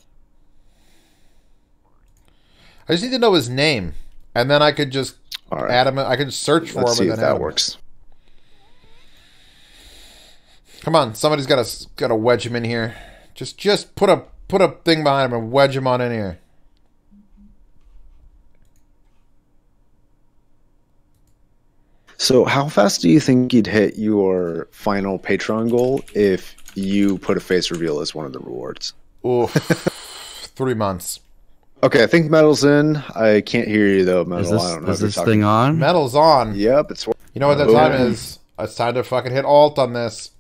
B: I just need to know his name. And then I could just add him. I could just search for him.
A: See
B: and
A: if
B: then
A: that works.
B: Come on. Somebody's got to wedge him in here. Just put a thing behind him and wedge him on in here.
A: So how fast do you think you'd hit your final Patreon goal if you put a face reveal as one of the rewards?
B: Oof. 3 months.
A: Okay, I think Metal's in. I can't hear you though, Metal.
F: Is
A: I don't know.
F: this thing on?
B: Metal's on.
A: Yep, it's.
B: You know what that time is? It's time to fucking hit Alt on this.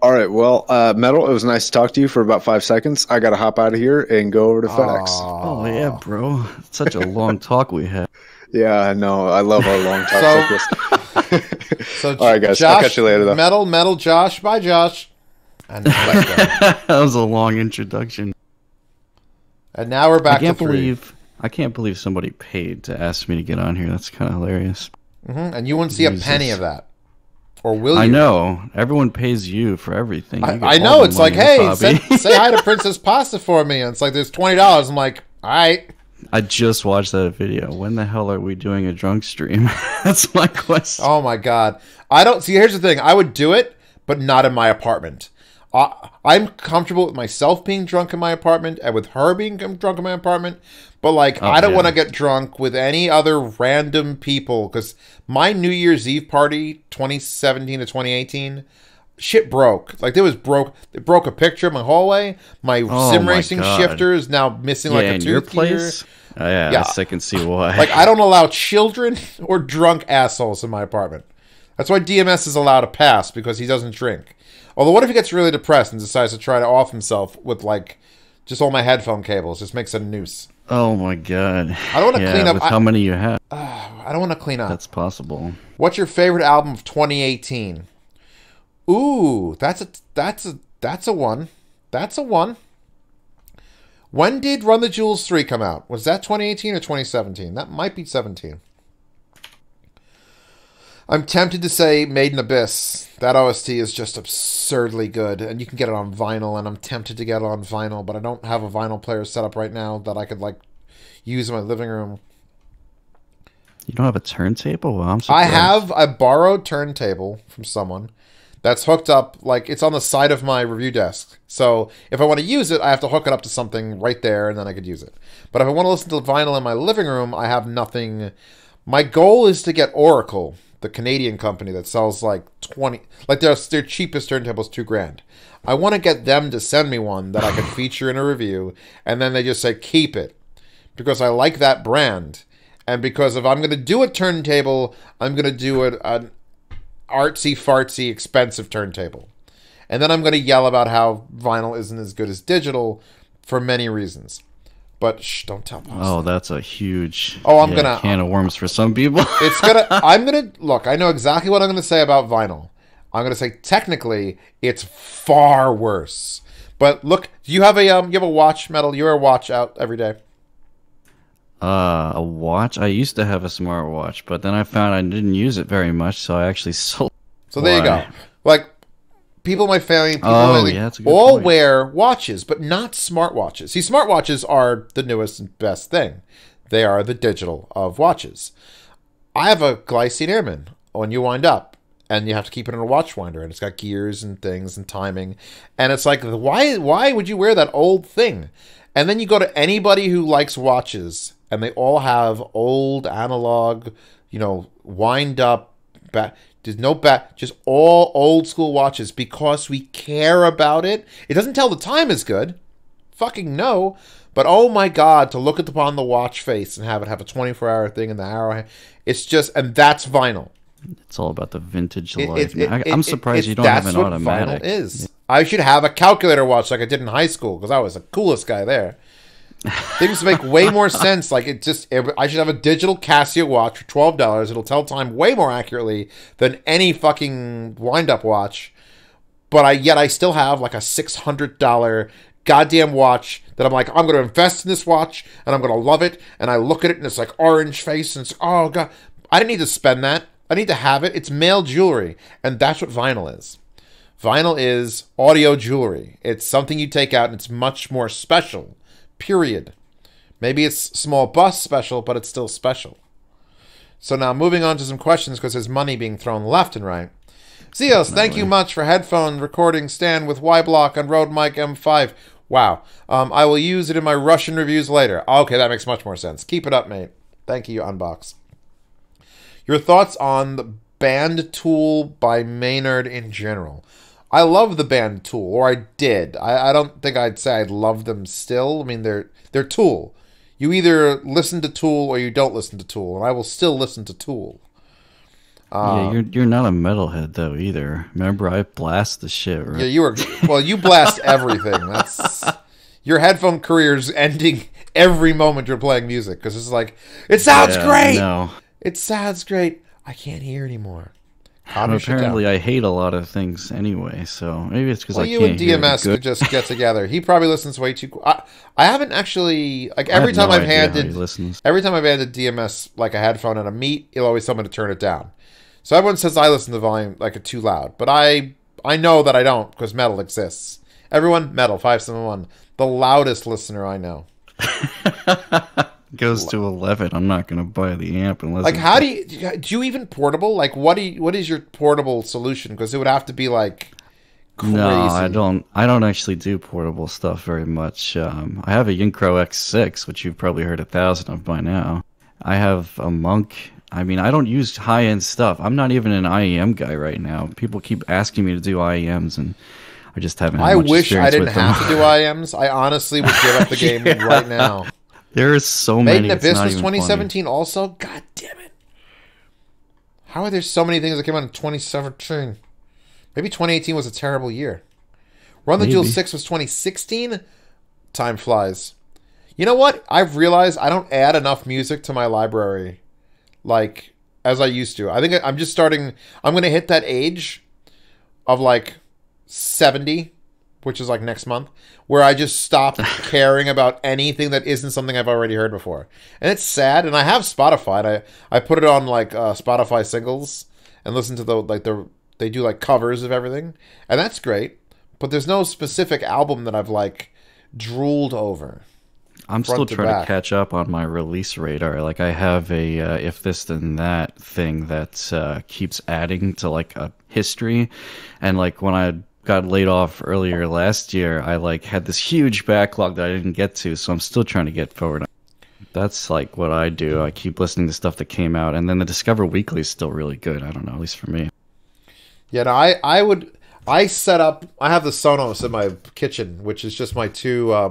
A: All right, well, Metal, it was nice to talk to you for about 5 seconds. I got to hop out of here and go over to FedEx.
F: Oh yeah, bro. It's such a long talk we had.
A: Yeah, I know. I love our long talks like this.
B: So,
A: all right, guys.
B: Josh,
A: I'll catch you later, though.
B: Metal, Josh. Bye, Josh. And let's go.
F: That was a long introduction.
B: And now we're back
F: I can't
B: to 3.
F: I can't believe somebody paid to ask me to get on here. That's kind of hilarious.
B: And you wouldn't see a penny of that. Or will you?
F: I know. Everyone pays you for everything.
B: I know. It's like, hey, say hi to Princess Pasta for me. And it's like, there's $20. I'm like, all right.
F: I just watched that video. When the hell are we doing a drunk stream? That's my question.
B: Oh, my God. I don't... See, here's the thing. I would do it, but not in my apartment. I'm comfortable with myself being drunk in my apartment and with her being drunk in my apartment. But, like, I don't want to get drunk with any other random people. Because my New Year's Eve party, 2017 to 2018... shit broke. Like, it broke a picture of my hallway. My sim racing shifter is now missing like a
F: in
B: tooth
F: your place?
B: here.
F: Yeah, I can see why.
B: Like, I don't allow children or drunk assholes in my apartment. That's why DMS is allowed to pass, because he doesn't drink. Although, what if he gets really depressed and decides to try to off himself with, like, just all my headphone cables? Just makes a noose.
F: Oh my god.
B: I don't want to clean up.
F: With how many you have?
B: I don't want to clean up.
F: That's possible.
B: What's your favorite album of 2018? Ooh, that's a one. That's a one. When did Run the Jewels 3 come out? Was that 2018 or 2017? That might be 17. I'm tempted to say Made in Abyss. That OST is just absurdly good, and you can get it on vinyl, and I'm tempted to get it on vinyl, but I don't have a vinyl player set up right now that I could, like, use in my living room.
F: You don't have a turntable? Well, I'm surprised.
B: I have a borrowed turntable from someone that's hooked up, like, it's on the side of my review desk. So if I want to use it, I have to hook it up to something right there, and then I could use it. But if I want to listen to vinyl in my living room, I have nothing. My goal is to get Oracle, the Canadian company that sells like 20, like their cheapest turntable is $2,000. I want to get them to send me one that I can feature in a review, and then they just say keep it, because I like that brand, and because if I'm going to do a turntable, I'm going to do an artsy fartsy expensive turntable, and then I'm going to yell about how vinyl isn't as good as digital for many reasons. But shh, don't tell me.
F: Oh, that's a huge
B: can
F: of worms for some people.
B: I'm gonna look. I know exactly what I'm gonna say about vinyl. I'm gonna say technically it's far worse. But look, do you have a watch, Metal? You wear a watch out every day?
F: A watch? I used to have a smartwatch, but then I found I didn't use it very much, so I actually sold.
B: So there you go. Like, people in my family, all wear watches, but not smartwatches. See, smartwatches are the newest and best thing. They are the digital of watches. I have a Glycine Airman when you wind up, and you have to keep it in a watch winder, and it's got gears and things and timing. And it's like, why would you wear that old thing? And then you go to anybody who likes watches, and they all have old analog, wind up, there's no just all old school watches because we care about it. It doesn't tell the time is good. Fucking no. But oh my god, to look upon the watch face and have it have a 24-hour thing in the arrow, it's just, and that's vinyl.
F: It's all about the vintage life. I'm surprised you don't have an automatic.
B: That's what vinyl is. I should have a calculator watch like I did in high school because I was the coolest guy there. Things make way more sense. Like I should have a digital Casio watch for $12. It'll tell time way more accurately than any fucking wind-up watch. But yet I still have like a $600 goddamn watch that I'm like, I'm going to invest in this watch and I'm going to love it. And I look at it and it's like orange face and it's, oh god, I didn't need to spend that. I need to have it. It's male jewelry, and that's what vinyl is. Vinyl is audio jewelry. It's something you take out and it's much more special. Period. Maybe it's small bust special, but it's still special. So now moving on to some questions because there's money being thrown left and right. Zeos, thank you much for headphone recording stand with Y-Block on Rode Mic M5. Wow. I will use it in my Russian reviews later. Okay, that makes much more sense. Keep it up, mate. Thank you, Unbox. Your thoughts on the Band Tool by Maynard in general? I love the Band Tool, or I did. I don't think I'd say I love them still. I mean, they're Tool. You either listen to Tool or you don't listen to Tool, and I will still listen to Tool.
F: Yeah, you're not a metalhead though either. Remember, I blast the shit. Right?
B: Yeah, you blast everything. That's your headphone career's ending every moment you're playing music because it's like it sounds great.
F: No.
B: It sounds great. I can't hear anymore.
F: Apparently, I hate a lot of things anyway, so maybe it's because I can't
B: hear. Well, you and DMS could just get together. He probably listens way too. I haven't actually every time I've handed DMS like a headphone at a meet, he'll always tell me to turn it down. So everyone says I listen to the volume like it's too loud, but I know that I don't because metal exists. Everyone, metal 571, the loudest listener I know.
F: Goes to 11. I'm not going to buy the amp unless.
B: Like, how do you even portable? Like, what is your portable solution? Because it would have to be like crazy.
F: No, I don't actually do portable stuff very much. I have a Yincro X6, which you've probably heard 1,000 of by now. I have a Monk. I mean, I don't use high-end stuff. I'm not even an IEM guy right now. People keep asking me to do IEMs, and I just haven't had much
B: wish I didn't
F: with them.
B: have to do IEMs. I honestly would give up the game right now.
F: There is so many.
B: Made in Abyss was 2017 funny. Also? God damn it. How are there so many things that came out in 2017? Maybe 2018 was a terrible year. Run the Jewel 6 was 2016? Time flies. You know what? I've realized I don't add enough music to my library like as I used to. I think I'm just starting. I'm going to hit that age of like 70, which is like next month, where I just stop caring about anything that isn't something I've already heard before. And it's sad. And I have Spotify. I put it on like Spotify singles and listen to they do like covers of everything. And that's great. But there's no specific album that I've like drooled over.
F: I'm still trying to catch up on my release radar. Like I have a if this then that thing that keeps adding to like a history. And like when I got laid off earlier last year, I like had this huge backlog that I didn't get to, so I'm still trying to get forward. That's like what I do. I keep listening to stuff that came out, and then the Discover Weekly is still really good. I don't know, at least for me.
B: Yeah, no, I set up. I have the Sonos in my kitchen, which is just my two.
F: I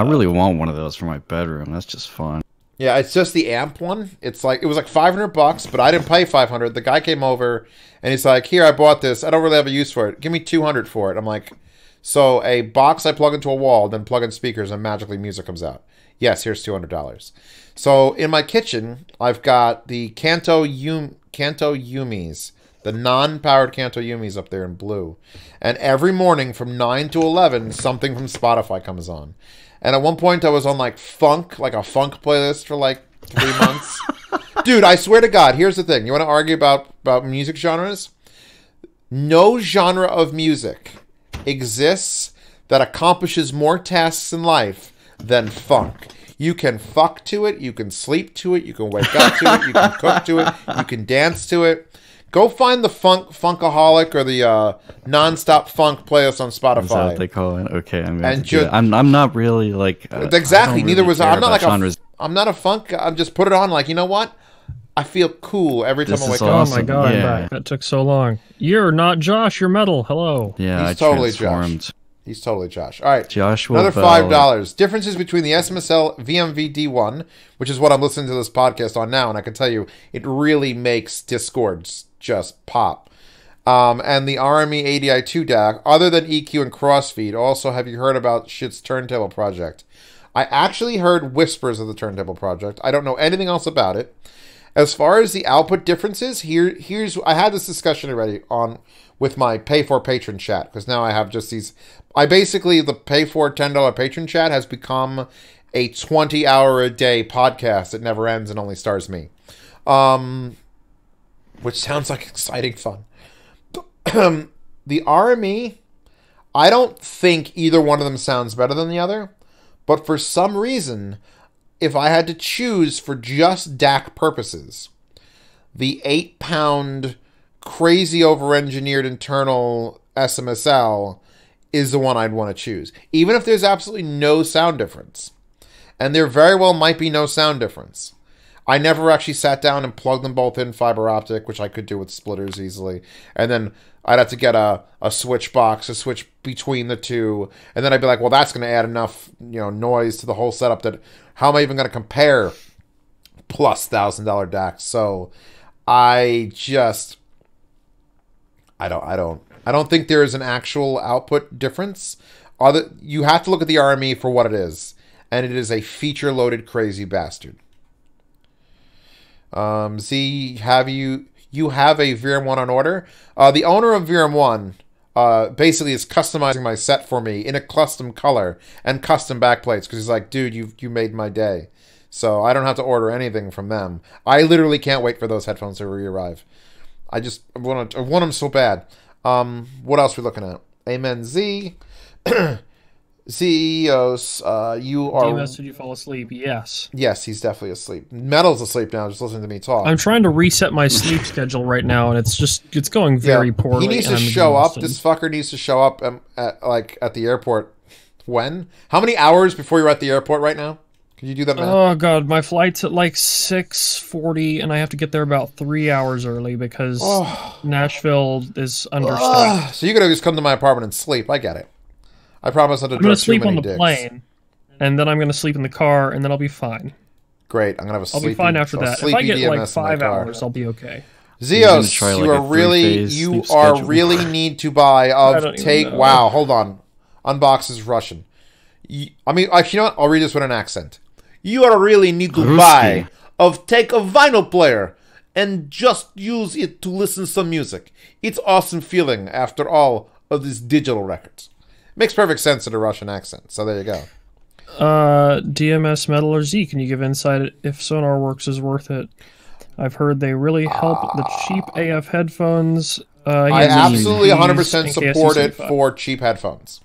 F: really want one of those for my bedroom. That's just fun.
B: Yeah, it's just the amp one. It was like $500, but I didn't pay $500. The guy came over and he's like, "Here, I bought this. I don't really have a use for it. Give me $200 for it." I'm like, "So a box I plug into a wall, then plug in speakers, and magically music comes out." Yes, here's $200. So in my kitchen, I've got the Kanto Yumis, the non-powered Kanto Yumis up there in blue, and every morning from 9 to 11, something from Spotify comes on. And at one point, I was on like a funk playlist for like 3 months. Dude, I swear to God, here's the thing. You want to argue about music genres? No genre of music exists that accomplishes more tasks in life than funk. You can fuck to it, you can sleep to it, you can wake up to it, you can cook to it, you can dance to it. Go find the Funkaholic or the non-stop funk playlist on Spotify.
F: Is that what they call it? Okay, I'm not really like
B: exactly. Neither was I'm not like genres. I'm not a funk. I'm just put it on like, you know what? I feel cool every time I wake up.
D: Oh my God, that took so long. You're not Josh. You're metal. Hello.
F: Yeah,
B: he's totally Josh. He's totally Josh. All right.
F: Joshua
B: Another
F: Ballard.
B: $5. Differences between the SMSL VMVD1, which is what I'm listening to this podcast on now, and I can tell you, it really makes Discords just pop. And the RME ADI2 DAC, other than EQ and crossfeed. Also, have you heard about shit's turntable project? I actually heard whispers of the turntable project. I don't know anything else about it. As far as the output differences, here's I had this discussion already with my pay for patron chat, because now I have just these. The pay for $10 patron chat has become a 20-hour-a-day podcast that never ends and only stars me, which sounds like exciting fun. The RME, I don't think either one of them sounds better than the other, but for some reason, if I had to choose for just DAC purposes, the 8-pound crazy over-engineered internal SMSL is the one I'd want to choose, even if there's absolutely no sound difference. And there very well might be no sound difference. I never actually sat down and plugged them both in fiber optic, which I could do with splitters easily. And then I'd have to get a switch box, a switch between the two. And then I'd be like, well, that's going to add enough, noise to the whole setup that how am I even going to compare plus $1,000 DACs? So I don't think there is an actual output difference. You have to look at the RME for what it is. And it is a feature-loaded crazy bastard. Z, you have a VRM1 on order? The owner of VRM1 basically is customizing my set for me in a custom color and custom backplates, because he's like, dude, you made my day. So I don't have to order anything from them. I literally can't wait for those headphones to re-arrive. I want them so bad. What else are we looking at? Amen Z. CEOs, you are...
D: DMS, did you fall asleep? Yes.
B: Yes, he's definitely asleep. Metal's asleep now, just listening to me talk.
D: I'm trying to reset my sleep schedule right now, and it's going very poorly.
B: He needs to show up. This fucker needs to show up at the airport. When? How many hours before you're at the airport right now? Can you do that math?
D: Oh, God, my flight's at like 6:40, and I have to get there about 3 hours early because Nashville is understaffed.
B: So you could just come to my apartment and sleep. I get it. I promise not to
D: I'm going to
B: drop too
D: sleep on
B: many
D: the
B: dicks.
D: plane, and then I'm going to sleep in the car, and then I'll be fine.
B: Great. I'm going to have a
D: I'll
B: sleepy...
D: be fine after that. If I get like 5 hours, I'll be okay.
B: Zeos,
F: try, like,
B: you
F: a
B: are really,
F: three-phase
B: you
F: sleep
B: are
F: schedule?
B: really need to buy of
D: I don't even
B: take.
D: know.
B: Wow, hold on. Unbox is Russian. Actually, you know what? I'll read this with an accent. You are really need to
F: Ruski.
B: buy of take a vinyl player and just use it to listen to some music. It's awesome feeling after all of these digital records. Makes perfect sense in a Russian accent. So there you go.
D: DMS Metal or Z, can you give insight if SonarWorks is worth it? I've heard they really help the cheap AF headphones.
B: I absolutely 100%
D: KSC
B: support it
D: 75.
B: for cheap headphones.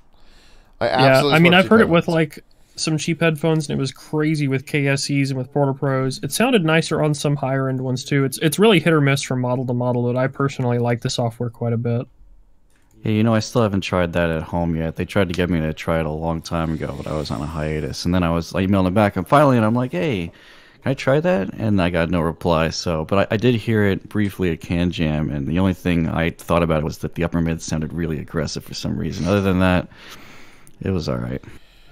D: I mean, I've heard it with like some cheap headphones, and it was crazy with KSCs and with Porta Pros. It sounded nicer on some higher end ones too. It's really hit or miss from model to model, but I personally like the software quite a bit.
F: Yeah, I still haven't tried that at home yet. They tried to get me to try it a long time ago, but I was on a hiatus. And then I was emailing them back, and finally, I'm like, hey, can I try that? And I got no reply. But I did hear it briefly at Can Jam, and the only thing I thought about it was that the upper mid sounded really aggressive for some reason. Other than that, it was all right.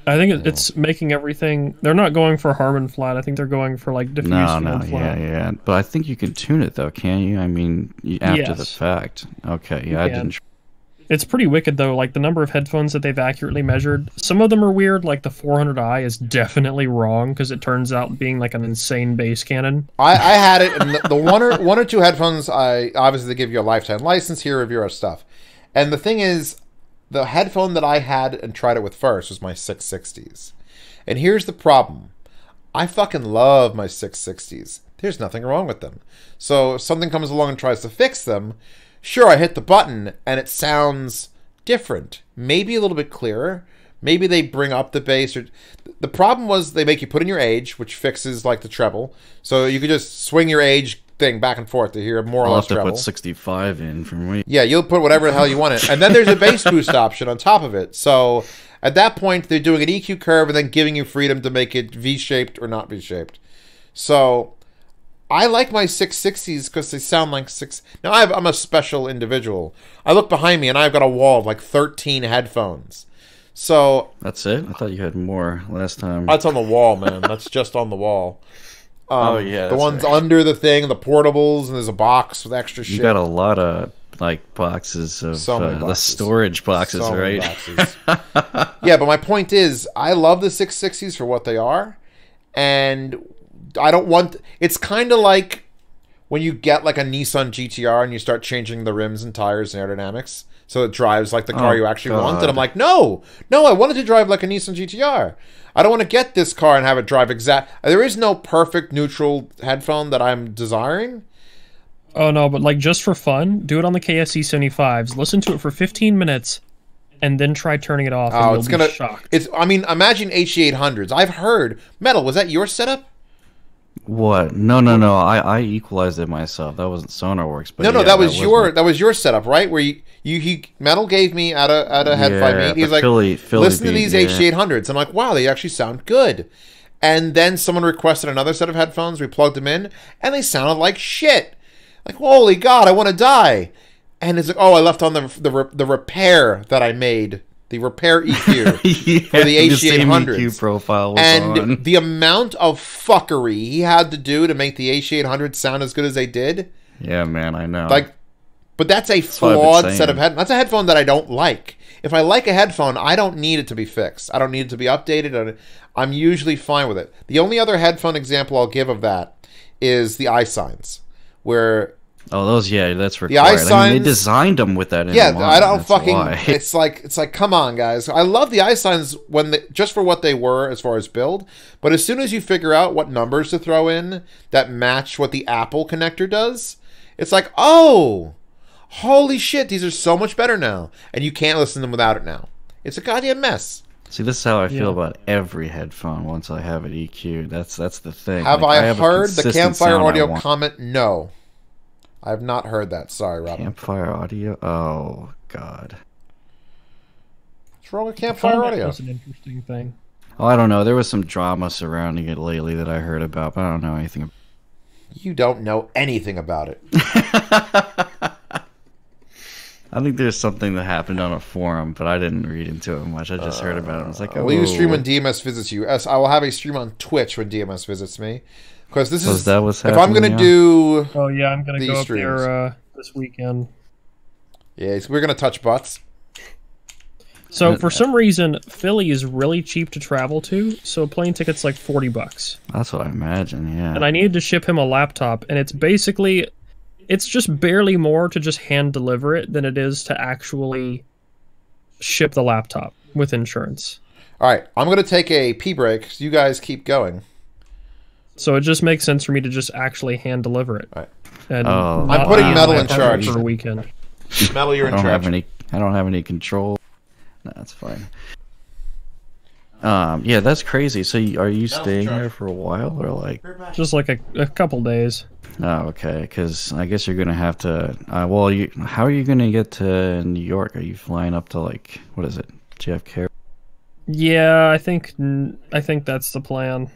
D: I think it's making everything... They're not going for Harman flat. I think they're going for like diffuse field flat.
F: Yeah. But I think you can tune it, though, can't you? I mean, after the
D: Yes.
F: fact. Okay, yeah, I didn't...
D: It's pretty wicked, though. Like, the number of headphones that they've accurately measured, some of them are weird. Like, the 400i is definitely wrong, because it turns out being, like, an insane bass cannon.
B: I had it, and the one or two headphones, obviously they give you a lifetime license here, review our stuff. And the thing is, the headphone that I had and tried it with first was my 660s. And here's the problem. I fucking love my 660s. There's nothing wrong with them. So if something comes along and tries to fix them... Sure, I hit the button, and it sounds different. Maybe a little bit clearer. Maybe they bring up the bass. The problem was they make you put in your age, which fixes, like, the treble. So you could just swing your age thing back and forth to hear more or
F: I'll
B: less
F: have to
B: treble.
F: put 65 in for me.
B: Yeah, you'll put whatever the hell you want in. And then there's a bass boost option on top of it. So at that point, they're doing an EQ curve and then giving you freedom to make it V-shaped or not V-shaped. So... I like my 660s because they sound like six... Now, I'm a special individual. I look behind me, and I've got a wall of like 13 headphones. So
F: That's it? I thought you had more last time.
B: that's on the wall, man. That's just on the wall.
F: Oh, yeah,
B: the
F: that's
B: ones
F: right.
B: under the thing, the portables, and there's a box with extra shit.
F: You got a lot of like boxes of
B: So many
F: the
B: boxes.
F: storage boxes,
B: So many
F: right?
B: boxes. Yeah, but my point is, I love the 660s for what they are, and I don't want. It's kind of like when you get like a Nissan GTR and you start changing the rims and tires and aerodynamics, so it drives like the car
F: Oh,
B: you actually want.
F: God.
B: And I'm like, no, I wanted to drive like a Nissan GTR. I don't want to get this car and have it drive exact. There is no perfect neutral headphone that I'm desiring.
D: Oh no, but like just for fun, do it on the KSC 75s. Listen to it for 15 minutes, and then try turning it off. And you'll
B: It's
D: be
B: gonna.
D: shocked.
B: It's. I mean, imagine HE800s. I've heard Metal. Was that your setup?
F: What? No. I equalized it myself. That wasn't SonarWorks. But
B: No,
F: yeah,
B: that was
F: my-
B: that was your setup, right? Where he Metal gave me at a head fight meet. He's
F: the
B: like,
F: Philly
B: listen to
F: beat,
B: these
F: yeah.
B: HE800s. I'm like, wow, they actually sound good. And then someone requested another set of headphones. We plugged them in, and they sounded like shit. Like, holy God, I want to die. And it's like, oh, I left on the repair that I made, the repair EQ
F: Yeah,
B: for the
F: same
B: HE800s.
F: EQ profile was
B: And
F: on.
B: the amount of fuckery he had to do to make the HE800s sound as good as they did.
F: Yeah, man, I know.
B: Like, but that's a
F: what I've been
B: flawed
F: saying.
B: set of headphones. That's a headphone that I don't like. If I like a headphone, I don't need it to be fixed. I don't need it to be updated. I'm usually fine with it. The only other headphone example I'll give of that is the iSigns, where
F: oh, those, yeah, that's required.
B: eye
F: I mean,
B: signs-
F: they designed them with that in
B: yeah,
F: mind.
B: I don't
F: That's
B: fucking.
F: why.
B: It's like, come on, guys. I love the iSigns just for what they were as far as build. But as soon as you figure out what numbers to throw in that match what the Apple connector does, it's like, oh, holy shit, these are so much better now, and you can't listen to them without it now. It's a goddamn mess.
F: See, this is how I feel
D: Yeah.
F: about every headphone once I have it EQ'd. That's the thing.
B: Have
F: Like,
B: I
F: have a
B: heard the
F: consistent
B: Campfire
F: sound I
B: Audio
F: want.
B: comment? No, I have not heard that. Sorry, Robin.
F: Campfire Audio? Oh, God.
B: What's wrong with Campfire
D: Comment
B: Audio?
D: was an interesting thing.
F: Oh, I don't know. There was some drama surrounding it lately that I heard about, but I don't know anything about
B: You don't know anything about it.
F: I think there's something that happened on a forum, but I didn't read into it much. I just heard about it. I was like, oh.
B: Will you stream when DMS visits you? Yes, I will have a stream on Twitch when DMS visits me. Because this is
F: that what's
B: if I'm
F: happening,
B: gonna
F: yeah?
B: do
D: Oh yeah, I'm gonna
B: These
D: go up
B: streams.
D: there this weekend.
B: yeah, we're gonna touch butts.
D: So for some reason, Philly is really cheap to travel to. So plane tickets like $40,
F: That's what I imagine, yeah.
D: and I needed to ship him a laptop, and it's just barely more to just hand deliver it than it is to actually ship the laptop with insurance.
B: All right, I'm gonna take a pee break. So you guys keep going.
D: So it just makes sense for me to just actually hand deliver it.
B: All right.
D: And
F: Oh,
D: not
B: I'm putting
D: be in
B: Metal
D: my
B: in
D: apartment
B: charge.
D: for a weekend.
B: Metal, you're
F: I
B: in
F: don't
B: charge.
F: have any control. No, that's fine. Yeah, that's crazy. So are you staying there for a while, or like?
D: Just like a couple days.
F: Oh, okay. Because I guess you're gonna have to. How are you gonna get to New York? Are you flying up to like what is it, JFK?
D: Yeah, I think that's the plan.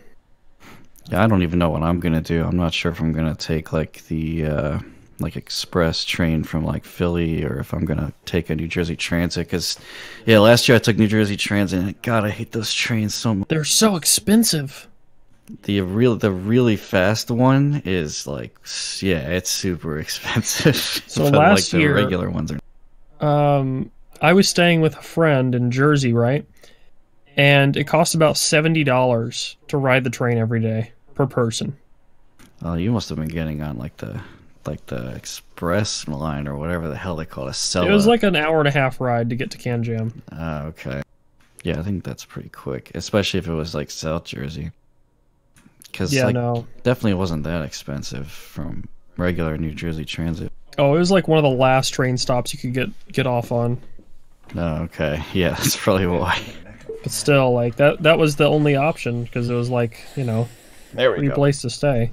F: Yeah, I don't even know what I'm gonna do. I'm not sure if I'm gonna take like the like express train from like Philly, or if I'm gonna take a New Jersey Transit. Because yeah, last year I took New Jersey Transit, and God, I hate those trains so much.
D: They're so expensive.
F: The really fast one is like, yeah, it's super expensive.
D: So
F: But,
D: last
F: like,
D: year-
F: the regular ones are.
D: I was staying with a friend in Jersey, right? And it cost about $70 to ride the train every day per person.
F: Oh, you must have been getting on like the express line or whatever the hell they call it.
D: It was like an hour and a half ride to get to CanJam.
F: Oh, okay. Yeah, I think that's pretty quick, especially if it was like South Jersey. Because
D: Yeah,
F: like,
D: no.
F: definitely wasn't that expensive from regular New Jersey Transit.
D: Oh, it was like one of the last train stops you could get off on.
F: Oh, okay. Yeah, that's probably why.
D: But still, like that was the only option because it was like,
B: There we
D: free
B: go.
D: place to stay.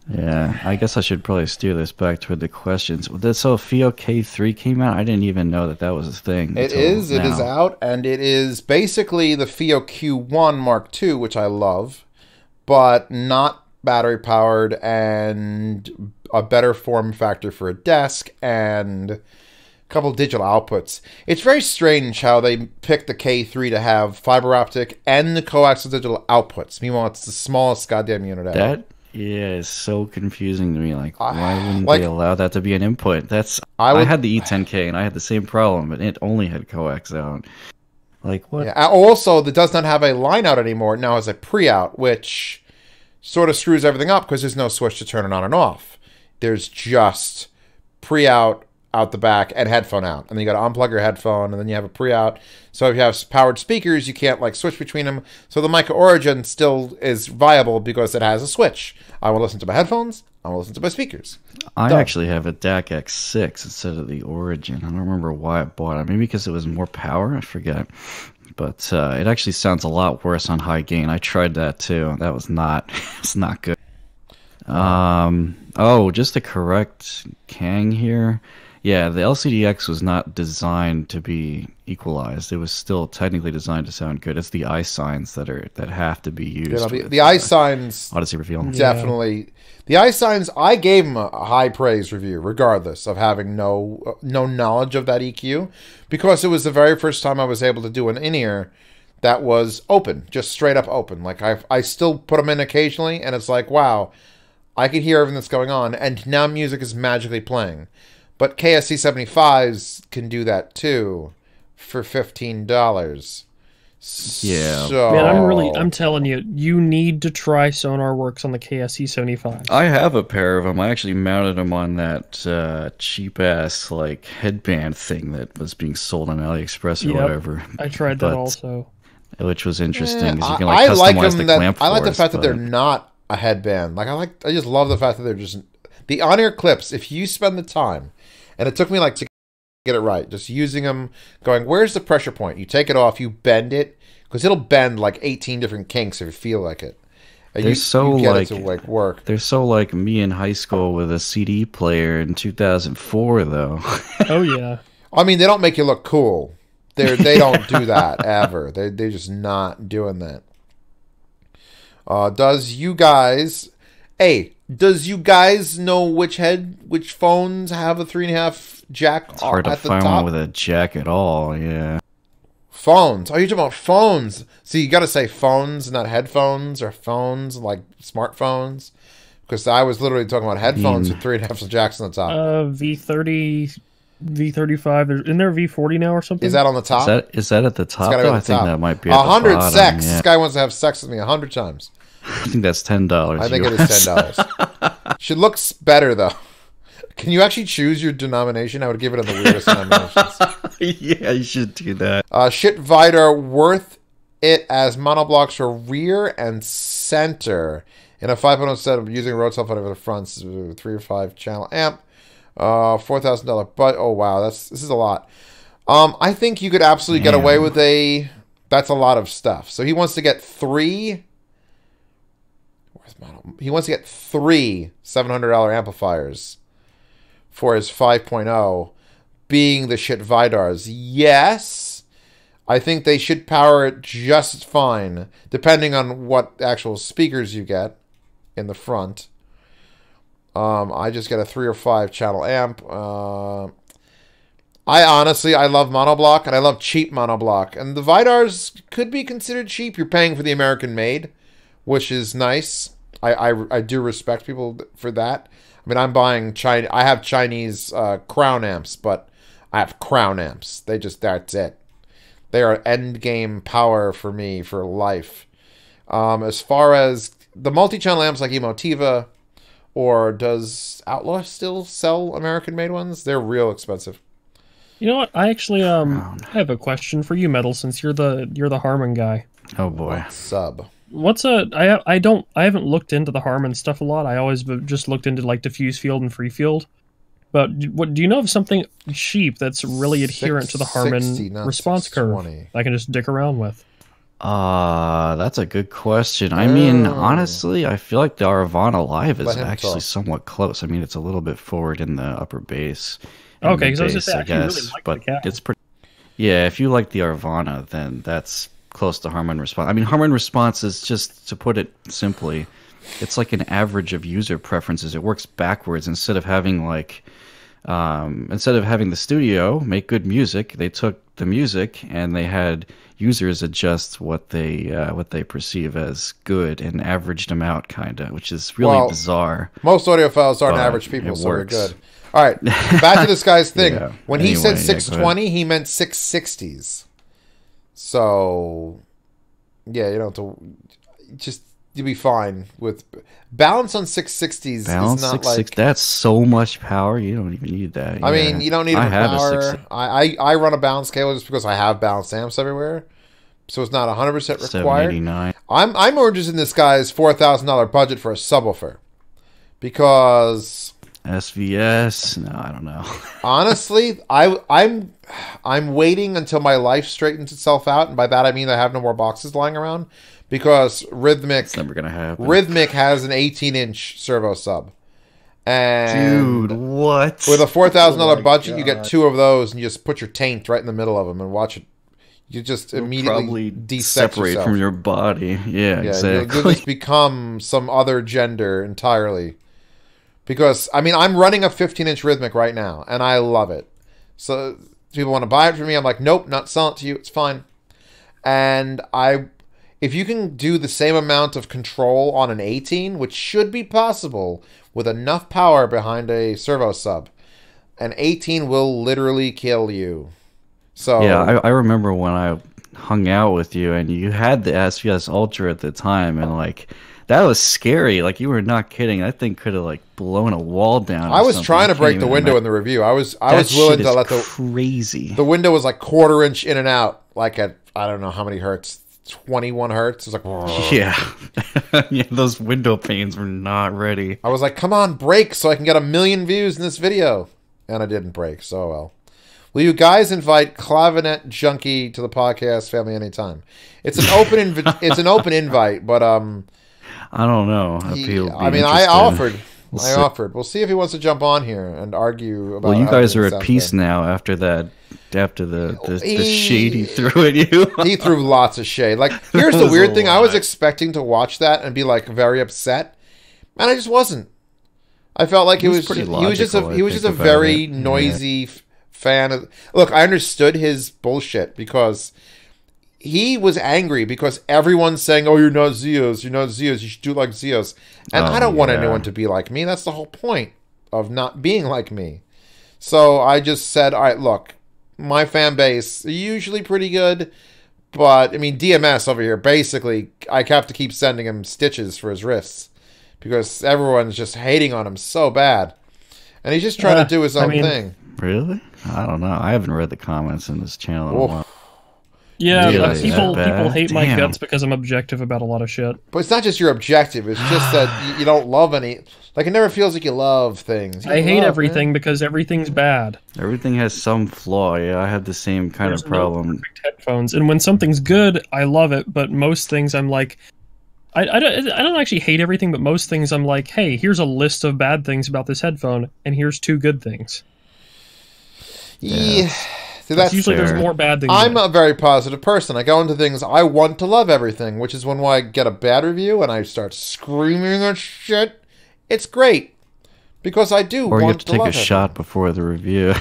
F: Yeah, I guess I should probably steer this back toward the questions. So FIO K3 came out? I didn't even know that was a thing.
B: It
F: until
B: is
F: now.
B: out, and it is basically the FIO Q1 Mark II, which I love, but not battery powered and a better form factor for a desk and couple digital outputs. It's very strange how they picked the K3 to have fiber optic and the coaxial digital outputs. Meanwhile, it's the smallest goddamn unit ever.
F: That is so confusing to me. Like, why wouldn't they allow that to be an input? I had the E10K and I had the same problem, but it only had coax out. Like, what?
B: Yeah. Also, it does not have a line out anymore. It now has a pre-out, which sort of screws everything up because there's no switch to turn it on and off. There's just pre-out out the back and headphone out, and then you got to unplug your headphone, and then you have a pre-out. So if you have powered speakers, you can't like switch between them. So the Mica Origin still is viable because it has a switch. I will listen to my headphones. I will listen to my speakers.
F: I actually have a DAC X6 instead of the Origin. I don't remember why I bought it. Maybe because it was more power. I forget. But it actually sounds a lot worse on high gain. I tried that too. That was not. It's not good. Oh, just to correct Kang here. Yeah, the LCDX was not designed to be equalized. It was still technically designed to sound good. It's the eye signs that have to be used.
B: The eye signs
F: Odyssey reveal.
B: Definitely. Yeah. The eye signs, I gave them a high praise review, regardless of having no knowledge of that EQ, because it was the very first time I was able to do an in-ear that was open, just straight up open. Like I still put them in occasionally, and it's like, wow, I can hear everything that's going on, and now music is magically playing. But KSC 75s can do that too for $15.
F: Yeah.
B: So...
D: Man, I'm telling you, you need to try SonarWorks on the KSC 75.
F: I have a pair of them. I actually mounted them on that cheap ass like headband thing that was being sold on AliExpress or whatever.
D: I tried that also.
F: Which was interesting because you can like customize the clamp.
B: I like the fact that they're not a headband. Like I just love the fact that they're just the on-ear clips. If you spend the time, and it took me like to get it right, just using them, going, where's the pressure point? You take it off, you bend it, because it'll bend like 18 different kinks if you feel like it. And
F: they're
B: you get it to like work.
F: They're so like me in high school with a CD player in 2004, though.
D: Oh yeah.
B: I mean, they don't make you look cool. They don't do that ever. They're just not doing that. Does you guys know which phones have a 3.5 jack?
F: It's hard to find one with a jack at all. Yeah.
B: Phones. Oh, you're talking about phones. See, you got to say phones, not headphones, or phones like smartphones, because I was literally talking about headphones with 3.5 jacks on the top.
D: V30, V35. Isn't there a V40 now or something?
B: Is that on the top?
F: Is that at the top? Though? I think that might be at
B: 100
F: the bottom.
B: sex.
F: Yeah.
B: This guy wants to have sex with me 100 times.
F: I think that's $10.
B: I think it is $10. She looks better though. Can you actually choose your denomination? I would give it on the weirdest denominations.
F: Yeah, you should do that.
B: Shit Vidar worth it as monoblocks for rear and center in a 5.0 setup using Rode cell phone over the front, 3 or 5 channel amp, $4,000. But oh wow, this is a lot. I think you could absolutely get away with that's a lot of stuff. So he wants to get 3. He wants to get 3 $700 amplifiers for his 5.0, being the shit Vidars. Yes, I think they should power it just fine, depending on what actual speakers you get in the front. I just get a 3 or 5 channel amp. I love monoblock, and I love cheap monoblock. And the Vidars could be considered cheap. You're paying for the American made, which is nice. I do respect people for that. I mean, I'm buying China. I have Chinese crown amps, but I have crown amps. That's it. They are end game power for me for life. As far as the multi-channel amps like Emotiva, or does Outlaw still sell American-made ones? They're real expensive.
D: You know what? I actually have a question for you, Metal, since you're the Harman guy.
F: Oh boy.
B: Sub.
D: I haven't looked into the Harman stuff a lot. I always just looked into like diffuse field and free field. But do you know of something cheap that's really adherent to the Harman response curve I can just dick around with?
F: That's a good question. I mean, honestly, I feel like the Aravana Live is actually somewhat close. I mean, it's a little bit forward in the upper bass.
D: Okay, because I was just saying, I really like
F: but
D: the cat.
F: it's pretty. Yeah, if you like the Aravana, then that's close to Harman response. I mean, Harman response is, just to put it simply, it's like an average of user preferences. It works backwards. Instead of having like instead of having the studio make good music, they took the music and they had users adjust what they perceive as good and averaged them out, kind of, which is really bizarre.
B: Most audiophiles aren't average people, so they're good. All right, back to this guy's thing. Yeah. When he said 620, he meant 660s. So, yeah, you don't have to just. You'll be fine with balance on 660s.
F: Balance
B: is not like
F: that's so much power. You don't even need that.
B: I mean, you don't need power. I run a balance cable just because I have balanced amps everywhere, so it's not 100% required. I'm more interested in this guy's $4,000 budget for a subwoofer because
F: SVS. No, I don't know.
B: Honestly, I'm waiting until my life straightens itself out, and by that I mean I have no more boxes lying around. Because Rhythmic,
F: never gonna happen.
B: Rhythmic has an 18-inch servo sub, and
F: dude, what?
B: With a $4,000 budget, you get 2 of those, and you just put your taint right in the middle of them and watch it. You just immediately
F: separate yourself from your body. Yeah, exactly.
B: You'll just become some other gender entirely. Because I mean, I'm running a 15-inch Rhythmic right now, and I love it. So people want to buy it from me. I'm like, nope, not selling it to you. It's fine. And if you can do the same amount of control on an 18, which should be possible with enough power behind a servo sub, an 18 will literally kill you. So
F: yeah, I remember when I hung out with you and you had the SVS Ultra at the time, and like that was scary. Like you were not kidding. That thing could have like blown a wall down.
B: I was trying to break the window in the review. I was willing to let
F: the
B: window was like 1/4 inch in and out, like at I don't know how many hertz. 21 hertz. It was like,
F: yeah, those window panes were not ready.
B: I was like, come on, break so I can get 1 million views in this video. And I didn't break, so well. Will you guys invite Clavinet Junkie to the podcast family anytime? It's an open invite, but
F: I don't know.
B: I offered. We'll see if he wants to jump on here and argue about.
F: Well, you guys are at peace now after that. After the shade he threw at you.
B: He threw lots of shade. Like, here's the weird thing. I was expecting to watch that and be like very upset, and I just wasn't. I felt like he was just a very noisy fan of. Look, I understood his bullshit because he was angry because everyone's saying, "Oh, you're not Zeos. You're not Zeos. You should do like Zeos." And I don't want anyone to be like me. That's the whole point of not being like me. So I just said, "All right, look, my fan base is usually pretty good, but I mean DMS over here. Basically, I have to keep sending him stitches for his wrists because everyone's just hating on him so bad, and he's just trying to do his own thing."
F: Really? I don't know. I haven't read the comments in this channel in a while.
D: Yeah, really? People hate my guts because I'm objective about a lot of shit.
B: But it's not just your objective. It's just that you don't love any. Like, it never feels like you love things.
D: I hate everything because everything's bad.
F: Everything has some flaw. Yeah, I had the same kind of problem.
D: No perfect headphones, and when something's good, I love it. But most things, I'm like, I don't actually hate everything. But most things, I'm like, hey, here's a list of bad things about this headphone, and here's 2 good things.
B: Yeah.
D: See, that's usually fair. There's more bad things.
B: I'm a very positive person. I go into things, I want to love everything, which is when I get a bad review and I start screaming at shit. It's great. Because I do
F: or
B: want to love
F: Or you have to take a shot before the review.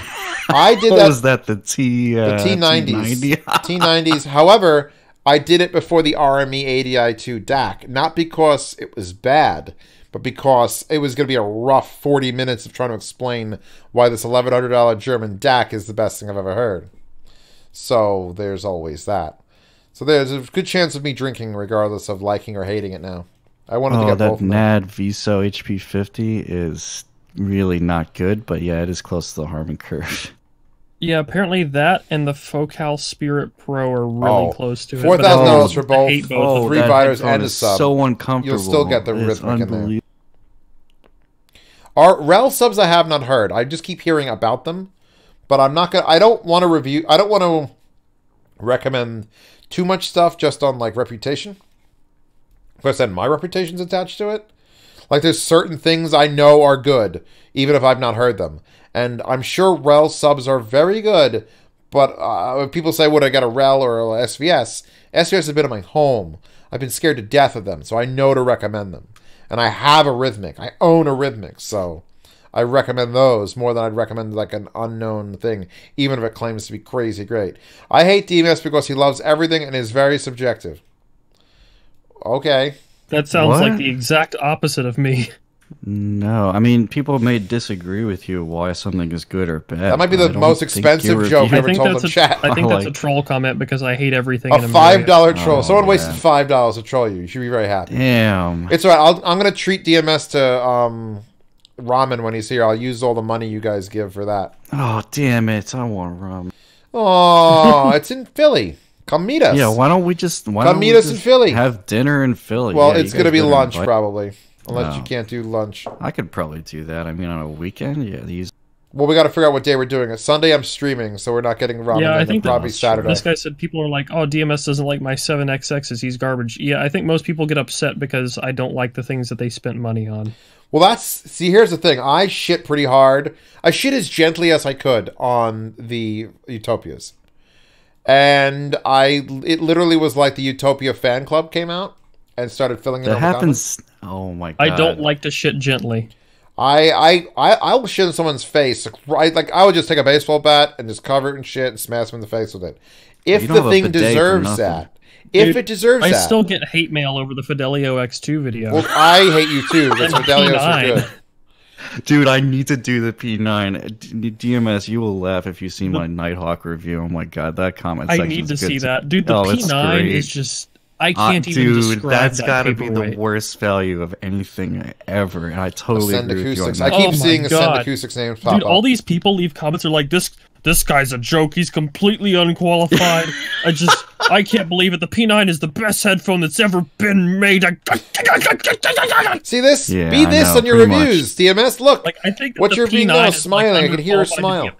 B: I did
F: what
B: that.
F: Was that the
B: T90s. T90s. However, I did it before the RME ADI2 DAC. Not because it was bad, but because it was going to be a rough 40 minutes of trying to explain why this $1,100 German DAC is the best thing I've ever heard. So there's always that. So there's a good chance of me drinking regardless of liking or hating it now. I wanted to get both.
F: That NAD VSO HP50 is really not good, but yeah, it is close to the Harman curve.
D: Yeah, apparently that and the Focal Spirit Pro are really close to it.
B: $4,000 for both 3 biters and a sub.
F: So uncomfortable.
B: You'll still get the rhythmic in there. Our REL subs I have not heard. I just keep hearing about them, but I'm not gonna. I don't want to review. I don't want to recommend too much stuff just on like reputation. Because then my reputation's attached to it. Like there's certain things I know are good, even if I've not heard them. And I'm sure REL subs are very good, but when people say, would I get a REL or a SVS? SVS has been in my home. I've been scared to death of them, so I know to recommend them. And I have a Rhythmic. I own a Rhythmic, so I recommend those more than I'd recommend like an unknown thing, even if it claims to be crazy great. I hate DMS because he loves everything and is very subjective. Okay.
D: That sounds
F: What?
D: like the exact opposite of me.
F: No, I mean, people may disagree with you why something is good or bad.
B: That might be the most expensive joke ever told in chat.
D: I think that's a troll comment because I hate everything.
B: A $5 troll. Someone wasted $5 to troll you. You should be very happy.
F: Damn.
B: It's all right. I'm going to treat DMS to ramen when he's here. I'll use all the money you guys give for that.
F: Oh, damn it. I want ramen.
B: Oh, it's in Philly. Come meet us.
F: Yeah, why don't we just
B: come meet us in Philly?
F: Have dinner in Philly.
B: Well,
F: yeah,
B: it's going to be lunch probably. Unless you can't do lunch.
F: I could probably do that. I mean, on a weekend, yeah.
B: Well, we got to figure out what day we're doing it. Sunday I'm streaming, so we're not getting ramen.
D: Yeah, I think
B: probably Saturday.
D: This guy said people are like, oh, DMS doesn't like my 7XXs. He's garbage. Yeah, I think most people get upset because I don't like the things that they spent money on.
B: Well, see, here's the thing. I shit pretty hard. I shit as gently as I could on the Utopias. And it literally was like the Utopia fan club came out and started filling in.
F: That happens. Oh my god!
D: I don't like to shit gently.
B: I will shit in someone's face. Like I would just take a baseball bat and just cover it in shit and smash them in the face with it. If the thing deserves that. If it deserves that.
D: I still get hate mail over the Fidelio X2 video.
B: Well, I hate you too. Because Fidelios are good.
F: Dude, I need to do the P9. DMS, you will laugh if you see my Nighthawk review. Oh my god, that comment section.
D: I need to see that. Dude, the P9 is just... I can't even describe
F: that's
D: that
F: gotta be the worst value of anything ever, and I totally agree with you on that.
B: I keep seeing the Send Acoustics names pop up.
D: Dude, all these people leave comments are like, this guy's a joke. He's completely unqualified. I can't believe it. The P9 is the best headphone that's ever been made.
B: See this? Yeah, be this on your reviews, DMS. Look,
D: like, I think
B: what you're being now smiling. I can hear her smile.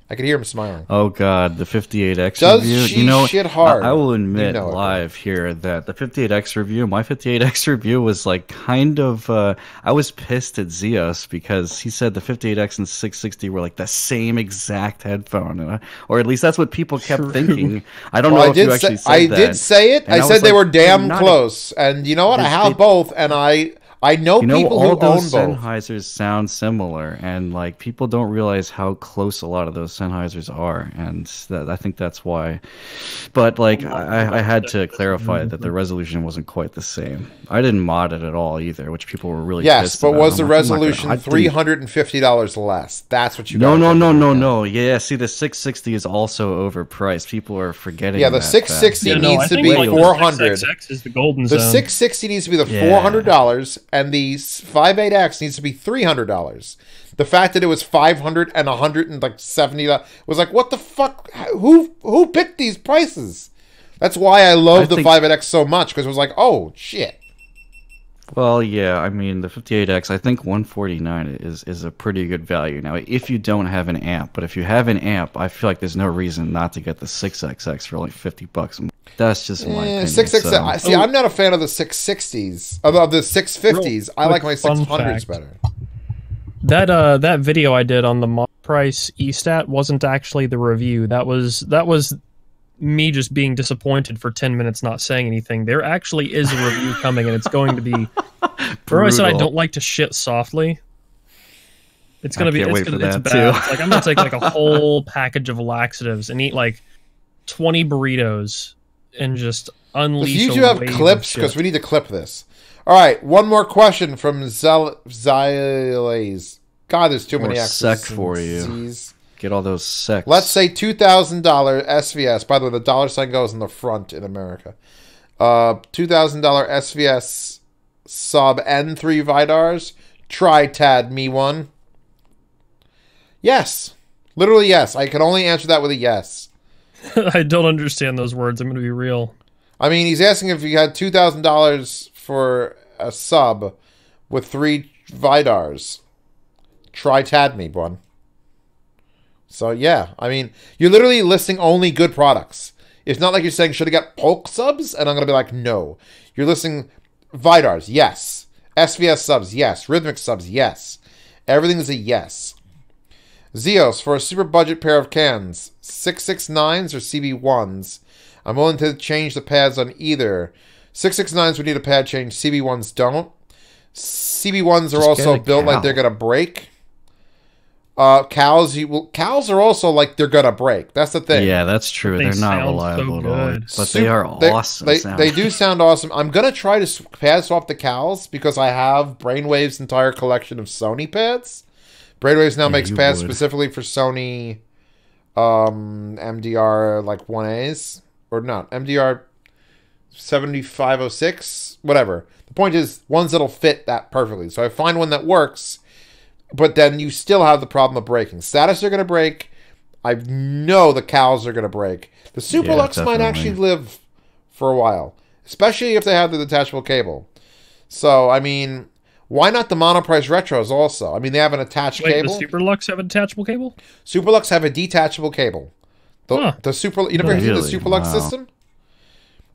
B: I can hear him smiling.
F: Oh god, the 58X review.
B: She shit hard?
F: I will admit live here that the 58X review, my 58X review was like kind of. I was pissed at Zeus because he said the 58X and 660 were like the same exact headphone, or at least that's what people kept thinking. I don't know if you actually said that.
B: I did say it. I said they were damn close, and you know what? I have both, and I know people who own both.
F: All those Sennheisers sound similar, and like people don't realize how close a lot of those Sennheisers are, and I think that's why. But like, I had to clarify that the resolution wasn't quite the same. I didn't mod it at all either, which people were really pissed
B: but
F: about.
B: Was the resolution $350 less? That's what you.
F: No. Yeah, see, the 660 is also overpriced. People are forgetting.
B: Yeah, the 660 needs to be $400.
D: The is the golden zone.
B: The 660 needs to be the $400. And the 58X needs to be $300. The fact that it was $500 and $170 was like, what the fuck? Who picked these prices? That's why I love the 58X so much, because it was like, oh shit.
F: Well, yeah, I mean the 58X. I think 149 is a pretty good value now if you don't have an amp. But if you have an amp, I feel like there's no reason not to get the 6XX for only $50. That's just my opinion.
B: 6XX. See, I'm not a fan of the 660s. Of the 650s. I like my 600s better.
D: That video I did on the mod price eStat wasn't actually the review. That was me just being disappointed for 10 minutes not saying anything. There actually is a review coming, and it's going to be... Remember I said I don't like to shit softly? It's gonna be... It's bad. It's like, I'm gonna take like a whole package of laxatives and eat like 20 burritos and just unleash.
B: You two have clips, because we need to clip this. All right, one more question from Zylays. God, there's too many X's.
F: Sec for you.
B: Z's.
F: Get all those secs.
B: Let's say $2,000 SVS. By the way, the dollar sign goes in the front in America. $2,000 SVS sub and 3 Vidars. Try Tad me one. Yes. Literally yes. I can only answer that with a yes.
D: I don't understand those words. I'm going to be real.
B: I mean, he's asking if you had $2,000 for a sub with 3 Vidars. Try Tad me one. So, yeah. I mean, you're literally listing only good products. It's not like you're saying, should have got Polk subs? And I'm going to be like, no. You're listing Vidars, yes. SVS subs, yes. Rhythmic subs, yes. Everything is a yes. Zeos, for a super budget pair of cans, 669s or CB1s. I'm willing to change the pads on either. 669s would need a pad change. CB1s don't. CB1s are also built like they're going to break. Cows, cows are also like they're gonna break. That's the thing.
F: Yeah, that's true.
D: They
F: They're not
D: sound
F: reliable
D: so
F: at all,
D: good.
F: but they are awesome.
B: They do sound awesome. I'm gonna try to pad swap the cows because I have Brainwave's entire collection of Sony pads. Brainwaves now makes pads specifically for Sony MDR like 1As or not MDR 7506, whatever. The point is ones that'll fit that perfectly. So I find one that works. But then you still have the problem of breaking. Status are going to break. I know the cows are going to break. The Superlux might actually live for a while. Especially if they have the detachable cable. So, I mean, why not the Monoprice Retros also? I mean, they have an attached cable.
D: The Superlux have a detachable cable?
B: Superlux have a detachable cable. The Super, you never seen the Superlux system?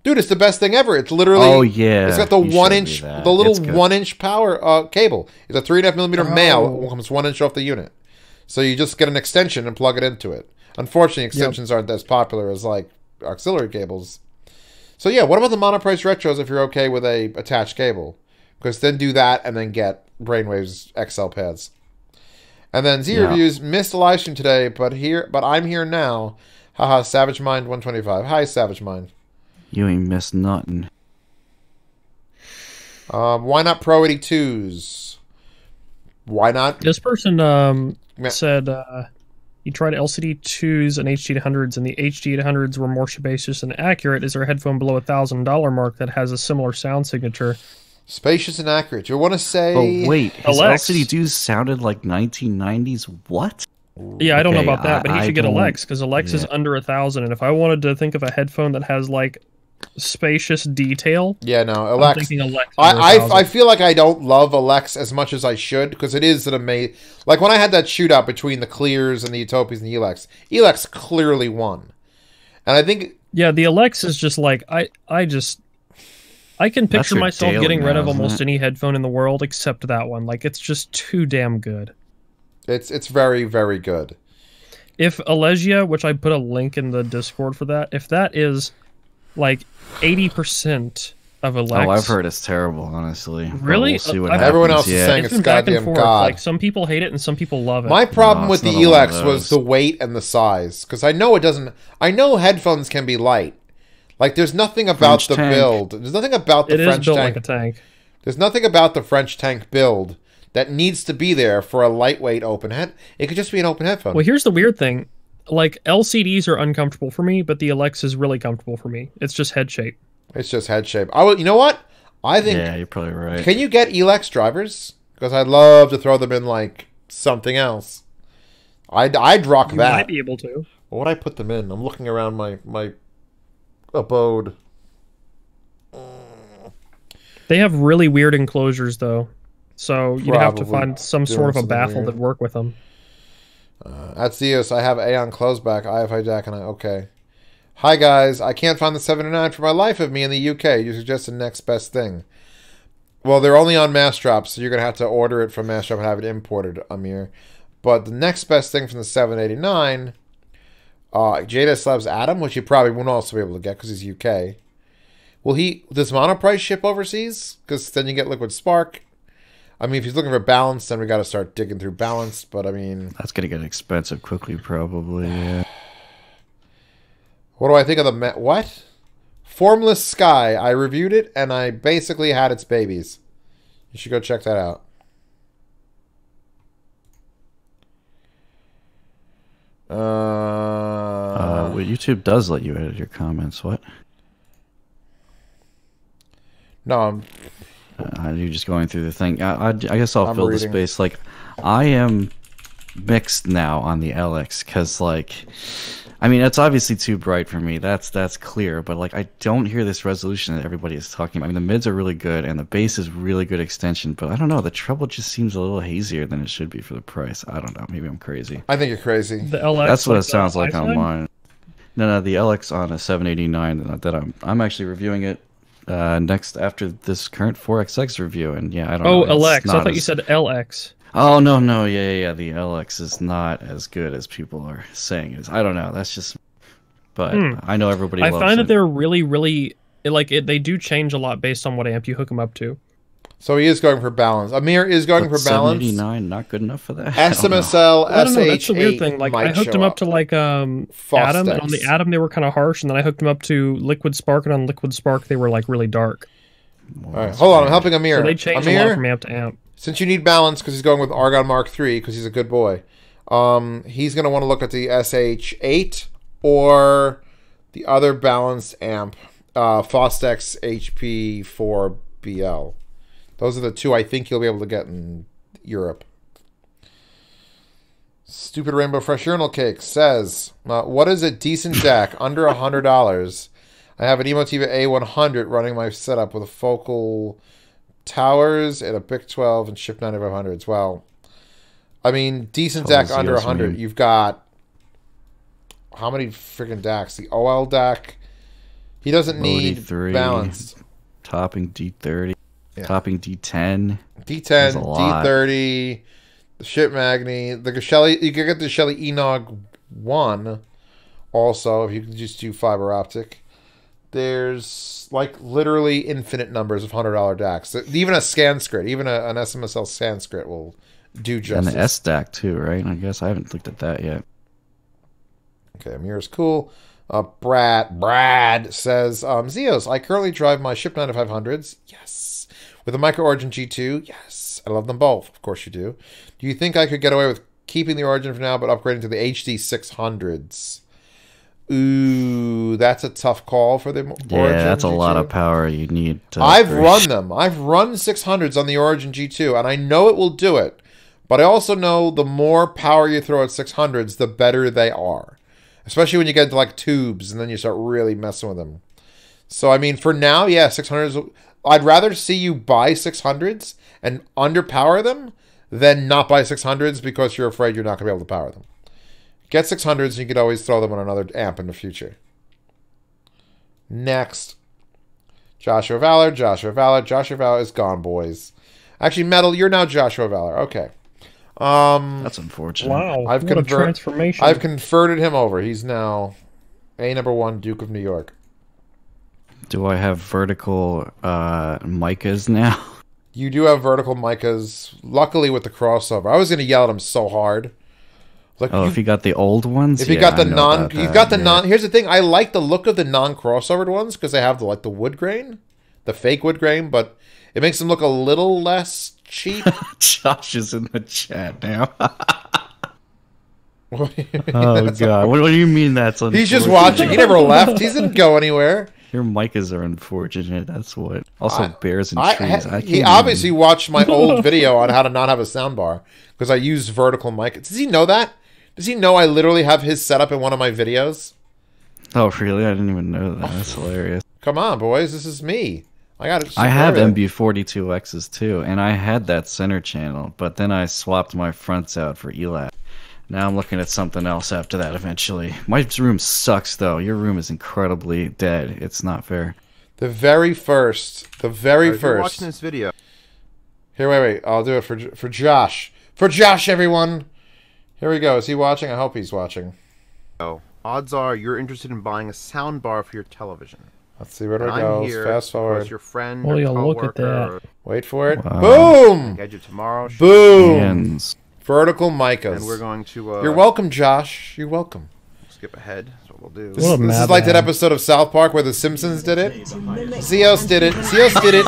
B: Dude, it's the best thing ever. It's literally...
F: Oh, yeah.
B: It's got the 1-inch... The little 1-inch power cable. It's a 3.5mm male. It comes 1 inch off the unit. So you just get an extension and plug it into it. Unfortunately, extensions aren't as popular as, like, auxiliary cables. So, yeah, what about the Monoprice Retros if you're okay with a attached cable? Because then do that and then get Brainwave's XL pads. And then Z Reviews missed a live stream today, but I'm here now. Haha, Savage Mind 125. Hi, Savage Mind.
F: You ain't missed nothing.
B: Why not Pro 82s? Why not?
D: This person said he tried LCD 2s and HD 800s, and the HD 800s were more spacious and accurate. Is there a headphone below $1,000 mark that has a similar sound signature?
B: Spacious and accurate. You want to say...
F: Oh, wait. His LCD 2s sounded like 1990s? What?
D: Yeah, I don't know about that, but he should get Alex, because Alex is under $1,000, and if I wanted to think of a headphone that has, like, spacious detail...
B: Yeah, no, Alex...
D: I'm thinking Alex
B: I feel like I don't love Alex as much as I should, because it is an amazing... Like, when I had that shootout between the Clears and the Utopias and the Elex, Elex clearly won. And I think...
D: Yeah, the Alex is just, like, I can picture myself getting rid of almost any headphone in the world except that one. Like, it's just too damn good.
B: It's very, very good.
D: If Alesia, which I put a link in the Discord for that, if that is like 80% of Alex...
F: Oh, I've heard it's terrible, honestly.
D: Really?
F: We'll see what
B: Everyone else is saying it's goddamn god.
D: Like, some people hate it and some people love it.
B: My problem with the Elex was the weight and the size. Because I know it doesn't... I know headphones can be light. Like, there's nothing about the build. There's nothing about the French tank. It is built like a tank. There's nothing about the French tank build that needs to be there for a lightweight open head. It could just be an open headphone.
D: Well, here's the weird thing. Like, LCDs are uncomfortable for me, but the Alex is really comfortable for me. It's just head shape.
B: It's just head shape. You know what? I think...
F: Yeah, you're probably right.
B: Can you get Elex drivers? Because I'd love to throw them in, like, something else. I'd rock that.
D: You might be able to.
B: What would I put them in? I'm looking around my abode.
D: They have really weird enclosures, though. So you'd have to find some sort of a baffle that'd work with them.
B: At Zeus, I have Aeon closeback, IFI jack, and okay. Hi guys, I can't find the 79 for my life of me in the UK. You suggest the next best thing. Well, they're only on Massdrop, so you're going to have to order it from Massdrop and have it imported, Amir. But the next best thing from the 789, JDS Labs Adam, which you probably won't also be able to get because he's UK. Does Monoprice ship overseas? Because then you get Liquid Spark. I mean, if he's looking for balance, then we got to start digging through balance. But I mean,
F: that's gonna get expensive quickly, probably. Yeah.
B: What do I think of the what? Formless Sky. I reviewed it, and I basically had its babies. You should go check that out.
F: Well, YouTube does let you edit your comments. What?
B: No,
F: you're just going through the thing. I guess I'll fill the space. Like, I am mixed now on the LX because, like, I mean, it's obviously too bright for me. That's clear. But like, I don't hear this resolution that everybody is talking about. I mean, the mids are really good and the bass is really good extension. But I don't know. The treble just seems a little hazier than it should be for the price. I don't know. Maybe I'm crazy.
B: I think you're crazy.
D: The LX.
F: That's what it sounds like on mine. No, the LX on a 789 that I'm actually reviewing it. Next after this current 4XX review, and yeah, I don't know.
D: Oh, LX. I thought you said LX.
F: Oh, no, yeah. The LX is not as good as people are saying it is. I don't know. That's just... But I know everybody loves it.
D: I find that they're really, really... they do change a lot based on what amp you hook them up to.
B: So he is going for balance. Amir is going for balance.
F: 789, not good enough for that.
B: SMSL,
D: I don't know. That's
B: SH8
D: the weird thing. Like I hooked him up to like Atom, and on the Atom they were kind of harsh, and then I hooked him up to Liquid Spark, and on Liquid Spark they were like really dark.
B: All right, hold on. I'm helping Amir.
D: So they changed
B: Amir,
D: a lot from amp to amp.
B: Since you need balance, because he's going with Argon Mark III, because he's a good boy, he's going to want to look at the SH8 or the other balanced amp, Fostex HP4BL. Those are the two I think you'll be able to get in Europe. Stupid Rainbow Fresh Urinal Cake says, what is a decent DAC under $100? I have an Emotiva A100 running my setup with a focal towers and a BIC 12 and Shift 9500s. Well, I mean, decent DAC under 100. You've got how many freaking DACs? The OL DAC. He doesn't need balanced.
F: Topping D30. Yeah. Topping D10.
B: D10, D30, the Ship Magni, the Shelly. You can get the Shelly Enog 1 also if you can just do fiber optic. There's like literally infinite numbers of $100 DACs. Even a ScanScrit, even an SMSL ScanScrit will do justice.
F: And the S-DAC too, right? I guess I haven't looked at that yet.
B: Okay, Amir's cool. Brad says, Zeos, I currently drive my Ship 9500s. Yes. With a Micro Origin G2. Yes. I love them both. Of course you do. Do you think I could get away with keeping the Origin for now, but upgrading to the HD 600s? Ooh, that's a tough call for the Origin
F: Yeah, that's a
B: G2.
F: lot of power you need to
B: I've run them. I've run 600s on the Origin G2, and I know it will do it. But I also know the more power you throw at 600s, the better they are. Especially when you get into like tubes, and then you start really messing with them. So, I mean, for now, yeah, 600s... I'd rather see you buy 600s and underpower them than not buy 600s because you're afraid you're not going to be able to power them. Get 600s and you could always throw them on another amp in the future. Next. Joshua Valor is gone, boys. Actually, Metal, you're now Joshua Valor. Okay.
F: That's unfortunate.
D: Wow, what a transformation.
B: I've converted him over. He's now A#1 Duke of New York.
F: Do I have vertical micas now?
B: You do have vertical micas. Luckily with the crossover. I was going to yell at him so hard. Like,
F: if you got the old ones?
B: If you got the here's the thing. I like the look of the non-crossovered ones because they have the wood grain. The fake wood grain, but it makes them look a little less cheap.
F: Josh is in the chat now. Oh, God. What do you mean that's unfortunate?
B: He's just watching. He never left. He didn't go anywhere.
F: Your micas are unfortunate. That's what. Also, bears and trees.
B: He obviously watched my old video on how to not have a soundbar because I used vertical mic. Does he know that? Does he know I literally have his setup in one of my videos?
F: Oh, really? I didn't even know that. That's hilarious.
B: Come on, boys. This is me. I
F: have MB42Xs too, and I had that center channel, but then I swapped my fronts out for ELAT. Now I'm looking at something else after that eventually. My room sucks, though. Your room is incredibly dead. It's not fair.
B: The very first. You're
G: watching this video.
B: Here, wait. I'll do it for Josh. For Josh, everyone. Here we go. Is he watching? I hope he's watching.
G: Oh, odds are you're interested in buying a sound bar for your television.
B: Let's see where it goes. Fast forward.
G: Your friend
D: or
C: look at that.
B: Wait for it.
F: Wow.
B: Boom!
G: Get you tomorrow.
B: Boom!
F: Hands.
B: Vertical micas.
G: And we're going to...
B: You're welcome, Josh. You're welcome.
G: Skip ahead. That's what we'll do.
B: This is like that episode of South Park where the Simpsons did it. Zeos did it. Zeos did it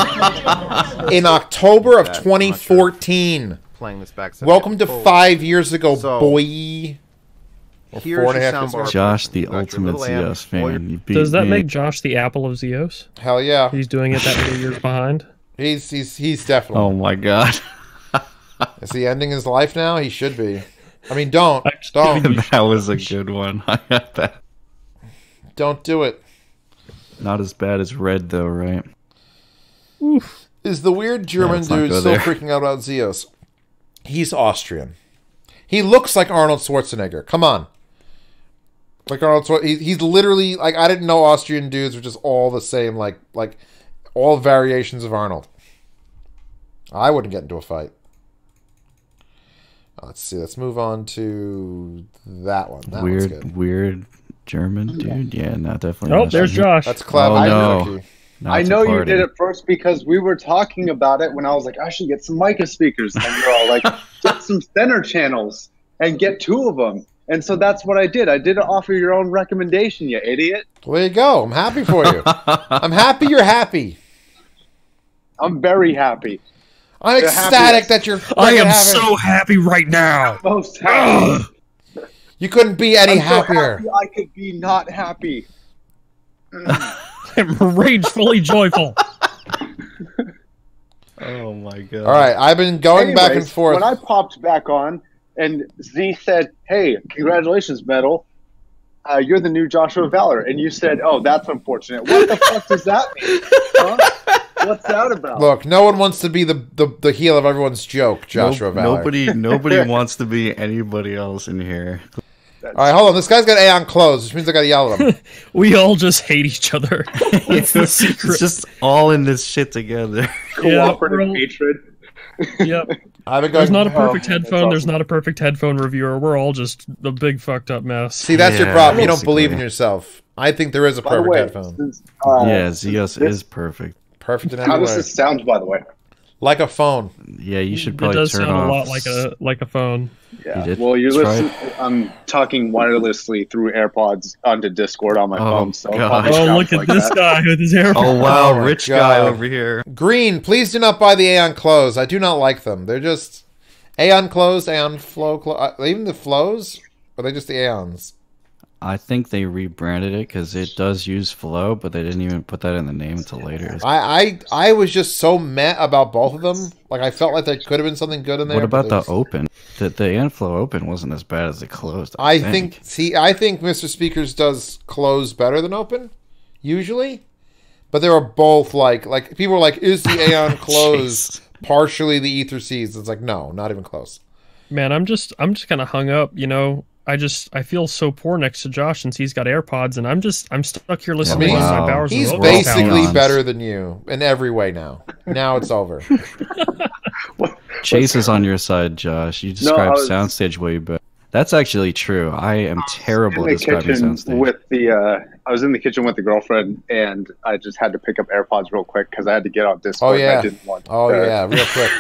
B: in October of 2014.
G: Playing this back.
B: Welcome to 5 years ago, boy. Or 4.5 years ago.
F: Josh, the ultimate Zeos fan.
D: Does that make Josh the Apple of Zeos?
B: Hell yeah.
D: He's doing it that many years behind.
B: He's definitely.
F: Oh my God.
B: Is he ending his life now? He should be. I mean, don't.
F: That was a good one. I got that.
B: Don't do it.
F: Not as bad as Red, though, right?
B: Oof. Is the weird German dude still freaking out about Zeos? He's Austrian. He looks like Arnold Schwarzenegger. Come on. Like Arnold Schwarzenegger. He's literally, like, I didn't know Austrian dudes were just all the same, like all variations of Arnold. I wouldn't get into a fight. Let's see. Let's move on to that one. That one's good.
F: Weird German dude. Yeah, no, definitely.
D: Oh, there's Josh.
B: That's Cloud.
F: Oh, no. Now
A: I
F: it's a
A: know you
F: party.
A: did it first because we were talking about it when I was like, I should get some Mica speakers. And you're all like, get some center channels and get 2 of them. And so that's what I did. I didn't offer your own recommendation, you idiot.
B: Well, there you go. I'm happy for you. I'm happy you're happy.
A: I'm very happy.
B: I'm ecstatic that you're
D: I am
B: having...
D: so happy right now.
A: Most happy.
B: You couldn't be any
A: I'm
B: happier.
A: so happy I could be not happy.
D: I'm ragefully joyful.
F: Oh my god!
B: All right, I've been going back and forth.
A: When I popped back on and Z said, hey, congratulations, Metal. You're the new Joshua Valor. And you said, oh, that's unfortunate. What the fuck does that mean? Huh? What's that about?
B: Look, no one wants to be the heel of everyone's joke, Joshua Valor.
F: Nobody wants to be anybody else in here.
B: All right, hold on. This guy's got Aeon closed, which means I got to yell at him.
D: We all just hate each other. It's the secret.
F: It's just all in this shit together.
A: Cooperative hatred.
D: Yep. There's not a perfect headphone. Awesome. There's not a perfect headphone reviewer. We're all just a big fucked up mess.
B: See, that's your problem. You don't believe in yourself. I think there is a perfect headphone.
A: Since,
F: yeah, Zeus is perfect.
B: Perfect in every
A: How
B: way.
A: does this sound, by the way?
B: Like a phone.
F: Yeah, you should probably
D: turn off. It does sound a lot like a phone.
A: Yeah. Well, you're listening. I'm talking wirelessly through AirPods onto Discord on my phone. So
D: look at this guy with his AirPods.
F: Oh wow, rich guy over here.
B: Green, please do not buy the Aeon clothes. I do not like them. They're just Aeon clothes, Aeon flow clothes. Even the flows, or are they just the Aeons?
F: I think they rebranded it because it does use flow, but they didn't even put that in the name until later.
B: I was just so meh about both of them. Like I felt like there could have been something good in there.
F: What about the open? The Airflow open wasn't as bad as the closed.
B: I think Mr. Speakers does close better than open, usually. But they were both like people were like, is the Aeon closed partially the Ether Seeds? It's like, no, not even close.
D: Man, I'm just kind of hung up, you know. I feel so poor next to Josh since he's got AirPods, and I'm stuck here listening to my Bowers.
B: He's basically better than you in every way now. Now it's over.
F: Chase is on your side, Josh. You described Soundstage way better. That's actually true. I am terrible at describing Soundstage.
A: I was in the kitchen with the girlfriend, and I just had to pick up AirPods real quick because I had to get on Discord.
B: Oh yeah,
A: I didn't want
B: real quick.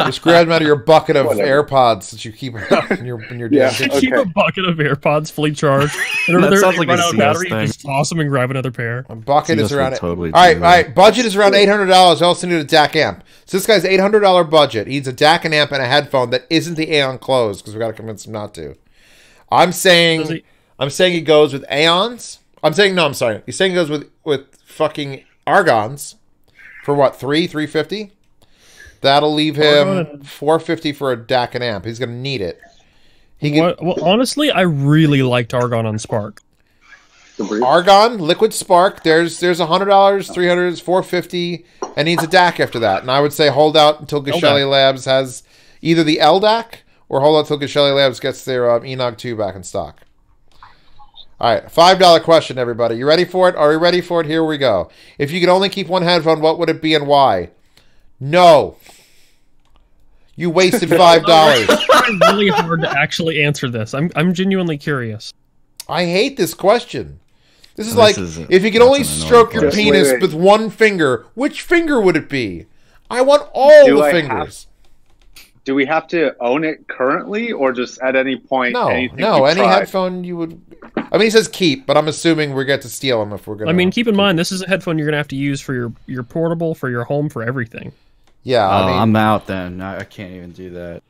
B: Just grab them out of your bucket of AirPods that you keep in your damn kitchen.
D: Keep a bucket of AirPods fully charged. And
F: that sounds like a CS
D: battery,
F: thing.
D: Just toss them and grab another pair.
B: A bucket is around
F: totally
B: all right. Budget is around $800. I also need a DAC amp. So this guy's $800 budget. He needs a DAC and amp and a headphone that isn't the Aeon closed because we got to convince him not to. I'm saying he goes with Aeons. I'm saying He's saying he goes with fucking Argons for what, $350? That'll leave him $450 for a DAC and amp. He's gonna need it.
D: Well, honestly, I really liked Argon on Spark.
B: Argon, Liquid Spark. There's $100, $300, $450, and needs a DAC after that. And I would say hold out until Gashelli Labs has either the LDAC or hold out until Gashelli Labs gets their Enog 2 back in stock. All right, $5 question, everybody. You ready for it? Are we ready for it? Here we go. If you could only keep one headphone, what would it be and why? No. You wasted $5.
D: It's trying really hard to actually answer this. I'm genuinely curious.
B: I hate this question. This is like, if you could only stroke your penis with one finger, which finger would it be? I want all the fingers.
A: Do we have to own it currently, or just at any point?
B: No. Any headphone you would. I mean, he says keep, but I'm assuming we get to steal them if we're gonna.
D: I mean, keep in mind this is a headphone you're gonna have to use for your portable, for your home, for everything.
B: Yeah,
F: I'm out then. I can't even do that.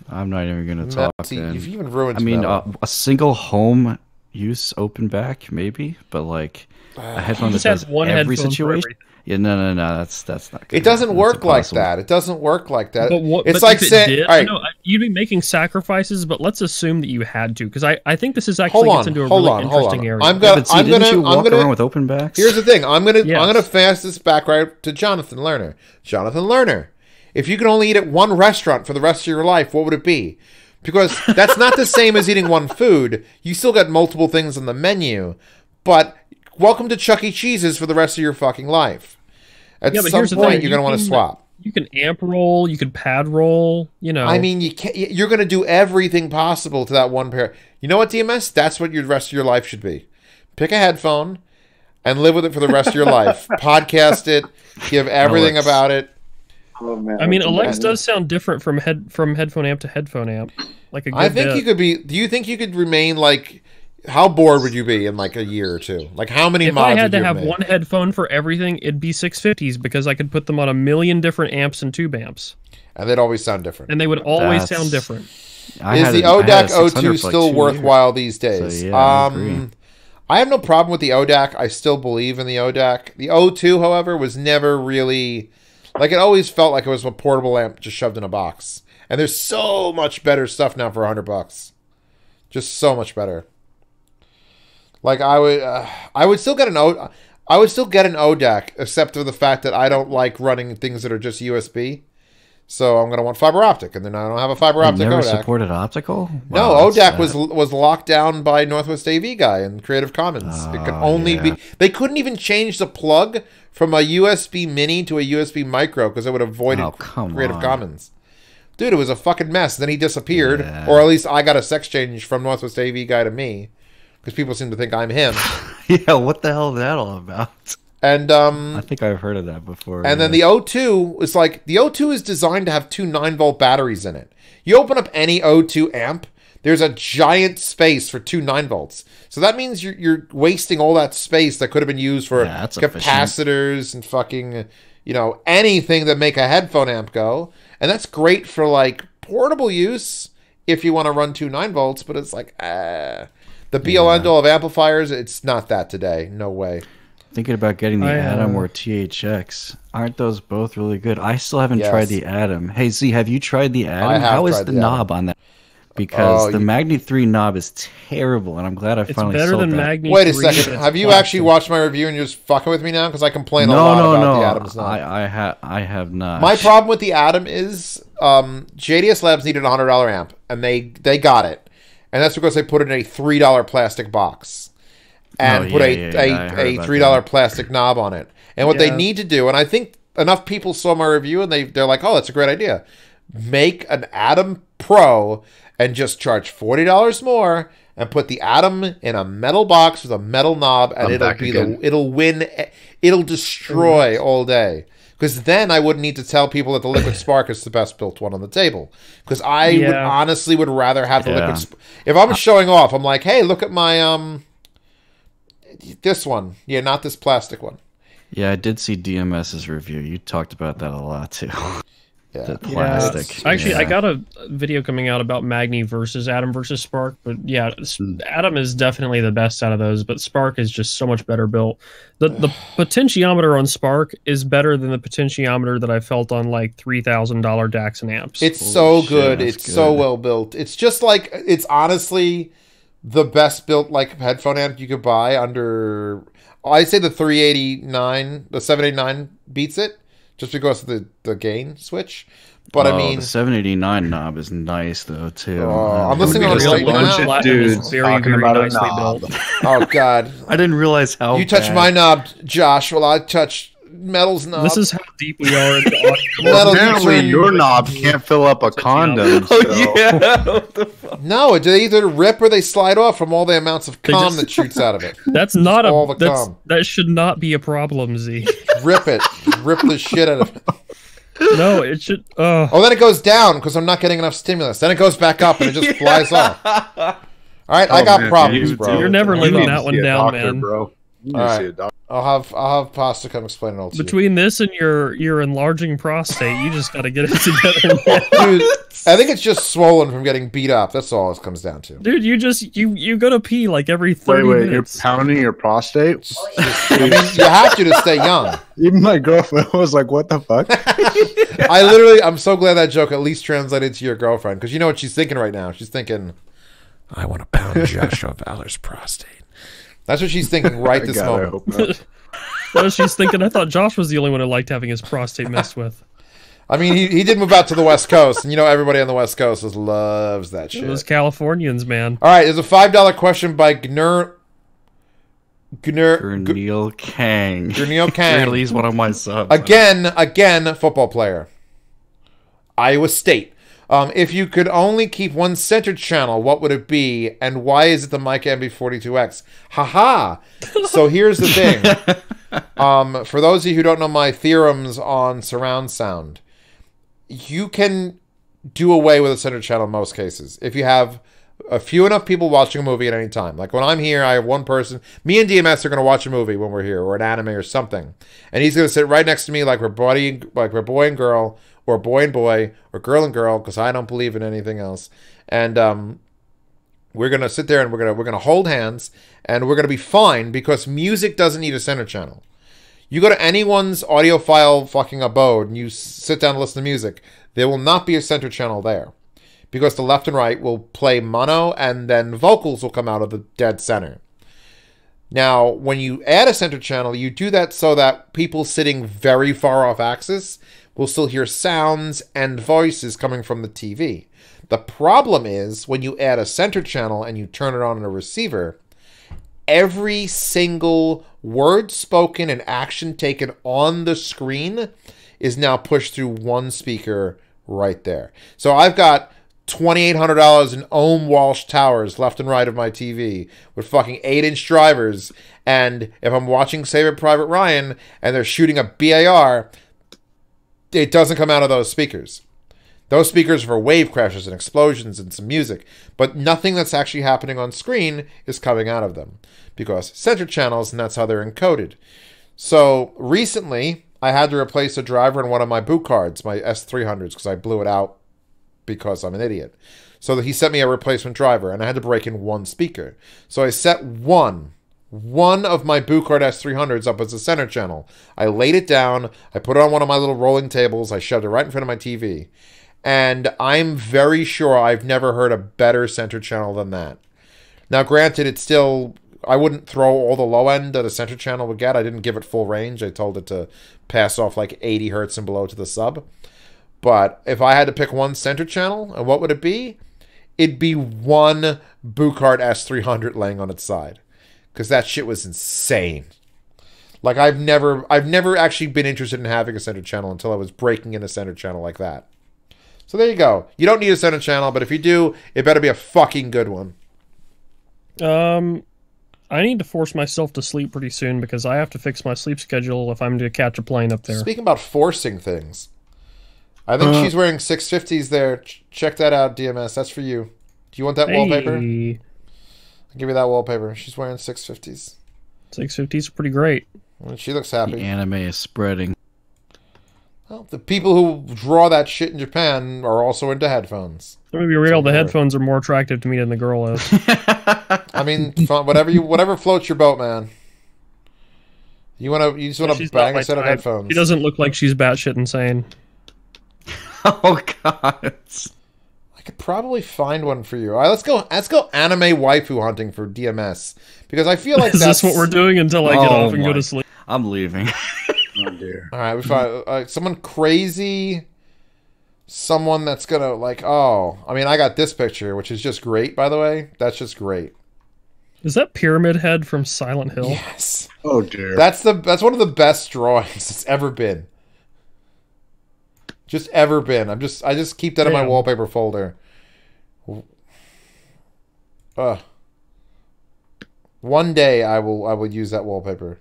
F: I'm not even gonna talk. Then.
B: You've even ruined.
F: I mean, a single home use open back maybe, but like a headphone that does every situation. Yeah, no, that's not good.
B: It doesn't work like that. It doesn't work like that. It's
D: but
B: like saying, all right,
D: you'd be making sacrifices, but let's assume that you had to, because I think this is actually gets into a really interesting area.
B: I'm gonna
F: walk around with open backs.
B: Here's the thing. I'm gonna fast this back right to Jonathan Lerner. Jonathan Lerner, if you could only eat at one restaurant for the rest of your life, what would it be? Because that's not the same as eating one food. You still got multiple things on the menu, but welcome to Chuck E. Cheese's for the rest of your fucking life. At some point, you're going to want to swap.
D: You can amp roll, you can pad roll, you know.
B: I mean, you're going to do everything possible to that one pair. You know what, DMS? That's what your rest of your life should be. Pick a headphone, and live with it for the rest of your life. Podcast it, give everything
F: Alex.
B: about it.
A: Oh, man.
D: I mean, Alex does sound different from headphone amp to headphone amp. Like a good
B: I think
D: bit.
B: you could be. Do you think you could remain like? How bored would you be in like a year or two? Like how many
D: If
B: mods?
D: I had
B: would
D: to
B: you
D: have
B: made?
D: one headphone for everything, it'd be 650s because I could put them on a million different amps and tube amps,
B: And they'd always sound different.
D: and they would always
F: That's-
D: sound different.
B: Is the ODAC
F: 600
B: O2
F: for, like,
B: still
F: 2
B: worthwhile
F: years.
B: these days?
F: So, yeah, I agree.
B: I have no problem with the ODAC. I still believe in the ODAC. The O2, however, was never really like it always felt like it was a portable amp just shoved in a box. And there's so much better stuff now for $100. Just so much better. Like I would still get an ODAC, except for the fact that I don't like running things that are just USB. So I'm gonna want fiber optic, and then I don't have a fiber
F: They
B: optic
F: never
B: ODAC.
F: supported optical?
B: No,
F: Wow, that's
B: ODAC
F: sad.
B: was locked down by Northwest AV guy and Creative Commons. It could only
F: yeah.
B: be. They couldn't even change the plug from a USB Mini to a USB Micro because it would have voided
F: Oh, come
B: Creative
F: on.
B: Commons. Dude, it was a fucking mess. Then he disappeared,
F: Yeah.
B: or at least I got a sex change from Northwest AV guy to me because people seem to think I'm him.
F: Yeah, what the hell is that all about?
B: And
F: I think I've heard of that before.
B: And then the O2 is like, the O2 is designed to have two 9-volt batteries in it. You open up any O2 amp, there's a giant space for two 9-volts. So that means you're wasting all that space that could have been used for
F: Yeah, that's efficient.
B: capacitors and fucking, anything that make a headphone amp go. And that's great for like portable use if you want to run two 9-volts, but it's like, the be-all end-all of amplifiers, it's not that today. No way.
F: Thinking about getting the
D: I,
F: Atom or THX. Aren't those both really good? I still haven't
B: Yes.
F: tried the Atom. Hey, Z, have you tried the Atom?
B: I have
F: How is
B: tried
F: the
B: the
F: knob on that? Because
B: Oh,
F: the Magni 3 knob is terrible, and I'm glad I
D: It's
F: finally
D: better
F: sold
D: than
F: that.
D: Magni.
B: Wait a
D: 3,
B: second.
D: but
B: Have
D: it's
B: you actually
D: plastic.
B: watched my review and you're just fucking with me now? Because I complain a
F: No,
B: lot
F: no,
B: about
F: no.
B: the Atom's knob.
F: I have not.
B: My problem with the Atom is JDS Labs needed a $100 amp, and they got it. And that's because they put it in a $3 plastic box and put
F: I
B: a
F: heard about
B: $3
F: that.
B: plastic knob on it. And what they
D: Yeah.
B: need to do, and I think enough people saw my review and they're like, oh, that's a great idea. Make an Atom Pro and just charge $40 more and put the Atom in a metal box with a metal knob, and
A: I'm
B: it'll
A: back
B: be
A: again.
B: it'll win, it'll destroy all day. Because then I wouldn't need to tell people that the Liquid Spark is the best built one on the table. Because I would
D: Yeah.
B: honestly would rather have the
F: Yeah.
B: Liquid Spark. If I'm showing off, I'm like, hey, look at my this one. Yeah, not this plastic one.
F: Yeah, I did see DMS's review. You talked about that a lot, too.
B: Yeah.
F: The
D: Yeah,
F: plastic.
D: actually,
F: yeah.
D: I got a video coming out about Magni versus Atom versus Spark, but yeah, Atom is definitely the best out of those, but Spark is just so much better built. The potentiometer on Spark is better than the potentiometer that I felt on like $3,000 DACs and amps.
B: It's
F: Holy
B: so
F: shit,
B: good.
F: that's
B: It's so
F: good.
B: well built. It's just like, it's honestly the best built like headphone amp you could buy under, I'd say the 389, the 789 beats it just because of the gain switch. But I mean,
F: the 789 knob is nice, though, too.
B: I'm listening on
A: Just
B: a
A: a
B: straight
A: bunch
B: now.
A: of
D: Platinum is
A: dudes
D: very,
A: talking
D: very
A: about a
D: nicely
A: knob.
D: built.
B: Oh, God.
F: I didn't realize how
B: You touch
F: bad-
B: my knob, Josh. Well, I touch Metal's knob.
D: This is how deep we are into audio.
B: Metal, you
A: Apparently,
B: turn-
A: your knob can't fill up a condom.
F: Oh,
A: so-
F: yeah.
B: No, they either rip or they slide off from all the amounts of
D: They
B: cum
D: just-
B: that shoots out of it.
D: That's not
B: All the cum.
D: that should not be a problem, Z.
B: Rip it. Rip the shit out of it.
D: No, it should.
B: Oh, then it goes down because I'm not getting enough stimulus. Then it goes back up and it just flies off. All right, I got
A: man,
B: problems,
A: you-
B: bro.
D: You're never
A: You
D: living
A: need
D: that
A: to
D: one
A: see a
D: down,
A: doctor,
D: man.
A: bro. You need
B: All
A: to
B: right.
A: see a doctor.
B: I'll have Pasta come explain it all to
D: Between this and your enlarging prostate, you just got to get it together, man.
B: you. Dude, I think it's just swollen from getting beat up. That's all it comes down to.
D: Dude, you go to pee like every 30
A: Wait, you're
D: minutes.
A: pounding your prostate?
B: I mean, you have to stay young.
A: Even my girlfriend was like, what the fuck?
B: I'm so glad that joke at least translated to your girlfriend because you know what she's thinking right now. She's thinking, I want to pound Joshua Valor's prostate. That's what she's thinking right this
A: God, I
B: moment.
A: hope not.
D: Well, she's thinking, I thought Josh was the only one who liked having his prostate messed with.
B: I mean, he did move out to the West Coast, and you know everybody on the West Coast loves that shit.
D: Those Californians, man.
B: All right, there's a $5 question by Gurneil
F: Gurneil Kang.
B: Gurneil Kang.
F: Really, he's one of my subs.
B: Again, football player. Iowa State. If you could only keep one center channel, what would it be? And why is it the Mica MB42X? Haha! So here's the thing. For those of you who don't know my theorems on surround sound, you can do away with a center channel in most cases. If you have a few enough people watching a movie at any time. Like when I'm here, I have one person. Me and DMS are going to watch a movie when we're here, or an anime or something. And he's going to sit right next to me like we're boy and girl, or boy and boy, or girl and girl, because I don't believe in anything else. And we're going to sit there and we're going to hold hands, and we're going to be fine because music doesn't need a center channel. You go to anyone's audiophile fucking abode and you sit down and listen to music, there will not be a center channel there. Because the left and right will play mono, and then vocals will come out of the dead center. Now, when you add a center channel, you do that so that people sitting very far off axis will still hear sounds and voices coming from the TV. The problem is, when you add a center channel and you turn it on in a receiver, every single word spoken and action taken on the screen is now pushed through one speaker right there. So I've got $2,800 in Ohm Walsh towers left and right of my TV with fucking 8-inch drivers, and if I'm watching Saving Private Ryan and they're shooting a BAR, it doesn't come out of those speakers. Those speakers are for wave crashes and explosions and some music, but nothing that's actually happening on screen is coming out of them because center channels, and that's how they're encoded. So recently, I had to replace a driver in one of my boot cards, my S300s, because I blew it out because I'm an idiot. So he sent me a replacement driver, and I had to break in one speaker. So I set one of my boot card S300s up as a center channel. I laid it down, I put it on one of my little rolling tables, I shoved it right in front of my TV. And I'm very sure I've never heard a better center channel than that. Now granted, it's still, I wouldn't throw all the low end that a center channel would get. I didn't give it full range. I told it to pass off like 80 hertz and below to the sub. But if I had to pick one center channel, and what would it be? It'd be one Bucard S300 laying on its side. Because that shit was insane. Like, I've never actually been interested in having a center channel until I was breaking in a center channel like that. So there you go. You don't need a center channel, but if you do, it better be a fucking good one.
D: I need to force myself to sleep pretty soon because I have to fix my sleep schedule if I'm to catch a plane up there.
B: Speaking about forcing things, I think she's wearing 650s there. Check that out, DMS. That's for you. Do you want that wallpaper? I'll give you that wallpaper. She's wearing 650s.
D: 650s are pretty great.
B: Well, she looks happy.
F: The anime is spreading.
B: Well, the people who draw that shit in Japan are also into headphones.
D: Let me be real, the headphones are more attractive to me than the girl is.
B: I mean, whatever floats your boat, man. You just want to bang a set of headphones.
D: She doesn't look like she's batshit insane.
F: Oh god.
B: I could probably find one for you. All right, let's go anime waifu hunting for DMS because I feel like
D: is this what we're doing until I get off and go to sleep?
F: I'm leaving.
A: Oh dear.
B: All right, we find someone crazy, someone that's gonna like. Oh, I mean, I got this picture, which is just great. By the way, that's just great.
D: Is that Pyramid Head from Silent Hill?
B: Yes.
A: Oh dear.
B: That's one of the best drawings it's ever been. Just ever been. I just keep that in my wallpaper folder. One day I will use that wallpaper.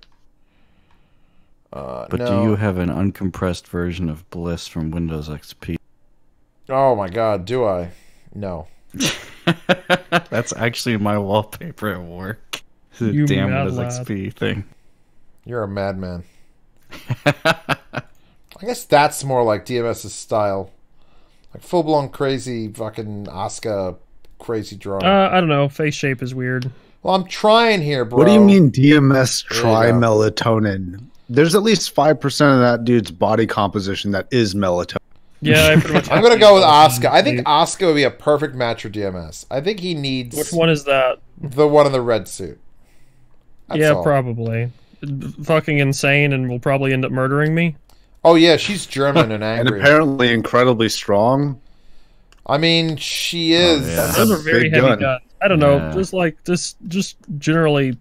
F: But no. Do you have an uncompressed version of Bliss from Windows XP?
B: Oh my god, do I? No.
F: That's actually my wallpaper at work.
D: You
F: damn
D: Windows
F: XP thing.
B: You're a madman. I guess that's more like DMS's style. Like full-blown crazy fucking Asuka crazy drawing.
D: I don't know. Face shape is weird.
B: Well, I'm trying here, bro.
A: What do you mean DMS tri-melatonin? There's at least 5% of that dude's body composition that is melatonin.
D: Yeah, I pretty much
B: I'm going to go with Asuka. I think Asuka would be a perfect match for DMS. I think he needs...
D: Which one is that?
B: The one in the red suit.
D: That's all. Probably. Fucking insane and will probably end up murdering me.
B: Oh, yeah, she's German and angry.
A: And apparently incredibly strong.
B: I mean, she is.
D: Oh, yeah. Those are very heavy guns. I don't know. Just generally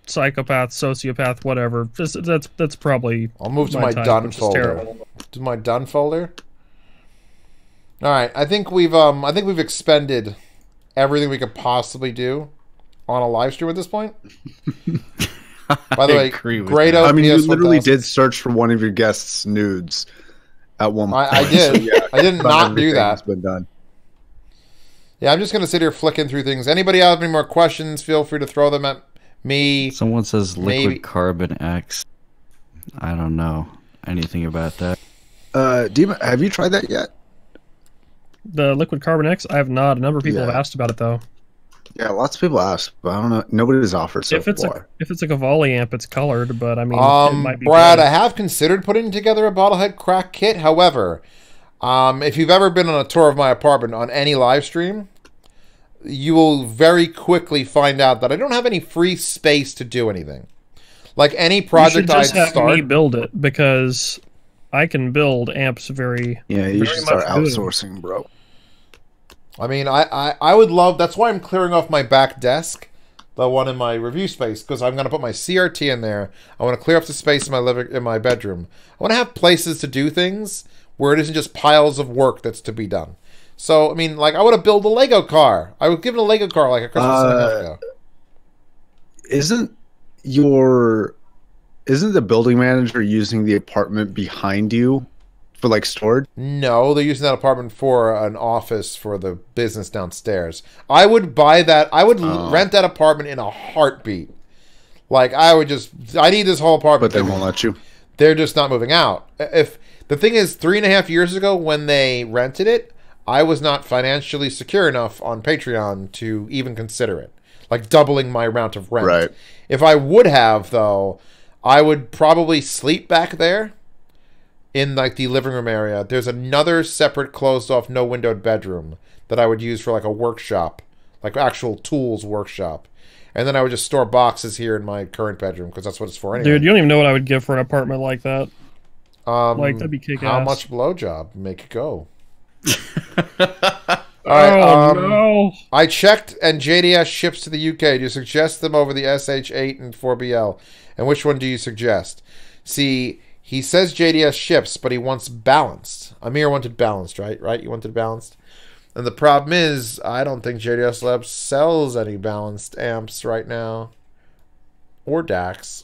D: psychopath, sociopath, whatever. That's probably.
B: I'll move to my done folder. To my done folder. All right, I think we've expended everything we could possibly do on a live stream at this point. By the way, great.
A: I mean, you literally did search for one of your guests' nudes at one point.
B: I did. So, yeah, I did not do that.
A: Has been done.
B: Yeah, I'm just gonna sit here flicking through things. Anybody have any more questions? Feel free to throw them at me.
F: Someone says liquid carbon X. I don't know anything about that.
A: Dima, have you tried that yet?
D: The liquid carbon X? I have not. A number of people have asked about it though.
A: Yeah, lots of people ask, but I don't know. Nobody's offered so far.
D: If it's a Cavalli amp, it's colored, but I mean, it might be
B: Brad,
D: colored.
B: I have considered putting together a bottlehead crack kit. However, if you've ever been on a tour of my apartment on any live stream, you will very quickly find out that I don't have any free space to do anything. Like any project
D: I'd start, me
B: start,
D: build it because I can build amps very.
A: Yeah, you should start outsourcing, bro.
B: I mean, I would love. That's why I'm clearing off my back desk, the one in my review space, because I'm going to put my CRT in there. I want to clear up the space in my bedroom. I want to have places to do things where it isn't just piles of work that's to be done. So, I mean, like, I want to build a Lego car. I was given a Lego car like a Christmas and a half ago.
A: Isn't the building manager using the apartment behind you for like storage?
B: No, they're using that apartment for an office for the business downstairs. I would buy that. I would rent that apartment in a heartbeat. Like, I need this whole apartment.
A: But they won't let you.
B: They're just not moving out. If the thing is, 3.5 years ago when they rented it, I was not financially secure enough on Patreon to even consider it. Like doubling my amount of rent.
A: Right.
B: If I would have, though, I would probably sleep back there in like the living room area. There's another separate closed off, no windowed bedroom that I would use for like a workshop, like actual tools workshop. And then I would just store boxes here in my current bedroom because that's what it's for anyway.
D: Dude, you don't even know what I would give for an apartment like that. Like, that'd be kick-ass.
B: How much blowjob? Make it go.
D: Alright, no.
B: I checked and JDS ships to the UK. Do you suggest them over the SH8 and 4BL? And which one do you suggest? See, he says JDS ships, but he wants balanced. Amir wanted balanced, right? Right? You wanted balanced? And the problem is, I don't think JDS Labs sells any balanced amps right now. Or DACs.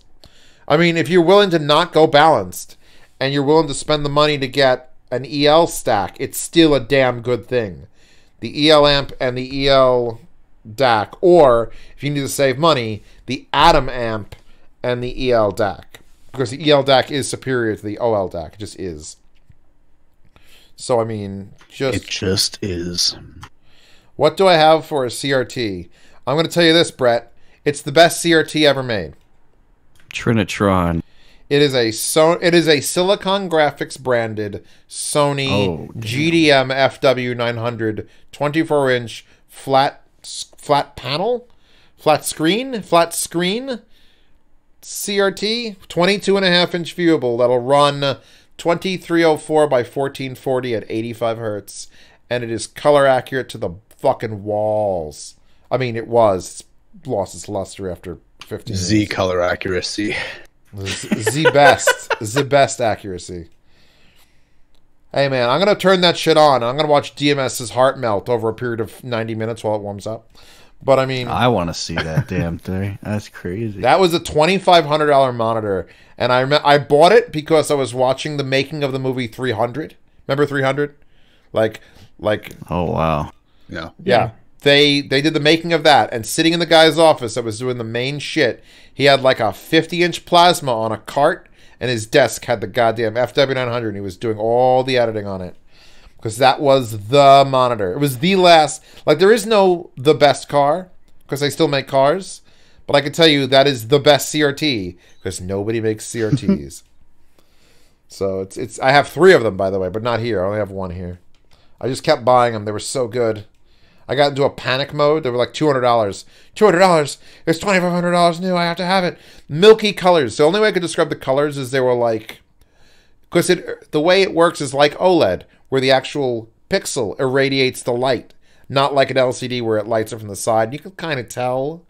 B: I mean, if you're willing to not go balanced, and you're willing to spend the money to get an EL stack, it's still a damn good thing. The EL amp and the EL DAC, or if you need to save money, the Atom amp and the EL DAC, because the EL DAC is superior to the OL DAC. It just is. So I mean,
A: it just is.
B: What do I have for a CRT? I'm going to tell you this, Brett. It's the best CRT ever made.
F: Trinitron.
B: It is a Silicon Graphics branded Sony GDM FW900 24-inch flat screen CRT 22.5-inch viewable that'll run 2304 by 1440 at 85 hertz, and it is color accurate to the fucking walls. I mean, it was. It's lost its luster after 15 years.
A: Z color accuracy.
B: The best accuracy. Hey man, I'm gonna turn that shit on. I'm gonna watch DMS's heart melt over a period of 90 minutes while it warms up. But I mean,
F: I want to see that damn thing. That's crazy.
B: That was a $2,500 monitor, and I bought it because I was watching the making of the movie 300. Remember 300? Like.
F: Oh wow.
B: Yeah. They did the making of that, and sitting in the guy's office that was doing the main shit, he had like a 50-inch plasma on a cart, and his desk had the goddamn FW900, and he was doing all the editing on it. Because that was the monitor. It was the last... Like, there is no the best car, because they still make cars, but I can tell you that is the best CRT, because nobody makes CRTs. So, it's I have 3 of them, by the way, but not here. I only have 1 here. I just kept buying them. They were so good. I got into a panic mode. They were like $200. $200. It's $2,500 new. I have to have it. Milky colors. The only way I could describe the colors is they were like... Because the way it works is like OLED, where the actual pixel irradiates the light. Not like an LCD where it lights it from the side. You can kind of tell.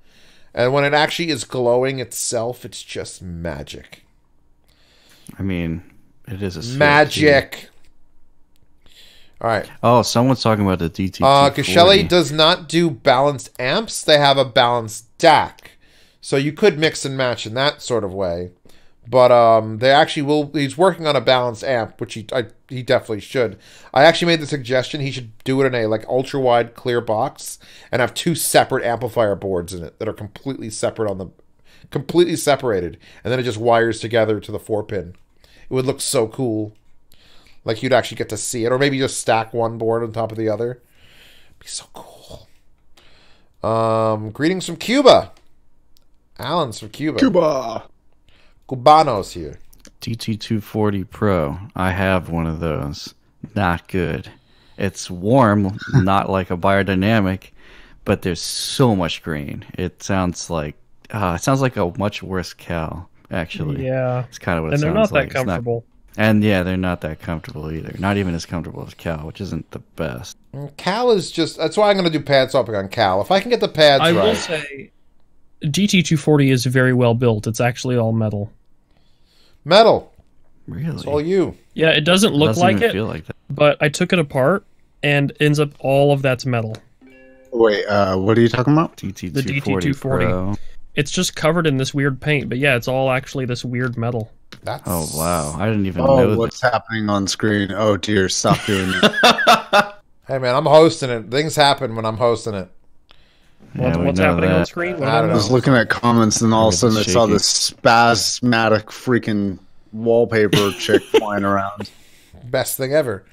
B: And when it actually is glowing itself, it's just magic.
F: I mean, it is a CRT.
B: Magic. All right.
F: Oh, someone's talking about the DT.
B: Gashelli does not do balanced amps. They have a balanced DAC. So you could mix and match in that sort of way. But they actually will. He's working on a balanced amp, which he definitely should. I actually made the suggestion he should do it in a like ultra wide clear box and have 2 separate amplifier boards in it that are completely separated, and then it just wires together to the 4-pin. It would look so cool. Like you'd actually get to see it, or maybe just stack one board on top of the other. It'd be so cool. Greetings from Cuba. Alan's from Cuba. Cubanos here.
F: DT240 Pro. I have one of those. Not good. It's warm, not like a biodynamic, but there's so much grain. It sounds like a much worse Cal, actually.
D: Yeah.
F: It's kind of what it
D: and
F: sounds like.
D: they're not that comfortable.
F: And yeah, they're not that comfortable either. Not even as comfortable as Cal, which isn't the best.
B: Cal is just... That's why I'm going to do pad swapping on Cal. If I can get the pads right...
D: I will say DT240 is very well built. It's actually all metal.
B: Metal.
F: Really?
B: It's all you.
D: Yeah, it doesn't look like it,
F: feel like that.
D: but I took it apart and ends up all of that's metal.
A: Wait, what are you talking about?
D: The DT240.
F: Pro.
D: It's just covered in this weird paint, but yeah, it's all actually this weird metal.
B: That's...
F: Oh, wow. I didn't even
A: Oh,
F: know
A: what's happening on screen? Oh, dear. Stop doing that.
B: Hey, man, I'm hosting it. Things happen when I'm hosting it.
D: What's happening on screen?
B: I don't
A: I
B: know.
A: was looking at comments, and all of a sudden I saw this spasmatic freaking wallpaper chick flying around.
B: Best thing ever.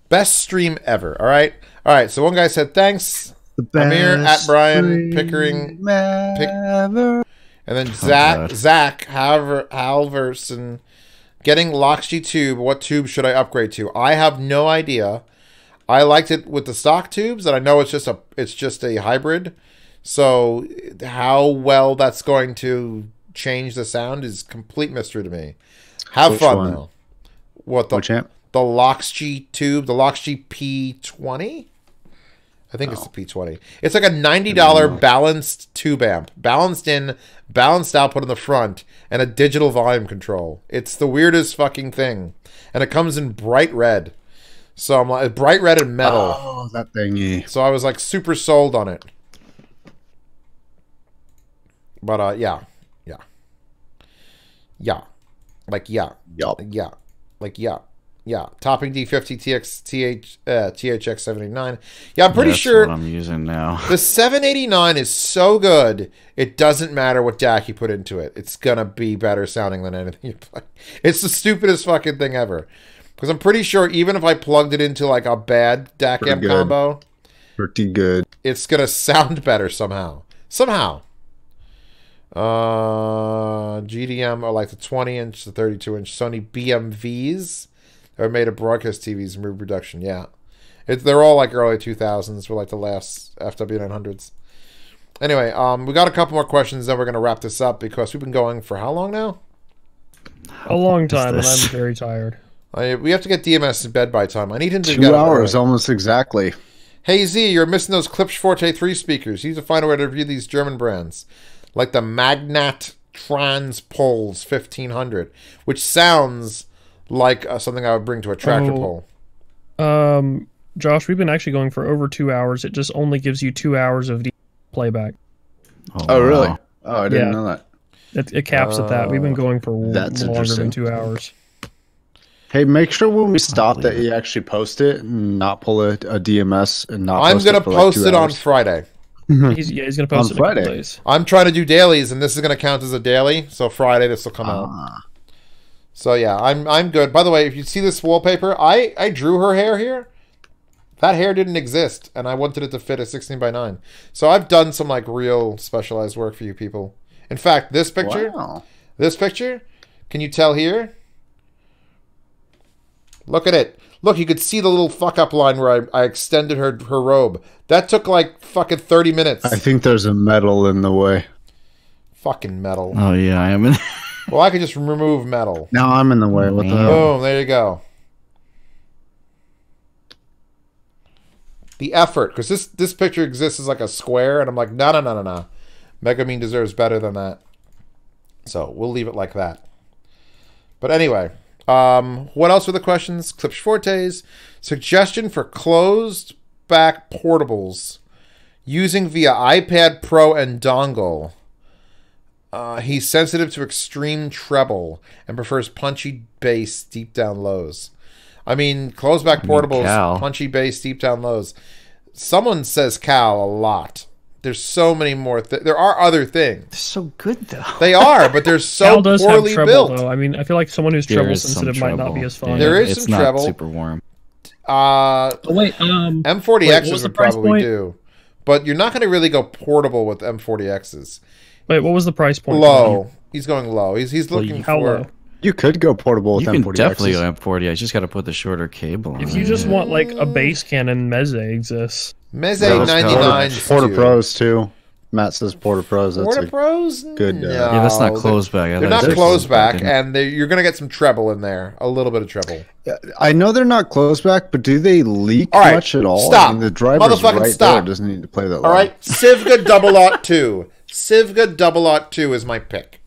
B: Best stream ever. All right. So one guy said, thanks. Amir at Brian Pickering. And then Zach Halverson, getting Loxgy tube. What tube should I upgrade to? I have no idea. I liked it with the stock tubes, and I know it's just a hybrid. So how well that's going to change the sound is complete mystery to me. Have fun though.
A: Which amp?
B: The Loxgy tube, the Loxgy P20. I think it's the P20. It's like a $90 balanced tube amp. Balanced in, balanced output on the front, and a digital volume control. It's the weirdest fucking thing. And it comes in bright red. So I'm like, bright red and metal.
A: Oh, that thingy.
B: So I was like super sold on it. But yeah. Like, yeah.
A: Yup.
B: Yeah. Like, yeah. Yeah, topping D50 THX 789. Yeah, I'm pretty sure
F: what I'm using now.
B: The 789 is so good, it doesn't matter what DAC you put into it. It's gonna be better sounding than anything you play. It's the stupidest fucking thing ever. Because I'm pretty sure even if I plugged it into like a bad DAC amp combo,
A: pretty good,
B: it's gonna sound better somehow. GDM are like the 20-inch, the 32-inch Sony BMVs. They're made of broadcast TVs and reproduction. Yeah, they're all like early 2000s. We're like the last FW900s. Anyway, we got a couple more questions. Then we're gonna wrap this up because we've been going for how long now?
D: A long time, and I'm very tired.
B: We have to get DMS in bed by time. I need him to
A: 2 hours almost exactly.
B: Hey Z, you're missing those Klipsch Forte 3 speakers. You need to find a way to review these German brands, like the Magnat Transpuls 1500, which sounds like something I would bring to a tractor pull.
D: Josh, we've been actually going for over 2 hours. It just only gives you 2 hours of playback.
A: Oh, really? Oh, I didn't know that.
D: It caps at that. We've been going for longer than 2 hours.
A: Hey, make sure when we stop that you actually post it and not pull a DMS and not.
B: I'm gonna post it on Friday.
D: He's gonna post it on Friday. Days.
B: I'm trying to do dailies, and this is gonna count as a daily. So Friday this will come out. So yeah, I'm good. By the way, if you see this wallpaper, I drew her hair here. That hair didn't exist, and I wanted it to fit a 16:9. So I've done some like real specialized work for you people. In fact, this picture, can you tell here? Look at it. Look, you could see the little fuck up line where I extended her robe. That took like fucking 30 minutes.
A: I think there's a metal in the way.
B: Fucking metal.
F: Oh yeah, I am in.
B: Well, I could just remove metal.
A: No, I'm in the way. What the hell?
B: Boom, there you go. The effort, because this picture exists as like a square, and I'm like, no. Megamine deserves better than that. So we'll leave it like that. But anyway, What else were the questions? Clips Fortes. Suggestion for closed back portables using via iPad Pro and dongle. He's sensitive to extreme treble and prefers punchy bass, deep down lows. I mean, closed back portables,
F: Cal.
B: punchy bass, deep down lows. Someone says Cal a lot. There's so many more. There are other things.
F: They're so good though.
B: They are, but they're so
D: Cal does have
B: poorly
D: treble,
B: built.
D: though. I mean, I feel like someone who's
F: There
D: treble
F: is some
D: sensitive might not
F: treble.
D: be as fun.
F: Yeah,
B: There is
F: it's
B: some
F: not
B: treble.
F: super warm.
D: Oh, wait,
B: M40Xs
D: what was the
B: would
D: price
B: probably
D: point?
B: do, but you're not going to really go portable with M40Xs.
D: wait, what was the price point?
B: Low. He's going low. He's looking
D: How
B: for.
D: low?
A: You could go portable with
F: You can
A: M40Xs.
F: definitely go M40. I just got to put the shorter cable on.
D: If you just want like a bass cannon, Meze exists.
B: Meze
F: Those
B: 99.
A: Porta Pros too. Matt says Porta Pros. That's
B: Porta
A: a
B: Pros?
A: good,
B: No.
F: Yeah, that's not closed back.
B: They're not closed back, and you're going to get some treble in there. A little bit of treble.
A: I know they're not closed back, but do they leak
B: All right,
A: much at all?
B: stop.
A: I mean, the driver's
B: Motherfucking
A: right
B: stop.
A: there. Doesn't need to play that
B: All
A: loud.
B: right, Civga Double Aught 2. Civga Double Aught 2 is my pick.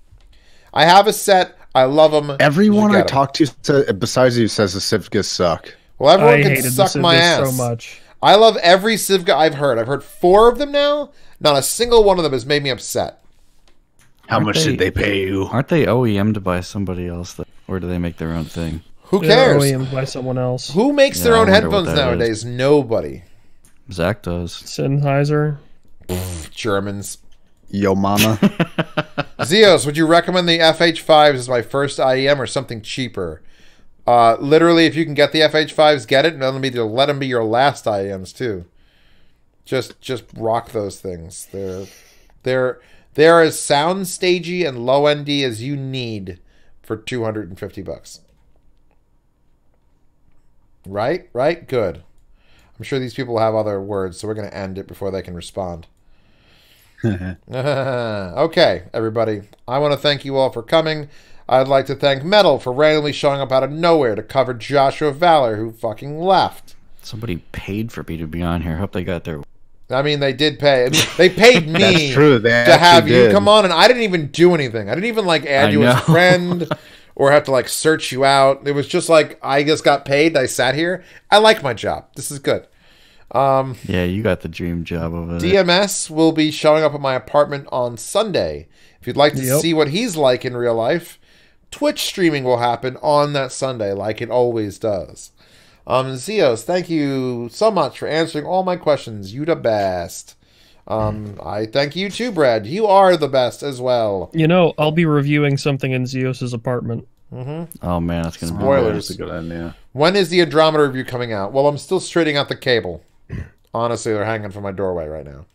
B: I have a set. I love them.
A: Everyone I talk to, besides you, says the Civgas suck.
B: Well, everyone
D: I
B: can
D: hated
B: suck
D: the
B: my
D: Civgas
B: ass.
D: so much.
B: I love every Civga I've heard. I've heard 4 of them now. Not a single one of them has made me upset.
A: How much did they pay you?
F: Aren't they OEM'd by somebody else, or do they make their own thing?
B: Who
D: They're
B: cares?
D: OEM'd by someone else.
B: Who makes their
F: Yeah, I
B: own
F: wonder what
B: headphones
F: that
B: nowadays? Nobody.
F: Zach does.
D: Sennheiser.
B: Germans.
A: Yo, mama.
B: Zeos, would you recommend the FH5s as my first IEM or something cheaper? Literally, if you can get the FH5s, get it, and let them be your last IEMs too. Just rock those things. They're as sound stagey and low ND as you need for $250. Right? Good. I'm sure these people have other words, so we're going to end it before they can respond. Okay, everybody. I want to thank you all for coming. I'd like to thank Metal for randomly showing up out of nowhere to cover Joshua Valor, who fucking left.
F: Somebody paid for me to be on here. Hope they got their.
B: I mean, they did pay. I mean, they paid me
A: That's true. They
B: to have
A: actually
B: you
A: did.
B: come on, and I didn't even do anything. I didn't even add
F: I
B: you as a
F: know.
B: friend or have to search you out. It was just I just got paid. I sat here. I like my job. This is good.
F: Yeah, you got the dream job over there.
B: DMS will be showing up at my apartment on Sunday. If you'd like to
D: Yep.
B: see what he's like in real life, Twitch streaming will happen on that Sunday, like it always does. Zeos, thank you so much for answering all my questions. You the best. I thank you too, Brad. You are the best as well.
D: You know, I'll be reviewing something in Zeos' apartment.
F: Oh man, that's gonna
B: Spoilers.
A: That's a good idea.
B: When is the Andromeda review coming out? Well, I'm still straightening out the cable. Honestly, they're hanging from my doorway right now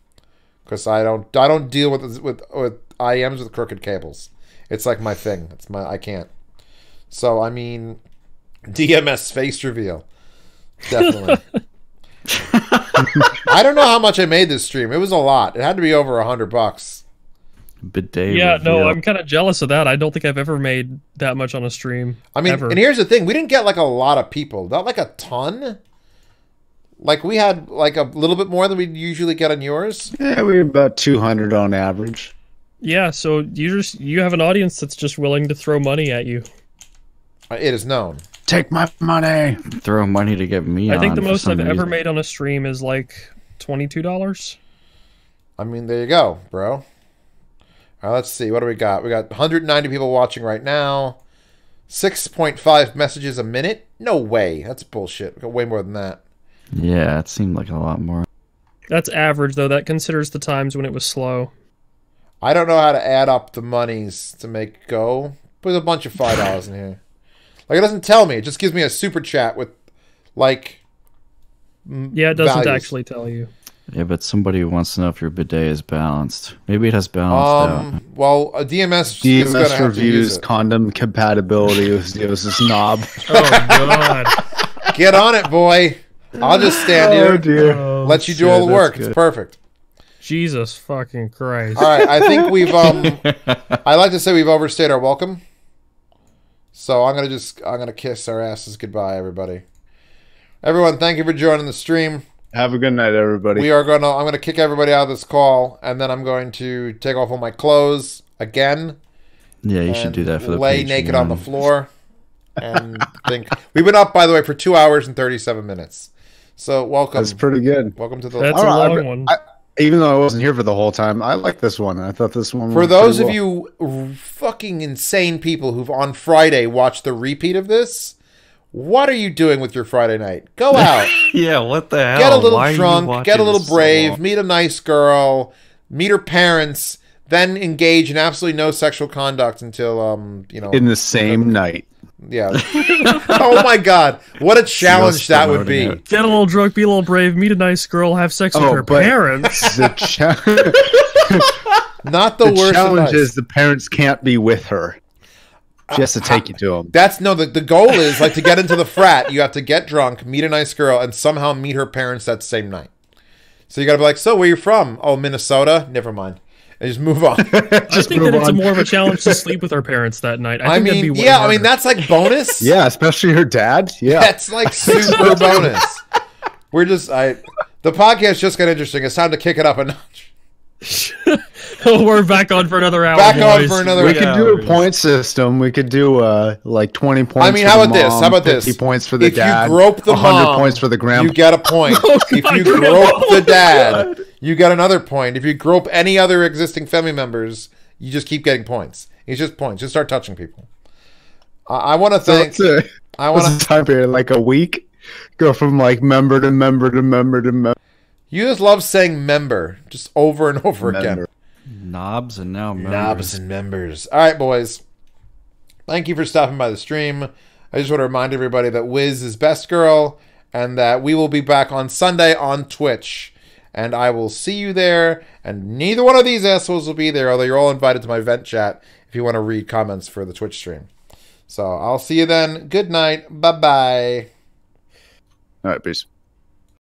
B: because I don't deal with IEMs with crooked cables. It's like my thing. I can't. So I mean, DMS face reveal, definitely. I don't know how much I made this stream. It was a lot. It had to be over $100.
F: Bidet.
D: Yeah, no,
F: reveal.
D: I'm kind of jealous of that. I don't think I've ever made that much on a stream.
B: I mean,
D: ever.
B: and here's the thing: we didn't get a lot of people, not a ton. We had a little bit more than we usually get on yours.
A: Yeah, we're about 200 on average.
D: Yeah, so you have an audience that's just willing to throw money at you.
B: It is known.
A: Take my money.
F: Throw money to get me on.
D: I think the
F: for
D: most
F: some
D: I've ever
F: reason.
D: made on a stream is $22.
B: I mean, there you go, bro. All right, let's see. What do we got? We got 190 people watching right now. 6.5 messages a minute? No way. That's bullshit. We got way more than that.
F: Yeah, it seemed like a lot more.
D: That's average, though. That considers the times when it was slow.
B: I don't know how to add up the monies to make go. Put a bunch of $5 in here. It doesn't tell me. It just gives me a super chat with,
D: Yeah, it doesn't
B: values.
D: actually tell you.
F: Yeah, but somebody wants to know if your bidet is balanced. Maybe it has balanced out.
B: Well, a DMS is going to
A: DMS
B: have to use
A: reviews
B: it.
A: condom compatibility with Zeus' knob.
D: Oh, God.
B: Get on it, boy. I'll just stand
A: Oh
B: here.
A: dear.
B: Let you do all the
A: that's
B: work.
A: good.
B: It's perfect.
D: Jesus fucking Christ.
B: All right, I think we've I like to say we've overstayed our welcome. So I'm gonna kiss our asses goodbye, everybody. Everyone, thank you for joining the stream.
A: Have a good night, everybody.
B: I'm gonna kick everybody out of this call, and then I'm going to take off all my clothes again.
F: Yeah, you should do that for the
B: lay naked on the
F: Patreon.
B: floor. and think we've been up, by the way, for 2 hours and 37 minutes. So welcome.
A: That's pretty good.
B: Welcome to the.
D: That's a long one.
A: Even though I wasn't here for the whole time, I like this one. I thought this one.
B: For
A: was
B: those
A: pretty
B: of
A: well.
B: you fucking insane people who've on Friday watched the repeat of this, what are you doing with your Friday night? Go out.
F: Yeah, what the hell?
B: Get a little
F: Why are you
B: drunk,
F: watching
B: get a little
F: this so
B: brave,
F: long?
B: meet a nice girl, meet her parents, then engage in absolutely no sexual conduct until
A: in the same night.
B: Yeah. Oh my god, what a challenge that would be.
F: promoting it.
D: Get a little drunk, be a little brave, meet a nice girl, have sex with her
A: but
D: parents.
A: The
B: Not the worst
A: challenge
B: advice.
A: is the parents can't be with her. She has to take you to them.
B: That's no, the goal is like to get into the frat, you have to get drunk, meet a nice girl, and somehow meet her parents that same night. So you gotta be like, so where you from? Oh, Minnesota? Never mind. And just move on.
D: I think that it's more of a challenge to sleep with her parents that night. I think that'd be way harder.
B: that's like bonus.
A: Yeah, especially her dad. Yeah.
B: That's like super bonus. We're just the podcast just got interesting. It's time to kick it up a notch.
D: We're back on for another hour.
B: Back on
D: boys.
B: for another
A: We could do a point system. We could do like 20 points.
B: I mean,
A: for
B: how
A: the
B: about this?
A: mom,
B: How about
A: 50
B: this?
A: points for the
B: If
A: dad.
B: you grope the
A: 100
B: mom,
A: points for the grandpa.
B: you get a point. If you grope the dad, you get another point. If you grope any other existing family members, you just keep getting points. It's just points. Just start touching people. I want to thank. I want
A: What's the time period? Like a week? Go from like member to member to member to member.
B: You just love saying member just over and over again.
F: Knobs and now members.
B: Knobs and members. All right, boys. Thank you for stopping by the stream. I just want to remind everybody that Wiz is best girl and that we will be back on Sunday on Twitch. And I will see you there. And neither one of these assholes will be there, although you're all invited to my vent chat if you want to read comments for the Twitch stream. So I'll see you then. Good night. Bye-bye.
A: All right, peace.